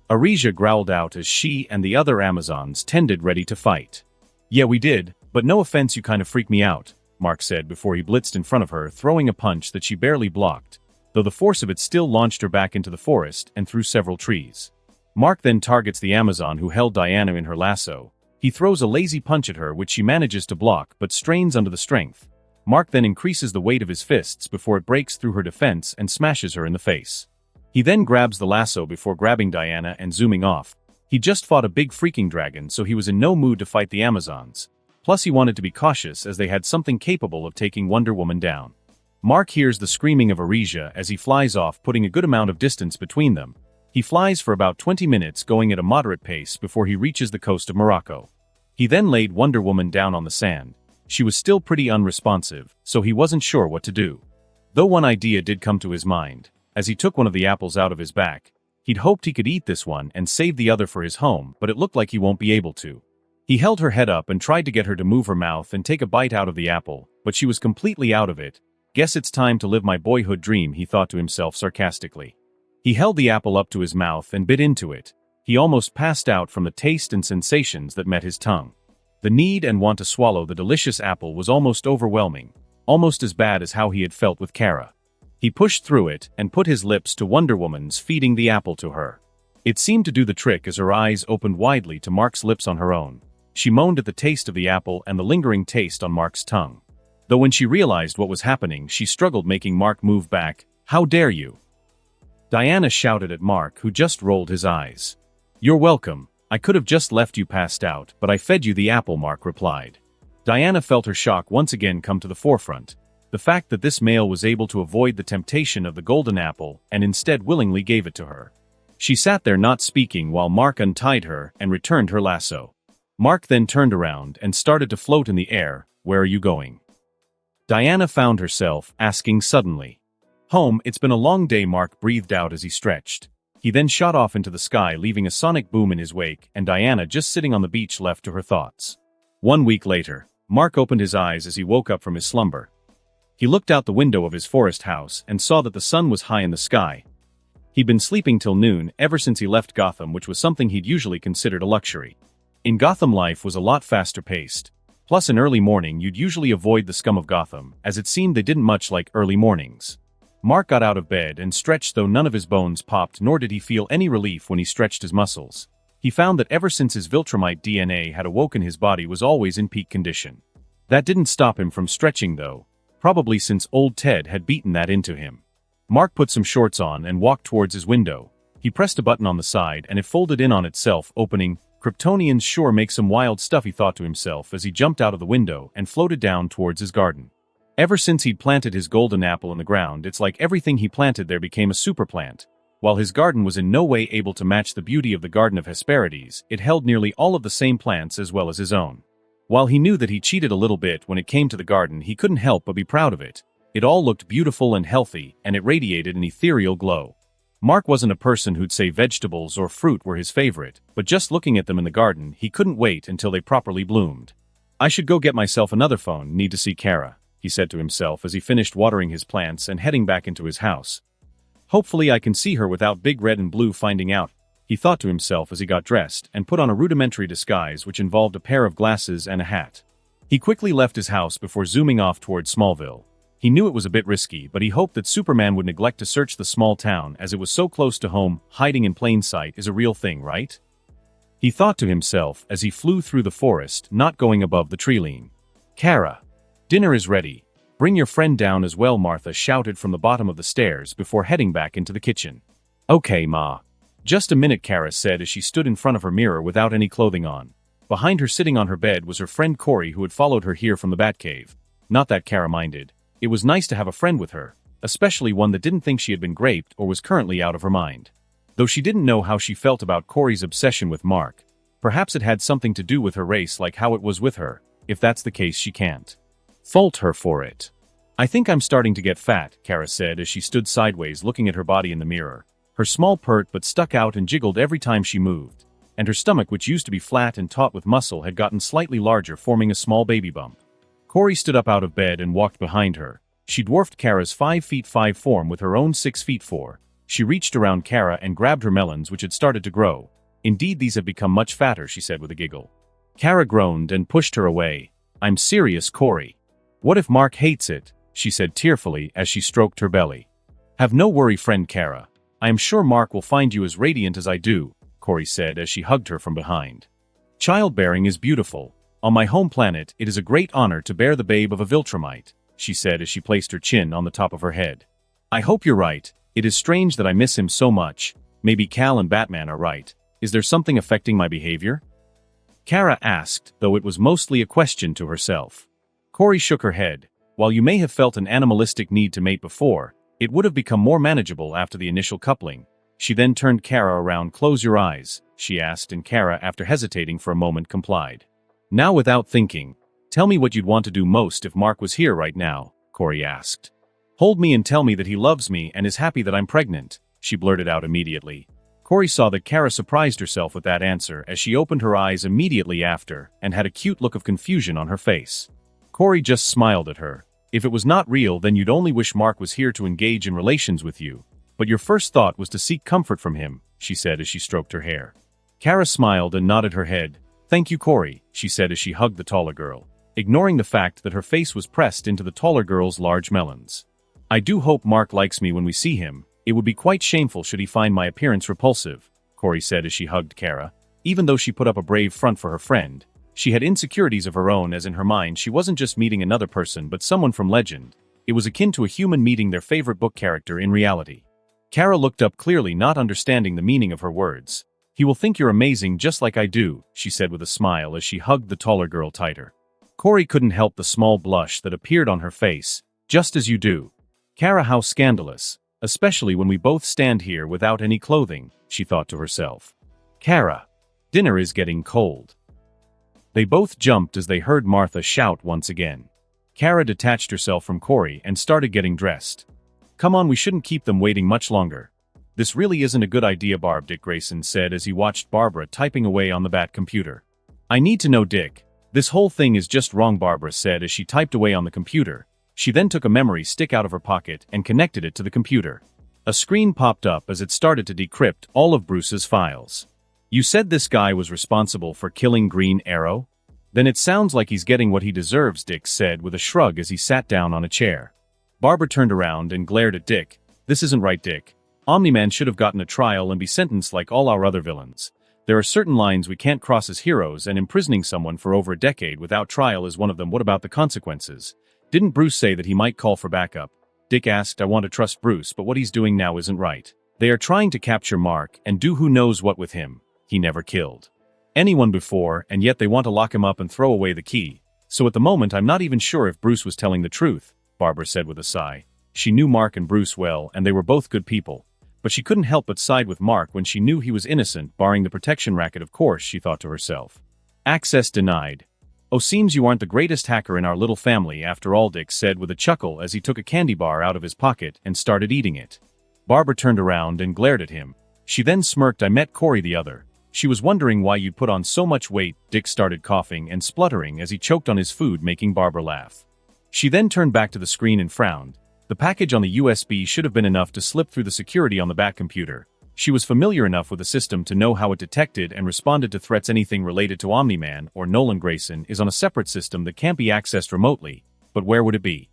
Arisia growled out as she and the other Amazons tended ready to fight. "Yeah, we did, but no offense, you kind of freak me out," Mark said before he blitzed in front of her, throwing a punch that she barely blocked, though the force of it still launched her back into the forest and through several trees. Mark then targets the Amazon who held Diana in her lasso. He throws a lazy punch at her, which she manages to block but strains under the strength. Mark then increases the weight of his fists before it breaks through her defense and smashes her in the face. He then grabs the lasso before grabbing Diana and zooming off. He just fought a big freaking dragon, so he was in no mood to fight the Amazons. Plus he wanted to be cautious as they had something capable of taking Wonder Woman down. Mark hears the screaming of Arisia as he flies off, putting a good amount of distance between them. He flies for about 20 minutes, going at a moderate pace before he reaches the coast of Morocco. He then laid Wonder Woman down on the sand. She was still pretty unresponsive, so he wasn't sure what to do. Though one idea did come to his mind. As he took one of the apples out of his back, he'd hoped he could eat this one and save the other for his home, but it looked like he won't be able to. He held her head up and tried to get her to move her mouth and take a bite out of the apple, but she was completely out of it. "Guess it's time to live my boyhood dream," he thought to himself sarcastically. He held the apple up to his mouth and bit into it. He almost passed out from the taste and sensations that met his tongue. The need and want to swallow the delicious apple was almost overwhelming, almost as bad as how he had felt with Kara. He pushed through it and put his lips to Wonder Woman's, feeding the apple to her. It seemed to do the trick as her eyes opened widely to Mark's lips on her own. She moaned at the taste of the apple and the lingering taste on Mark's tongue. Though when she realized what was happening, she struggled, making Mark move back. "How dare you!" Diana shouted at Mark, who just rolled his eyes. "You're welcome. I could have just left you passed out, but I fed you the apple," Mark replied. Diana felt her shock once again come to the forefront. The fact that this male was able to avoid the temptation of the golden apple and instead willingly gave it to her. She sat there not speaking while Mark untied her and returned her lasso. Mark then turned around and started to float in the air. "Where are you going?" Diana found herself asking suddenly. "Home, it's been a long day," Mark breathed out as he stretched. He then shot off into the sky, leaving a sonic boom in his wake, and Diana just sitting on the beach left to her thoughts. 1 week later, Mark opened his eyes as he woke up from his slumber. He looked out the window of his forest house and saw that the sun was high in the sky. He'd been sleeping till noon ever since he left Gotham, which was something he'd usually considered a luxury. In Gotham, life was a lot faster paced. Plus, in early morning you'd usually avoid the scum of Gotham, as it seemed they didn't much like early mornings. Mark got out of bed and stretched, though none of his bones popped, nor did he feel any relief when he stretched his muscles. He found that ever since his Viltrumite DNA had awoken, his body was always in peak condition. That didn't stop him from stretching though, probably since old Ted had beaten that into him. Mark put some shorts on and walked towards his window. He pressed a button on the side and it folded in on itself, opening. Kryptonians sure make some wild stuff, he thought to himself as he jumped out of the window and floated down towards his garden. Ever since he'd planted his golden apple in the ground, it's like everything he planted there became a superplant. While his garden was in no way able to match the beauty of the Garden of Hesperides, it held nearly all of the same plants as well as his own. While he knew that he cheated a little bit when it came to the garden, he couldn't help but be proud of it. It all looked beautiful and healthy, and it radiated an ethereal glow. Mark wasn't a person who'd say vegetables or fruit were his favorite, but just looking at them in the garden, he couldn't wait until they properly bloomed. I should go get myself another phone, need to see Kara, he said to himself as he finished watering his plants and heading back into his house. Hopefully I can see her without Big Red and Blue finding out, he thought to himself as he got dressed and put on a rudimentary disguise which involved a pair of glasses and a hat. He quickly left his house before zooming off towards Smallville. He knew it was a bit risky, but he hoped that Superman would neglect to search the small town as it was so close to home. Hiding in plain sight is a real thing, right? He thought to himself as he flew through the forest, not going above the tree line. Kara, dinner is ready. Bring your friend down as well, Martha shouted from the bottom of the stairs before heading back into the kitchen. Okay, Ma. Just a minute, Kara said as she stood in front of her mirror without any clothing on. Behind her, sitting on her bed, was her friend Corey, who had followed her here from the Batcave. Not that Kara minded. It was nice to have a friend with her, especially one that didn't think she had been raped or was currently out of her mind. Though she didn't know how she felt about Corey's obsession with Mark. Perhaps it had something to do with her race, like how it was with her. If that's the case, she can't fault her for it. I think I'm starting to get fat, Kara said as she stood sideways looking at her body in the mirror. Her small pert but stuck out and jiggled every time she moved. And her stomach, which used to be flat and taut with muscle, had gotten slightly larger, forming a small baby bump. Corey stood up out of bed and walked behind her. She dwarfed Kara's 5'5" form with her own 6'4". She reached around Kara and grabbed her melons, which had started to grow. Indeed, these have become much fatter, she said with a giggle. Kara groaned and pushed her away. I'm serious, Corey. What if Mark hates it? She said tearfully as she stroked her belly. Have no worry, friend Kara. I am sure Mark will find you as radiant as I do, Corey said as she hugged her from behind. Childbearing is beautiful. On my home planet, it is a great honor to bear the babe of a Viltrumite, she said as she placed her chin on the top of her head. I hope you're right. It is strange that I miss him so much. Maybe Cal and Batman are right. Is there something affecting my behavior? Kara asked, though it was mostly a question to herself. Corey shook her head. While you may have felt an animalistic need to mate before, it would have become more manageable after the initial coupling. She then turned Kara around. Close your eyes, she asked, and Kara, after hesitating for a moment, complied. Now, without thinking, tell me what you'd want to do most if Mark was here right now, Corey asked. Hold me and tell me that he loves me and is happy that I'm pregnant, she blurted out immediately. Corey saw that Kara surprised herself with that answer as she opened her eyes immediately after and had a cute look of confusion on her face. Corey just smiled at her. If it was not real, then you'd only wish Mark was here to engage in relations with you. But your first thought was to seek comfort from him, she said as she stroked her hair. Kara smiled and nodded her head. Thank you, Corey, she said as she hugged the taller girl, ignoring the fact that her face was pressed into the taller girl's large melons. I do hope Mark likes me when we see him. It would be quite shameful should he find my appearance repulsive, Corey said as she hugged Kara. Even though she put up a brave front for her friend, she had insecurities of her own, as in her mind she wasn't just meeting another person but someone from legend. It was akin to a human meeting their favorite book character in reality. Kara looked up clearly, not understanding the meaning of her words. He will think you're amazing just like I do, she said with a smile as she hugged the taller girl tighter. Corey couldn't help the small blush that appeared on her face. Just as you do. Kara, how scandalous. Especially when we both stand here without any clothing, she thought to herself. Kara. Dinner is getting cold. They both jumped as they heard Martha shout once again. Kara detached herself from Corey and started getting dressed. Come on, we shouldn't keep them waiting much longer. This really isn't a good idea, Barb, Dick Grayson said as he watched Barbara typing away on the Bat computer. I need to know, Dick. This whole thing is just wrong, Barbara said as she typed away on the computer. She then took a memory stick out of her pocket and connected it to the computer. A screen popped up as it started to decrypt all of Bruce's files. You said this guy was responsible for killing Green Arrow? Then it sounds like he's getting what he deserves, Dick said with a shrug as he sat down on a chair. Barbara turned around and glared at Dick. This isn't right, Dick. Omni-Man should have gotten a trial and be sentenced like all our other villains. There are certain lines we can't cross as heroes, and imprisoning someone for over a decade without trial is one of them. What about the consequences? Didn't Bruce say that he might call for backup? Dick asked. I want to trust Bruce, but what he's doing now isn't right. They are trying to capture Mark and do who knows what with him. He never killed anyone before, and yet they want to lock him up and throw away the key. So at the moment I'm not even sure if Bruce was telling the truth, Barbara said with a sigh. She knew Mark and Bruce well, and they were both good people. But she couldn't help but side with Mark when she knew he was innocent, barring the protection racket, of course, she thought to herself. Access denied. Oh, seems you aren't the greatest hacker in our little family after all, Dick said with a chuckle as he took a candy bar out of his pocket and started eating it. Barbara turned around and glared at him. She then smirked. I met Corey the other. She was wondering why you'd put on so much weight. Dick started coughing and spluttering as he choked on his food, making Barbara laugh. She then turned back to the screen and frowned. The package on the USB should have been enough to slip through the security on the back computer. She was familiar enough with the system to know how it detected and responded to threats. Anything related to Omni-Man or Nolan Grayson is on a separate system that can't be accessed remotely, but where would it be?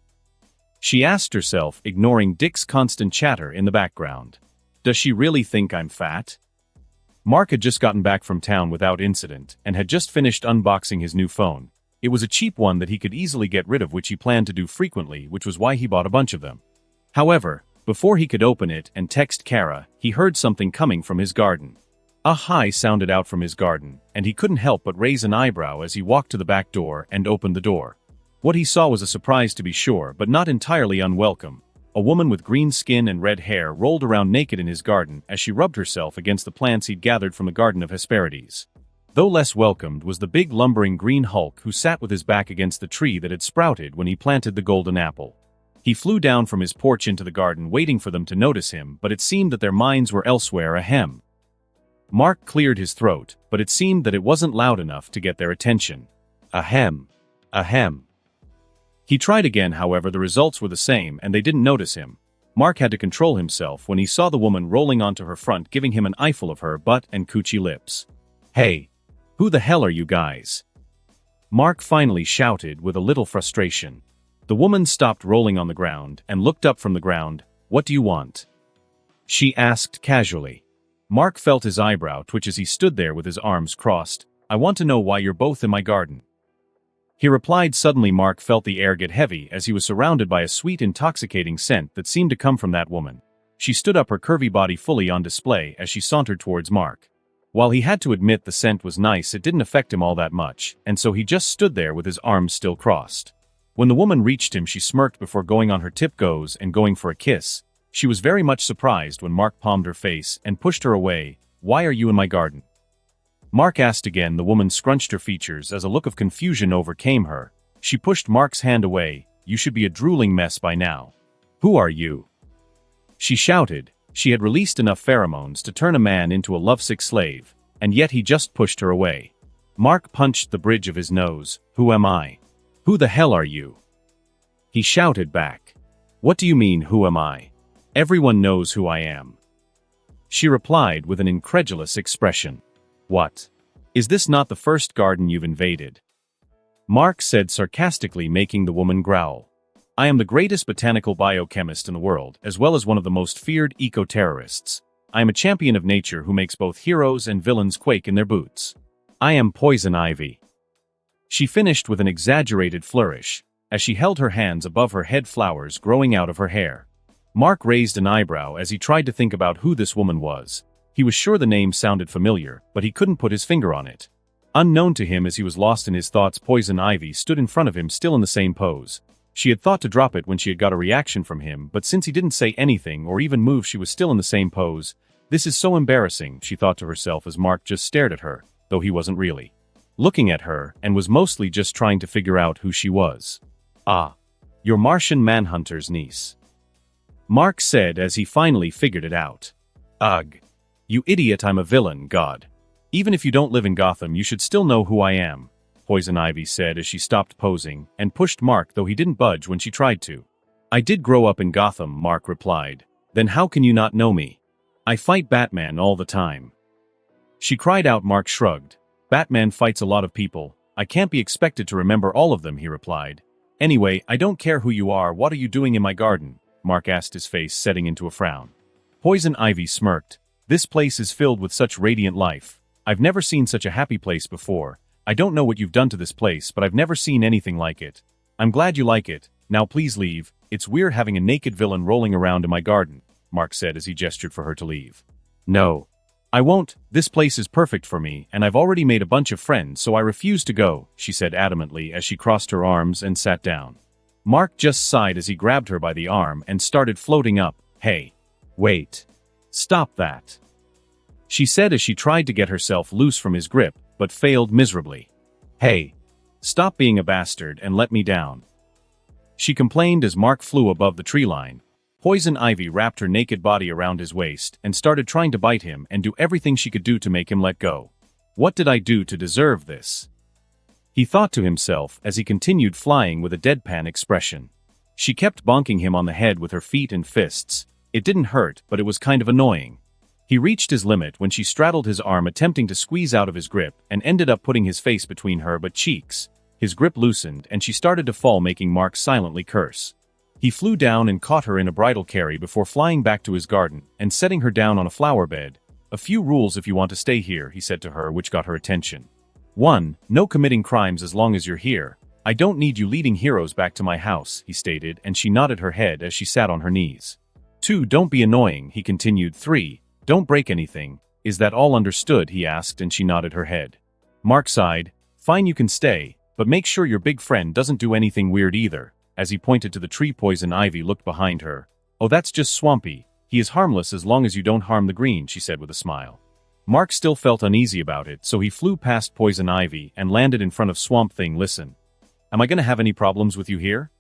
She asked herself, ignoring Dick's constant chatter in the background. Does she really think I'm fat? Mark had just gotten back from town without incident and had just finished unboxing his new phone. It was a cheap one that he could easily get rid of, which he planned to do frequently, which was why he bought a bunch of them. However, before he could open it and text Kara, he heard something coming from his garden. A hi sounded out from his garden, and he couldn't help but raise an eyebrow as he walked to the back door and opened the door. What he saw was a surprise, to be sure, but not entirely unwelcome. A woman with green skin and red hair rolled around naked in his garden as she rubbed herself against the plants he'd gathered from the Garden of Hesperides. Though less welcomed was the big lumbering green hulk who sat with his back against the tree that had sprouted when he planted the golden apple. He flew down from his porch into the garden, waiting for them to notice him, but it seemed that their minds were elsewhere. Ahem. Mark cleared his throat, but it seemed that it wasn't loud enough to get their attention. Ahem. Ahem. He tried again, however the results were the same and they didn't notice him. Mark had to control himself when he saw the woman rolling onto her front, giving him an eyeful of her butt and coochie lips. Hey! Who the hell are you guys? Mark finally shouted with a little frustration. The woman stopped rolling on the ground and looked up from the ground. What do you want? She asked casually. Mark felt his eyebrow twitch as he stood there with his arms crossed. I want to know why you're both in my garden. He replied. Suddenly Mark felt the air get heavy as he was surrounded by a sweet, intoxicating scent that seemed to come from that woman. She stood up, her curvy body fully on display as she sauntered towards Mark. While he had to admit the scent was nice, it didn't affect him all that much, and so he just stood there with his arms still crossed. When the woman reached him, she smirked before going on her tiptoes and going for a kiss. She was very much surprised when Mark palmed her face and pushed her away. Why are you in my garden? Mark asked again. The woman scrunched her features as a look of confusion overcame her. She pushed Mark's hand away. You should be a drooling mess by now. Who are you? She shouted. She had released enough pheromones to turn a man into a lovesick slave, and yet he just pushed her away. Mark punched the bridge of his nose. Who am I? Who the hell are you? He shouted back. What do you mean, who am I? Everyone knows who I am. She replied with an incredulous expression. What? Is this not the first garden you've invaded? Mark said sarcastically, making the woman growl. I am the greatest botanical biochemist in the world, as well as one of the most feared eco-terrorists. I am a champion of nature who makes both heroes and villains quake in their boots. I am Poison Ivy. She finished with an exaggerated flourish, as she held her hands above her head, flowers growing out of her hair. Mark raised an eyebrow as he tried to think about who this woman was. He was sure the name sounded familiar, but he couldn't put his finger on it. Unknown to him as he was lost in his thoughts, Poison Ivy stood in front of him, still in the same pose. She had thought to drop it when she had got a reaction from him, but since he didn't say anything or even move, she was still in the same pose. This is so embarrassing, she thought to herself as Mark just stared at her, though he wasn't really looking at her and was mostly just trying to figure out who she was. Ah, you're Martian Manhunter's niece, Mark said as he finally figured it out. Ugh. You idiot, I'm a villain, God. Even if you don't live in Gotham, you should still know who I am, Poison Ivy said as she stopped posing and pushed Mark, though he didn't budge when she tried to. I did grow up in Gotham, Mark replied. Then how can you not know me? I fight Batman all the time. She cried out. Mark shrugged. Batman fights a lot of people. I can't be expected to remember all of them, he replied. Anyway, I don't care who you are. What are you doing in my garden? Mark asked, his face setting into a frown. Poison Ivy smirked. This place is filled with such radiant life. I've never seen such a happy place before. I don't know what you've done to this place, but I've never seen anything like it. I'm glad you like it. Now please leave. It's weird having a naked villain rolling around in my garden, Mark said as he gestured for her to leave. No. I won't. This place is perfect for me, and I've already made a bunch of friends, so I refuse to go, she said adamantly as she crossed her arms and sat down. Mark just sighed as he grabbed her by the arm and started floating up. Hey. Wait. Stop that. She said as she tried to get herself loose from his grip, but failed miserably. Hey. Stop being a bastard and let me down. She complained as Mark flew above the tree line. Poison Ivy wrapped her naked body around his waist and started trying to bite him and do everything she could do to make him let go. What did I do to deserve this? He thought to himself as he continued flying with a deadpan expression. She kept bonking him on the head with her feet and fists. It didn't hurt, but it was kind of annoying. He reached his limit when she straddled his arm attempting to squeeze out of his grip and ended up putting his face between her butt cheeks. His grip loosened and she started to fall, making Mark silently curse. He flew down and caught her in a bridal carry before flying back to his garden and setting her down on a flower bed. A few rules if you want to stay here, he said to her, which got her attention. 1. No committing crimes as long as you're here. I don't need you leading heroes back to my house, he stated, and she nodded her head as she sat on her knees. 2. Don't be annoying, he continued. 3. Don't break anything. Is that all understood, he asked, and she nodded her head. Mark sighed. Fine, you can stay, but make sure your big friend doesn't do anything weird either. As he pointed to the tree, Poison Ivy looked behind her. Oh, that's just Swampy. He is harmless as long as you don't harm the green, she said with a smile. Mark still felt uneasy about it, so he flew past Poison Ivy and landed in front of Swamp Thing. Listen. Am I gonna have any problems with you here?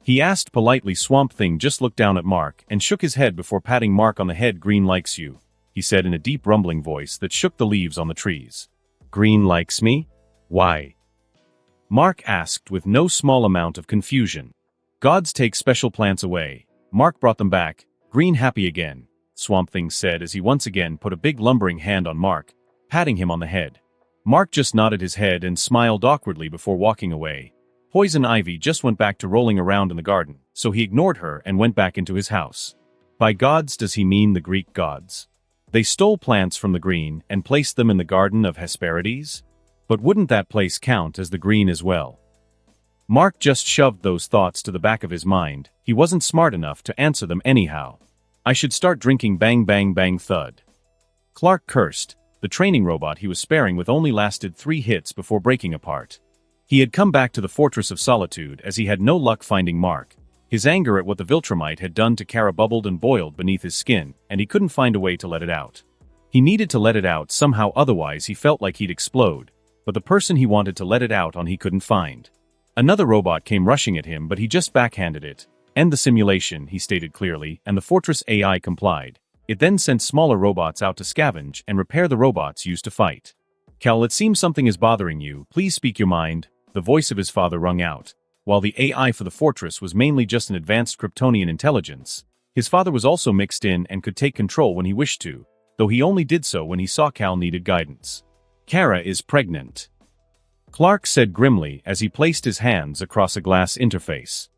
He asked politely. Swamp Thing just looked down at Mark and shook his head before patting Mark on the head. Green likes you, he said in a deep rumbling voice that shook the leaves on the trees. Green likes me? Why? Mark asked with no small amount of confusion. Gods take special plants away. Mark brought them back. Green happy again, Swamp Thing said as he once again put a big lumbering hand on Mark, patting him on the head. Mark just nodded his head and smiled awkwardly before walking away. Poison Ivy just went back to rolling around in the garden, so he ignored her and went back into his house. By gods does he mean the Greek gods? They stole plants from the green and placed them in the Garden of Hesperides? But wouldn't that place count as the green as well? Mark just shoved those thoughts to the back of his mind. He wasn't smart enough to answer them anyhow. I should start drinking. Bang bang bang thud. Clark cursed. The training robot he was sparing with only lasted 3 hits before breaking apart. He had come back to the Fortress of Solitude as he had no luck finding Mark. His anger at what the Viltrumite had done to Kara bubbled and boiled beneath his skin, and he couldn't find a way to let it out. He needed to let it out somehow, otherwise he felt like he'd explode. But the person he wanted to let it out on he couldn't find. Another robot came rushing at him, but he just backhanded it. End the simulation, he stated clearly, and the Fortress AI complied. It then sent smaller robots out to scavenge and repair the robots used to fight. Cal, it seems something is bothering you. Please speak your mind, the voice of his father rung out. While the AI for the fortress was mainly just an advanced Kryptonian intelligence, his father was also mixed in and could take control when he wished to, though he only did so when he saw Cal needed guidance. Kara is pregnant, Clark said grimly as he placed his hands across a glass interface.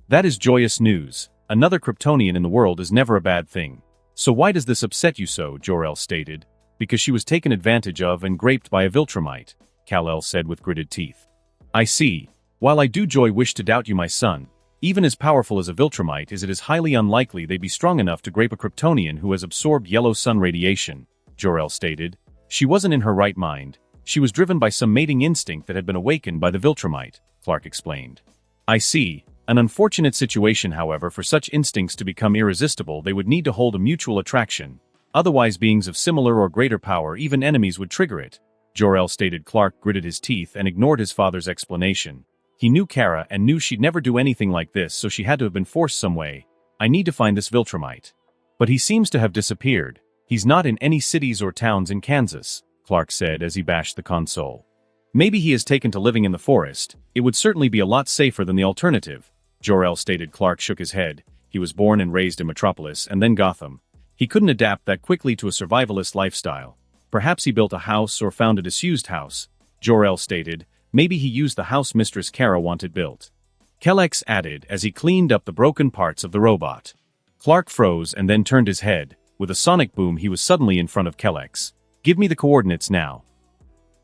That is joyous news. Another Kryptonian in the world is never a bad thing. So why does this upset you so? Jor-El stated. Because she was taken advantage of and raped by a Viltrumite, Kal-El said with gritted teeth. I see. While I do wish to doubt you, my son, even as powerful as a Viltrumite it is highly unlikely they'd be strong enough to grape a Kryptonian who has absorbed yellow sun radiation, Jor-El stated. She wasn't in her right mind. She was driven by some mating instinct that had been awakened by the Viltrumite, Clark explained. I see. An unfortunate situation, however. For such instincts to become irresistible they would need to hold a mutual attraction. Otherwise beings of similar or greater power, even enemies, would trigger it, Jor-El stated. Clark gritted his teeth and ignored his father's explanation. He knew Kara and knew she'd never do anything like this, so she had to have been forced some way. I need to find this Viltrumite. But he seems to have disappeared. He's not in any cities or towns in Kansas, Clark said as he bashed the console. Maybe he has taken to living in the forest. It would certainly be a lot safer than the alternative, Jor-El stated. Clark shook his head. He was born and raised in Metropolis and then Gotham. He couldn't adapt that quickly to a survivalist lifestyle. Perhaps he built a house or found a disused house, Jor-El stated. Maybe he used the house Mistress Kara wanted built, Kellex added as he cleaned up the broken parts of the robot. Clark froze and then turned his head. With a sonic boom he was suddenly in front of Kellex. Give me the coordinates now.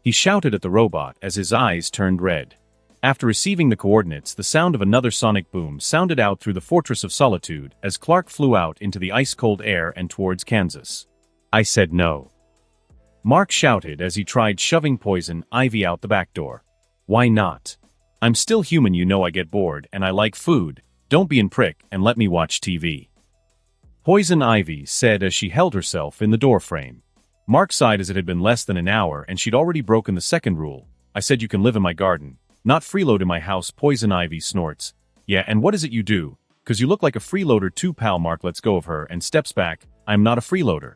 He shouted at the robot as his eyes turned red. After receiving the coordinates, the sound of another sonic boom sounded out through the Fortress of Solitude as Clark flew out into the ice-cold air and towards Kansas. I said no. Mark shouted as he tried shoving Poison Ivy out the back door. Why not? I'm still human, you know. I get bored and I like food. Don't be a prick and let me watch TV. Poison Ivy said as she held herself in the doorframe. Mark sighed as it had been less than an hour and she'd already broken the second rule. I said you can live in my garden, not freeload in my house. Poison Ivy snorts. Yeah, and what is it you do? 'Cause you look like a freeloader too, pal. Mark lets go of her and steps back. I'm not a freeloader.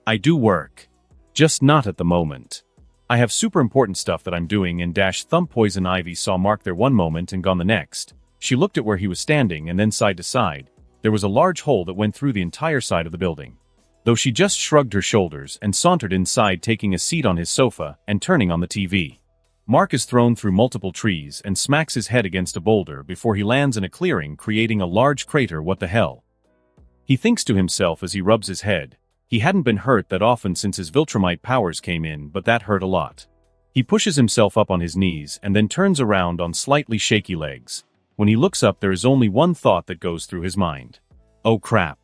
I do work. Just not at the moment. I have super important stuff that I'm doing and thump. Poison Ivy saw Mark there one moment and gone the next. She looked at where he was standing and then side to side. There was a large hole that went through the entire side of the building. Though she just shrugged her shoulders and sauntered inside, taking a seat on his sofa and turning on the TV. Mark is thrown through multiple trees and smacks his head against a boulder before he lands in a clearing, creating a large crater. What the hell? He thinks to himself as he rubs his head. He hadn't been hurt that often since his Viltrumite powers came in, but that hurt a lot. He pushes himself up on his knees and then turns around on slightly shaky legs. When he looks up, there is only one thought that goes through his mind. Oh crap.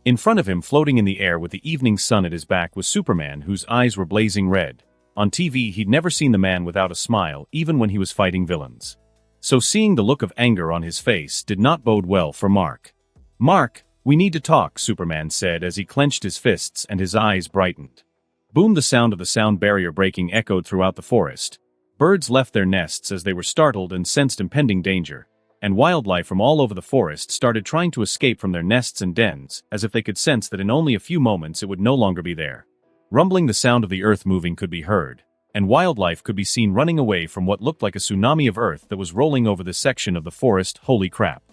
In front of him, floating in the air with the evening sun at his back, was Superman, whose eyes were blazing red. On TV, he'd never seen the man without a smile, even when he was fighting villains. So seeing the look of anger on his face did not bode well for Mark. Mark, we need to talk, Superman said as he clenched his fists and his eyes brightened. Boom! The sound of the sound barrier breaking echoed throughout the forest. Birds left their nests as they were startled and sensed impending danger. And wildlife from all over the forest started trying to escape from their nests and dens, as if they could sense that in only a few moments it would no longer be there. Rumbling, the sound of the earth moving could be heard, and wildlife could be seen running away from what looked like a tsunami of earth that was rolling over this section of the forest. Holy crap.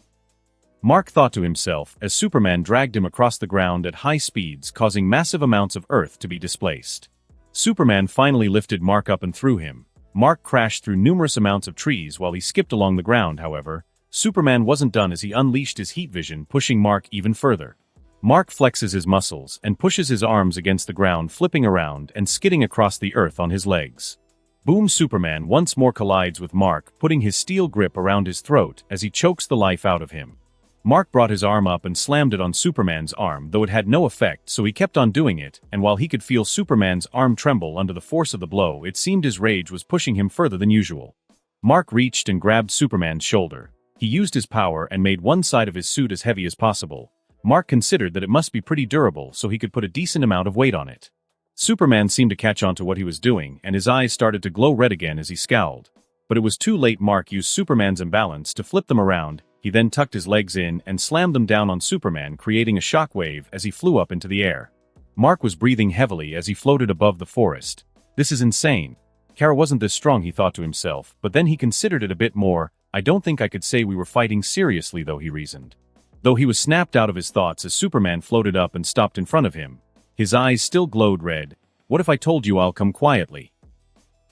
Mark thought to himself as Superman dragged him across the ground at high speeds, causing massive amounts of earth to be displaced. Superman finally lifted Mark up and threw him. Mark crashed through numerous amounts of trees while he skipped along the ground. However, Superman wasn't done as he unleashed his heat vision, pushing Mark even further. Mark flexes his muscles and pushes his arms against the ground, flipping around and skidding across the earth on his legs. Boom! Superman once more collides with Mark, putting his steel grip around his throat as he chokes the life out of him. Mark brought his arm up and slammed it on Superman's arm, though it had no effect, so he kept on doing it, and while he could feel Superman's arm tremble under the force of the blow, it seemed his rage was pushing him further than usual. Mark reached and grabbed Superman's shoulder. He used his power and made one side of his suit as heavy as possible. Mark considered that it must be pretty durable so he could put a decent amount of weight on it. Superman seemed to catch on to what he was doing, and his eyes started to glow red again as he scowled. But it was too late. Mark used Superman's imbalance to flip them around. He then tucked his legs in and slammed them down on Superman, creating a shockwave as he flew up into the air. Mark was breathing heavily as he floated above the forest. This is insane. Kara wasn't this strong, he thought to himself, but then he considered it a bit more. I don't think I could say we were fighting seriously, though, he reasoned. Though he was snapped out of his thoughts as Superman floated up and stopped in front of him. His eyes still glowed red. What if I told you I'll come quietly?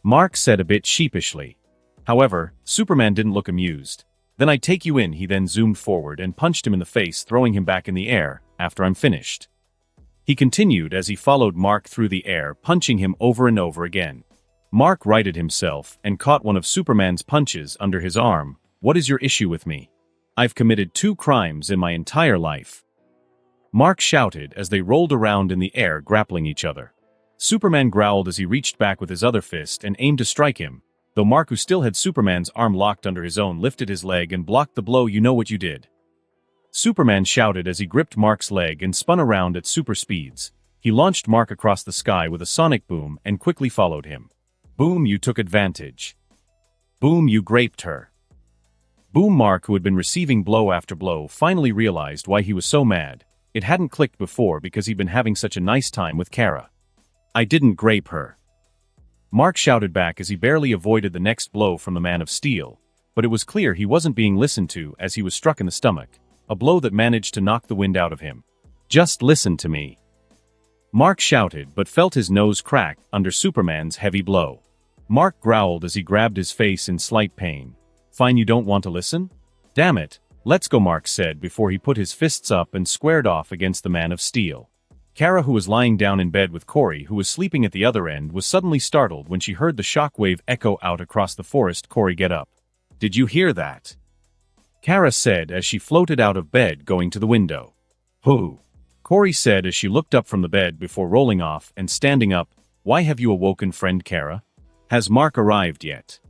Mark said a bit sheepishly. However, Superman didn't look amused. Then I'd take you in. He then zoomed forward and punched him in the face, throwing him back in the air. After I'm finished. He continued as he followed Mark through the air, punching him over and over again. Mark righted himself and caught one of Superman's punches under his arm. What is your issue with me? I've committed 2 crimes in my entire life. Mark shouted as they rolled around in the air, grappling each other. Superman growled as he reached back with his other fist and aimed to strike him, though Mark, who still had Superman's arm locked under his own, lifted his leg and blocked the blow. You know what you did? Superman shouted as he gripped Mark's leg and spun around at super speeds. He launched Mark across the sky with a sonic boom and quickly followed him. Boom! You took advantage. Boom! You graped her. Boom! Mark, who had been receiving blow after blow, finally realized why he was so mad. It hadn't clicked before because he'd been having such a nice time with Kara. I didn't grape her. Mark shouted back as he barely avoided the next blow from the Man of Steel, but it was clear he wasn't being listened to as he was struck in the stomach, a blow that managed to knock the wind out of him. Just listen to me. Mark shouted but felt his nose crack under Superman's heavy blow. Mark growled as he grabbed his face in slight pain. Fine, you don't want to listen? Damn it, let's go, Mark said before he put his fists up and squared off against the Man of Steel. Kara, who was lying down in bed with Corey, who was sleeping at the other end, was suddenly startled when she heard the shockwave echo out across the forest. "Corey, get up. Did you hear that?" Kara said as she floated out of bed, going to the window. "Who?" Corey said as she looked up from the bed before rolling off and standing up. "Why have you awoken, friend Kara? Has Mark arrived yet?"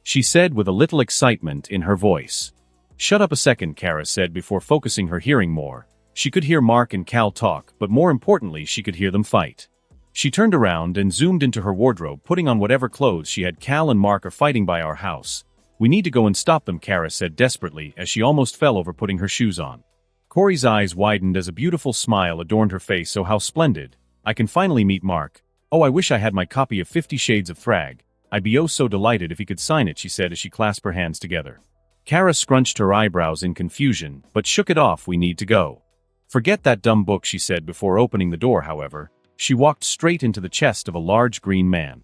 she said with a little excitement in her voice. "Shut up a second," Kara said before focusing her hearing more. She could hear Mark and Cal talk, but more importantly she could hear them fight. She turned around and zoomed into her wardrobe, putting on whatever clothes she had. "Cal and Mark are fighting by our house. We need to go and stop them," Kara said desperately as she almost fell over putting her shoes on. Corey's eyes widened as a beautiful smile adorned her face. "Oh, how splendid. I can finally meet Mark. Oh, I wish I had my copy of 50 Shades of Thrag. I'd be oh so delighted if he could sign it," she said as she clasped her hands together. Kara scrunched her eyebrows in confusion, but shook it off. "We need to go." "Forget that dumb book," she said before opening the door. However, she walked straight into the chest of a large green man.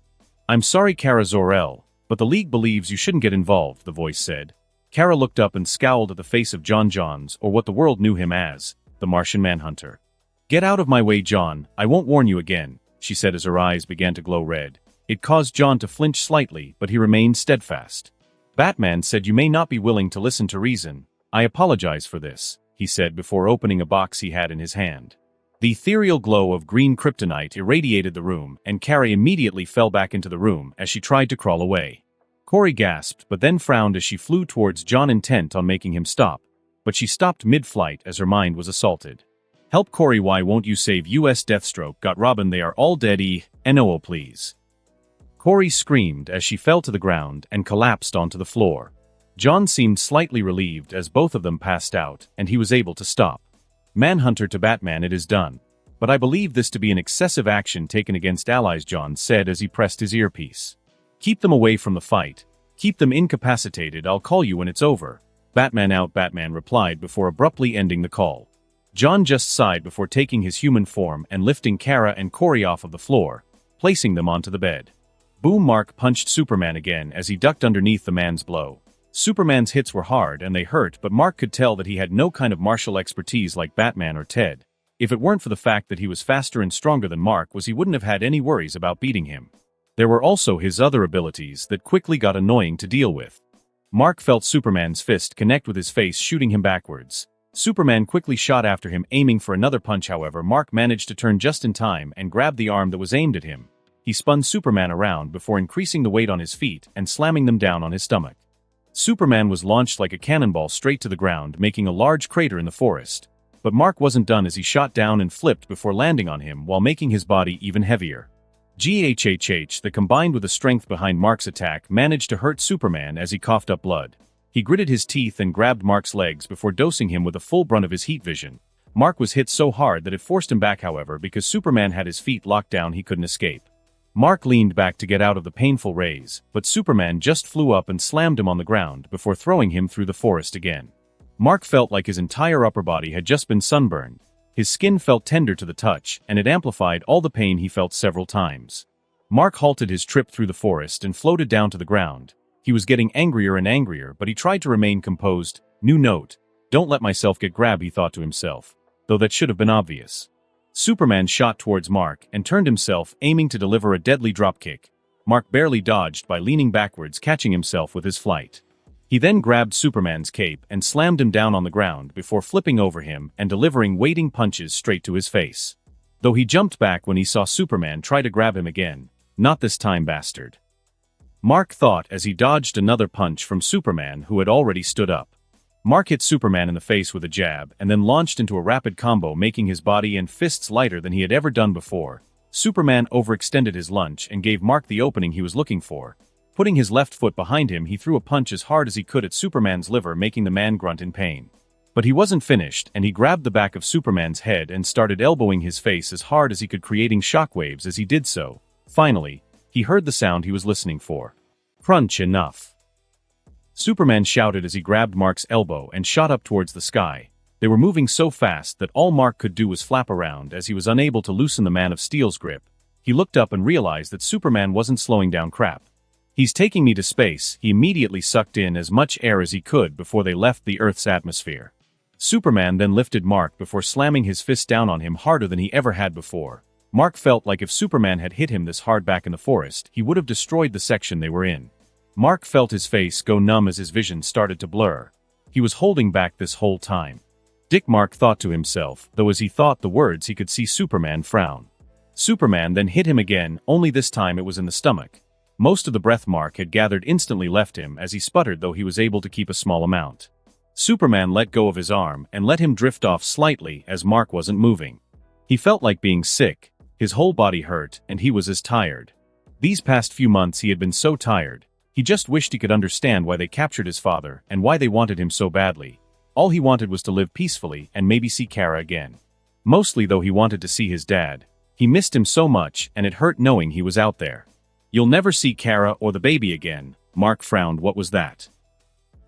"I'm sorry, Kara Zor-El, but the League believes you shouldn't get involved," the voice said. Kara looked up and scowled at the face of John Johns, or what the world knew him as, the Martian Manhunter. "Get out of my way, John. I won't warn you again," she said as her eyes began to glow red. It caused John to flinch slightly, but he remained steadfast. "Batman said you may not be willing to listen to reason. I apologize for this," he said before opening a box he had in his hand. The ethereal glow of green kryptonite irradiated the room, and Kara immediately fell back into the room as she tried to crawl away. Corey gasped but then frowned as she flew towards John, intent on making him stop. But she stopped mid-flight as her mind was assaulted. "Help, Corey. Why won't you save US Deathstroke? Got Robin. They are all dead. No, please." Corey screamed as she fell to the ground and collapsed onto the floor. John seemed slightly relieved as both of them passed out, and he was able to stop. "Manhunter to Batman, it is done. But I believe this to be an excessive action taken against allies," John said as he pressed his earpiece. "Keep them away from the fight. Keep them incapacitated. I'll call you when it's over." "Batman out," Batman replied before abruptly ending the call. John just sighed before taking his human form and lifting Kara and Corey off of the floor, placing them onto the bed. Boom! Mark punched Superman again as he ducked underneath the man's blow. Superman's hits were hard and they hurt, but Mark could tell that he had no kind of martial expertise like Batman or Ted. If it weren't for the fact that he was faster and stronger than Mark he wouldn't have had any worries about beating him. There were also his other abilities that quickly got annoying to deal with. Mark felt Superman's fist connect with his face, shooting him backwards. Superman quickly shot after him, aiming for another punch. However, Mark managed to turn just in time and grab the arm that was aimed at him. He spun Superman around before increasing the weight on his feet and slamming them down on his stomach. Superman was launched like a cannonball straight to the ground, making a large crater in the forest. But Mark wasn't done as he shot down and flipped before landing on him while making his body even heavier. The combined with the strength behind Mark's attack managed to hurt Superman as he coughed up blood. He gritted his teeth and grabbed Mark's legs before dosing him with the full brunt of his heat vision. Mark was hit so hard that it forced him back, however, because Superman had his feet locked down he couldn't escape. Mark leaned back to get out of the painful rays, but Superman just flew up and slammed him on the ground before throwing him through the forest again. Mark felt like his entire upper body had just been sunburned. His skin felt tender to the touch, and it amplified all the pain he felt several times. Mark halted his trip through the forest and floated down to the ground. He was getting angrier and angrier, but he tried to remain composed. New note: "Don't let myself get grabbed," he thought to himself, though that should have been obvious. Superman shot towards Mark and turned himself, aiming to deliver a deadly dropkick. Mark barely dodged by leaning backwards, catching himself with his flight. He then grabbed Superman's cape and slammed him down on the ground before flipping over him and delivering weighting punches straight to his face. Though he jumped back when he saw Superman try to grab him again. "Not this time, bastard," Mark thought as he dodged another punch from Superman, who had already stood up. Mark hit Superman in the face with a jab and then launched into a rapid combo, making his body and fists lighter than he had ever done before. Superman overextended his lunge and gave Mark the opening he was looking for. Putting his left foot behind him, he threw a punch as hard as he could at Superman's liver, making the man grunt in pain. But he wasn't finished, and he grabbed the back of Superman's head and started elbowing his face as hard as he could, creating shockwaves as he did so. Finally, he heard the sound he was listening for. Crunch. Enough, Superman shouted as he grabbed Mark's elbow and shot up towards the sky. They were moving so fast that all Mark could do was flap around as he was unable to loosen the Man of Steel's grip. He looked up and realized that Superman wasn't slowing down. "Crap. He's taking me to space." He immediately sucked in as much air as he could before they left the Earth's atmosphere. Superman then lifted Mark before slamming his fist down on him harder than he ever had before. Mark felt like if Superman had hit him this hard back in the forest, he would have destroyed the section they were in. Mark felt his face go numb as his vision started to blur. He was holding back this whole time. Dick, Mark thought to himself, though as he thought the words he could see Superman frown. Superman then hit him again, only this time it was in the stomach. Most of the breath Mark had gathered instantly left him as he sputtered, though he was able to keep a small amount. Superman let go of his arm and let him drift off slightly as Mark wasn't moving. He felt like being sick, his whole body hurt, and he was as tired. These past few months he had been so tired. He just wished he could understand why they captured his father and why they wanted him so badly. All he wanted was to live peacefully and maybe see Kara again. Mostly though he wanted to see his dad. He missed him so much and it hurt knowing he was out there. "You'll never see Kara or the baby again." Mark frowned. What was that?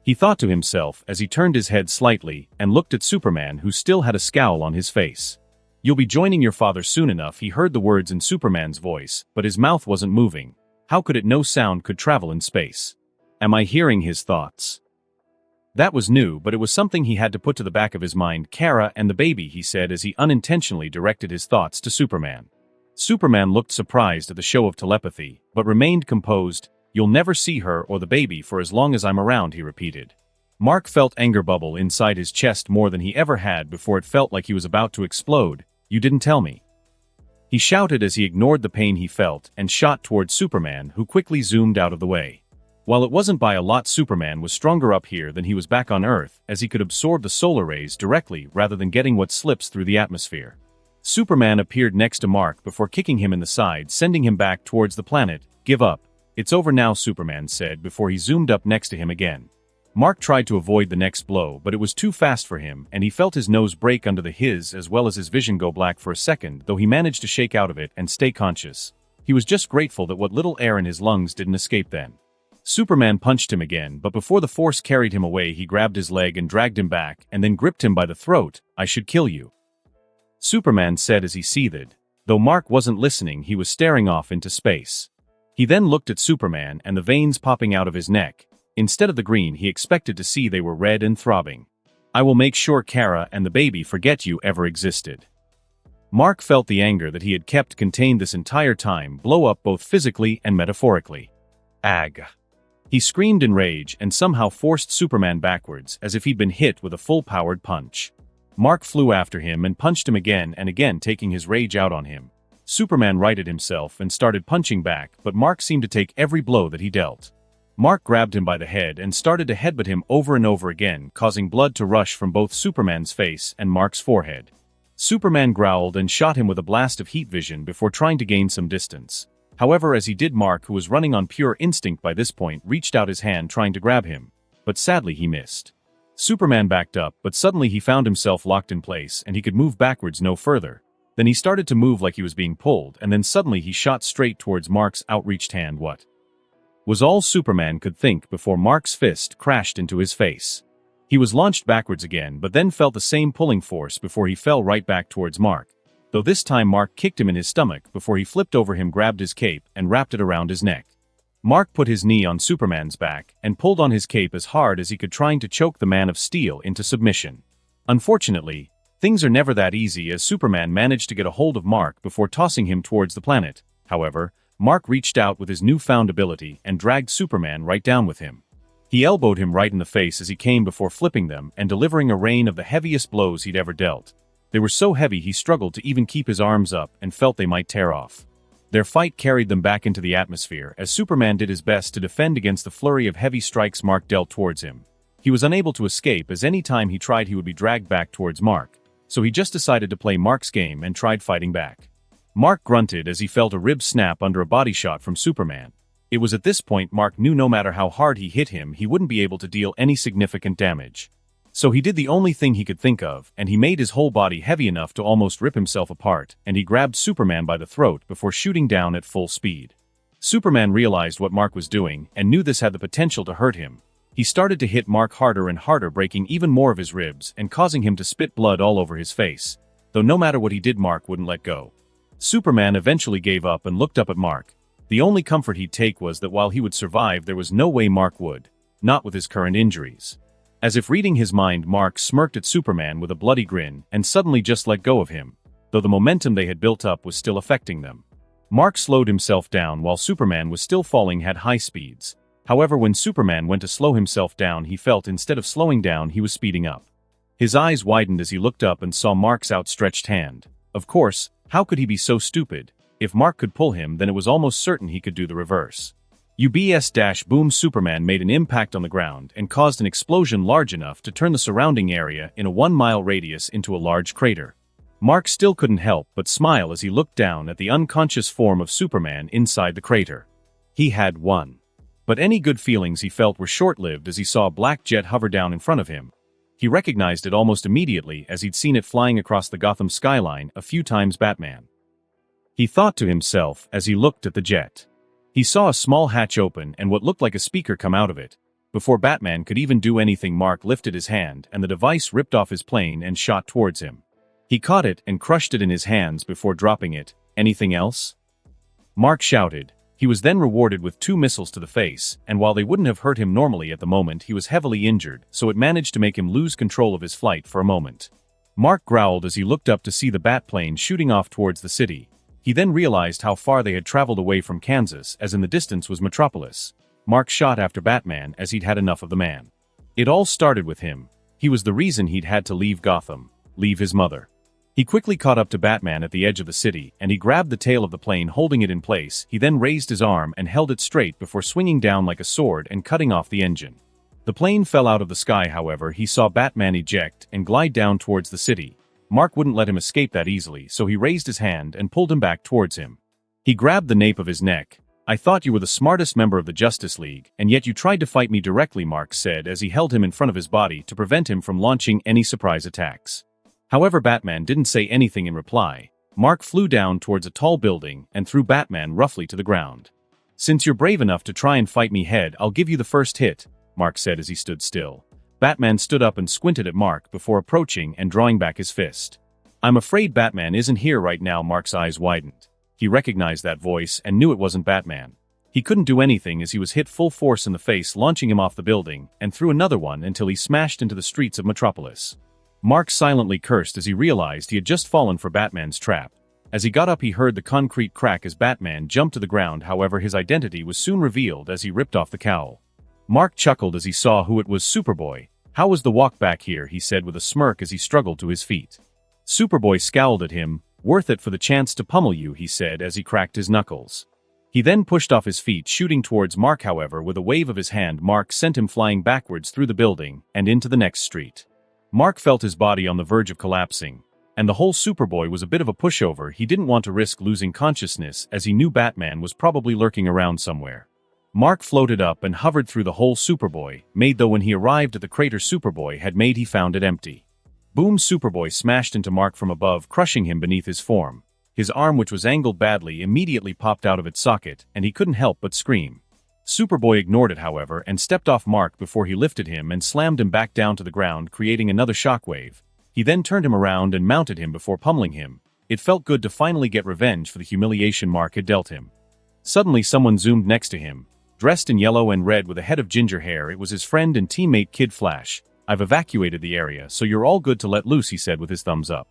He thought to himself as he turned his head slightly and looked at Superman, who still had a scowl on his face. "You'll be joining your father soon enough." He heard the words in Superman's voice, but his mouth wasn't moving. How could it? No sound could travel in space. Am I hearing his thoughts? That was new, but it was something he had to put to the back of his mind. "Kara and the baby," he said as he unintentionally directed his thoughts to Superman. Superman looked surprised at the show of telepathy, but remained composed. "You'll never see her or the baby for as long as I'm around," he repeated. Mark felt anger bubble inside his chest more than he ever had before. It felt like he was about to explode. "You didn't tell me," he shouted as he ignored the pain he felt and shot towards Superman, who quickly zoomed out of the way. While it wasn't by a lot, Superman was stronger up here than he was back on Earth, as he could absorb the solar rays directly rather than getting what slips through the atmosphere. Superman appeared next to Mark before kicking him in the side, sending him back towards the planet. "Give up. It's over now," Superman said before he zoomed up next to him again. Mark tried to avoid the next blow, but it was too fast for him, and he felt his nose break under his as well as his vision go black for a second, though he managed to shake out of it and stay conscious. He was just grateful that what little air in his lungs didn't escape then. Superman punched him again, but before the force carried him away, he grabbed his leg and dragged him back, and then gripped him by the throat. "I should kill you," Superman said as he seethed. Though Mark wasn't listening, he was staring off into space. He then looked at Superman and the veins popping out of his neck. Instead of the green he expected to see, they were red and throbbing. "I will make sure Kara and the baby forget you ever existed." Mark felt the anger that he had kept contained this entire time blow up both physically and metaphorically. "Ag!" He screamed in rage and somehow forced Superman backwards as if he'd been hit with a full-powered punch. Mark flew after him and punched him again and again, taking his rage out on him. Superman righted himself and started punching back, but Mark seemed to take every blow that he dealt. Mark grabbed him by the head and started to headbutt him over and over again, causing blood to rush from both Superman's face and Mark's forehead. Superman growled and shot him with a blast of heat vision before trying to gain some distance. However, as he did, Mark, who was running on pure instinct by this point, reached out his hand trying to grab him. But sadly he missed. Superman backed up, but suddenly he found himself locked in place and he could move backwards no further. Then he started to move like he was being pulled, and then suddenly he shot straight towards Mark's outreached hand. What was all Superman could think before Mark's fist crashed into his face. He was launched backwards again, but then felt the same pulling force before he fell right back towards Mark. Though this time Mark kicked him in his stomach before he flipped over him, grabbed his cape, and wrapped it around his neck. Mark put his knee on Superman's back and pulled on his cape as hard as he could, trying to choke the Man of Steel into submission. Unfortunately, things are never that easy, as Superman managed to get a hold of Mark before tossing him towards the planet. However, Mark reached out with his newfound ability and dragged Superman right down with him. He elbowed him right in the face as he came before flipping them and delivering a rain of the heaviest blows he'd ever dealt. They were so heavy he struggled to even keep his arms up and felt they might tear off. Their fight carried them back into the atmosphere as Superman did his best to defend against the flurry of heavy strikes Mark dealt towards him. He was unable to escape, as any time he tried he would be dragged back towards Mark, so he just decided to play Mark's game and tried fighting back. Mark grunted as he felt a rib snap under a body shot from Superman. It was at this point Mark knew no matter how hard he hit him, he wouldn't be able to deal any significant damage. So he did the only thing he could think of, and he made his whole body heavy enough to almost rip himself apart, and he grabbed Superman by the throat before shooting down at full speed. Superman realized what Mark was doing and knew this had the potential to hurt him. He started to hit Mark harder and harder, breaking even more of his ribs and causing him to spit blood all over his face. Though no matter what he did, Mark wouldn't let go. Superman eventually gave up and looked up at Mark. The only comfort he'd take was that while he would survive, there was no way Mark would. Not with his current injuries. As if reading his mind, Mark smirked at Superman with a bloody grin and suddenly just let go of him, though the momentum they had built up was still affecting them. Mark slowed himself down while Superman was still falling at high speeds. However, when Superman went to slow himself down, he felt instead of slowing down, he was speeding up. His eyes widened as he looked up and saw Mark's outstretched hand. Of course, how could he be so stupid? If Mark could pull him, then it was almost certain he could do the reverse. UBS-boom! Superman made an impact on the ground and caused an explosion large enough to turn the surrounding area in a 1-mile radius into a large crater. Mark still couldn't help but smile as he looked down at the unconscious form of Superman inside the crater. He had won. But any good feelings he felt were short-lived as he saw a black jet hover down in front of him. He recognized it almost immediately as he'd seen it flying across the Gotham skyline a few times. Batman. He thought to himself as he looked at the jet. He saw a small hatch open and what looked like a speaker come out of it. Before Batman could even do anything, Mark lifted his hand and the device ripped off his plane and shot towards him. He caught it and crushed it in his hands before dropping it. "Anything else?" Mark shouted. He was then rewarded with 2 missiles to the face, and while they wouldn't have hurt him normally at the moment, he was heavily injured, so it managed to make him lose control of his flight for a moment. Mark growled as he looked up to see the Batplane shooting off towards the city. He then realized how far they had traveled away from Kansas, as in the distance was Metropolis. Mark shot after Batman as he'd had enough of the man. It all started with him. He was the reason he'd had to leave Gotham, leave his mother. He quickly caught up to Batman at the edge of the city, and he grabbed the tail of the plane, holding it in place. He then raised his arm and held it straight before swinging down like a sword and cutting off the engine. The plane fell out of the sky. However, he saw Batman eject and glide down towards the city. Mark wouldn't let him escape that easily, so he raised his hand and pulled him back towards him. He grabbed the nape of his neck. "I thought you were the smartest member of the Justice League, and yet you tried to fight me directly," Mark said as he held him in front of his body to prevent him from launching any surprise attacks. However, Batman didn't say anything in reply. Mark flew down towards a tall building and threw Batman roughly to the ground. "Since you're brave enough to try and fight me head, I'll give you the first hit," Mark said as he stood still. Batman stood up and squinted at Mark before approaching and drawing back his fist. "I'm afraid Batman isn't here right now." Mark's eyes widened. He recognized that voice and knew it wasn't Batman. He couldn't do anything as he was hit full force in the face, launching him off the building, and threw another one until he smashed into the streets of Metropolis. Mark silently cursed as he realized he had just fallen for Batman's trap. As he got up, he heard the concrete crack as Batman jumped to the ground. However, his identity was soon revealed as he ripped off the cowl. Mark chuckled as he saw who it was. "Superboy. How was the walk back here?" he said with a smirk as he struggled to his feet. Superboy scowled at him. "Worth it for the chance to pummel you," he said as he cracked his knuckles. He then pushed off his feet, shooting towards Mark. However, with a wave of his hand, Mark sent him flying backwards through the building and into the next street. Mark felt his body on the verge of collapsing, and the whole Superboy was a bit of a pushover. He didn't want to risk losing consciousness as he knew Batman was probably lurking around somewhere. Mark floated up and hovered through the whole Superboy, made though when he arrived at the crater Superboy had made, he found it empty. Boom! Superboy smashed into Mark from above, crushing him beneath his form. His arm, which was angled badly, immediately popped out of its socket, and he couldn't help but scream. Superboy ignored it, however, and stepped off Mark before he lifted him and slammed him back down to the ground, creating another shockwave. He then turned him around and mounted him before pummeling him. It felt good to finally get revenge for the humiliation Mark had dealt him. Suddenly someone zoomed next to him. Dressed in yellow and red with a head of ginger hair, it was his friend and teammate Kid Flash. "I've evacuated the area, so you're all good to let loose," he said with his thumbs up.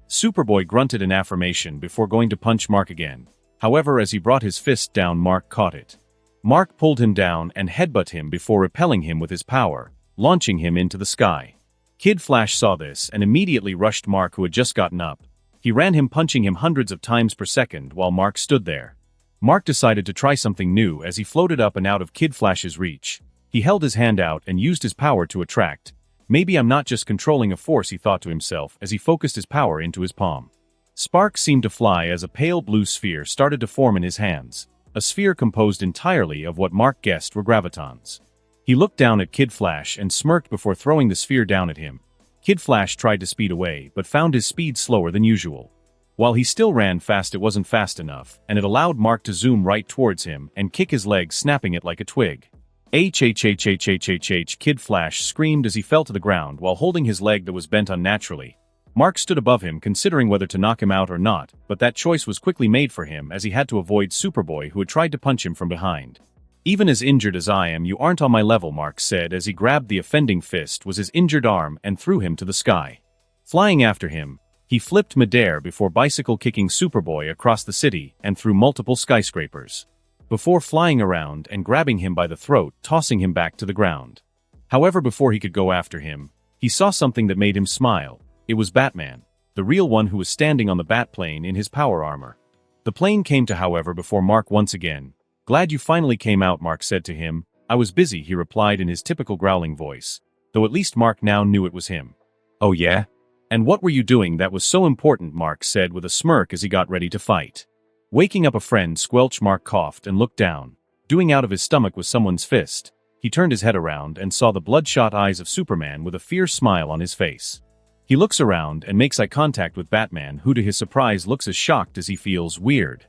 Superboy grunted in affirmation before going to punch Mark again. However, as he brought his fist down, Mark caught it. Mark pulled him down and headbutted him before repelling him with his power, launching him into the sky. Kid Flash saw this and immediately rushed Mark, who had just gotten up. He ran him, punching him hundreds of times per second while Mark stood there. Mark decided to try something new as he floated up and out of Kid Flash's reach. He held his hand out and used his power to attract. "Maybe I'm not just controlling a force," he thought to himself as he focused his power into his palm. Sparks seemed to fly as a pale blue sphere started to form in his hands. A sphere composed entirely of what Mark guessed were gravitons. He looked down at Kid Flash and smirked before throwing the sphere down at him. Kid Flash tried to speed away but found his speed slower than usual. While he still ran fast, it wasn't fast enough, and it allowed Mark to zoom right towards him and kick his leg, snapping it like a twig. "H!" Kid Flash screamed as he fell to the ground while holding his leg that was bent unnaturally. Mark stood above him, considering whether to knock him out or not, but that choice was quickly made for him as he had to avoid Superboy, who had tried to punch him from behind. Even as injured as I am, you aren't on my level, Mark said as he grabbed the offending fist was his injured arm and threw him to the sky. Flying after him, he flipped midair before bicycle-kicking Superboy across the city and through multiple skyscrapers, before flying around and grabbing him by the throat, tossing him back to the ground. However, before he could go after him, he saw something that made him smile. It was Batman, the real one, who was standing on the Batplane in his power armor. The plane came to, however, before Mark once again. "Glad you finally came out," Mark said to him. "I was busy," he replied in his typical growling voice, though at least Mark now knew it was him. "Oh yeah? And what were you doing that was so important?" Mark said with a smirk as he got ready to fight. Waking up a friend, squelch, Mark coughed and looked down. Doing out of his stomach was someone's fist. He turned his head around and saw the bloodshot eyes of Superman with a fierce smile on his face. He looks around and makes eye contact with Batman, who to his surprise looks as shocked as he feels weird.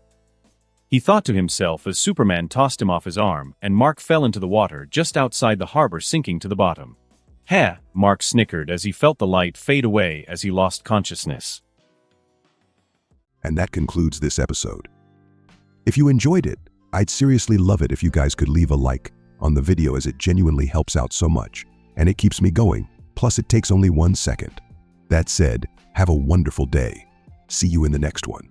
He thought to himself as Superman tossed him off his arm, and Mark fell into the water just outside the harbor, sinking to the bottom. "Heh," Mark snickered as he felt the light fade away as he lost consciousness. And that concludes this episode. If you enjoyed it, I'd seriously love it if you guys could leave a like on the video, as it genuinely helps out so much, and it keeps me going, plus it takes only 1 second. That said, have a wonderful day. See you in the next one.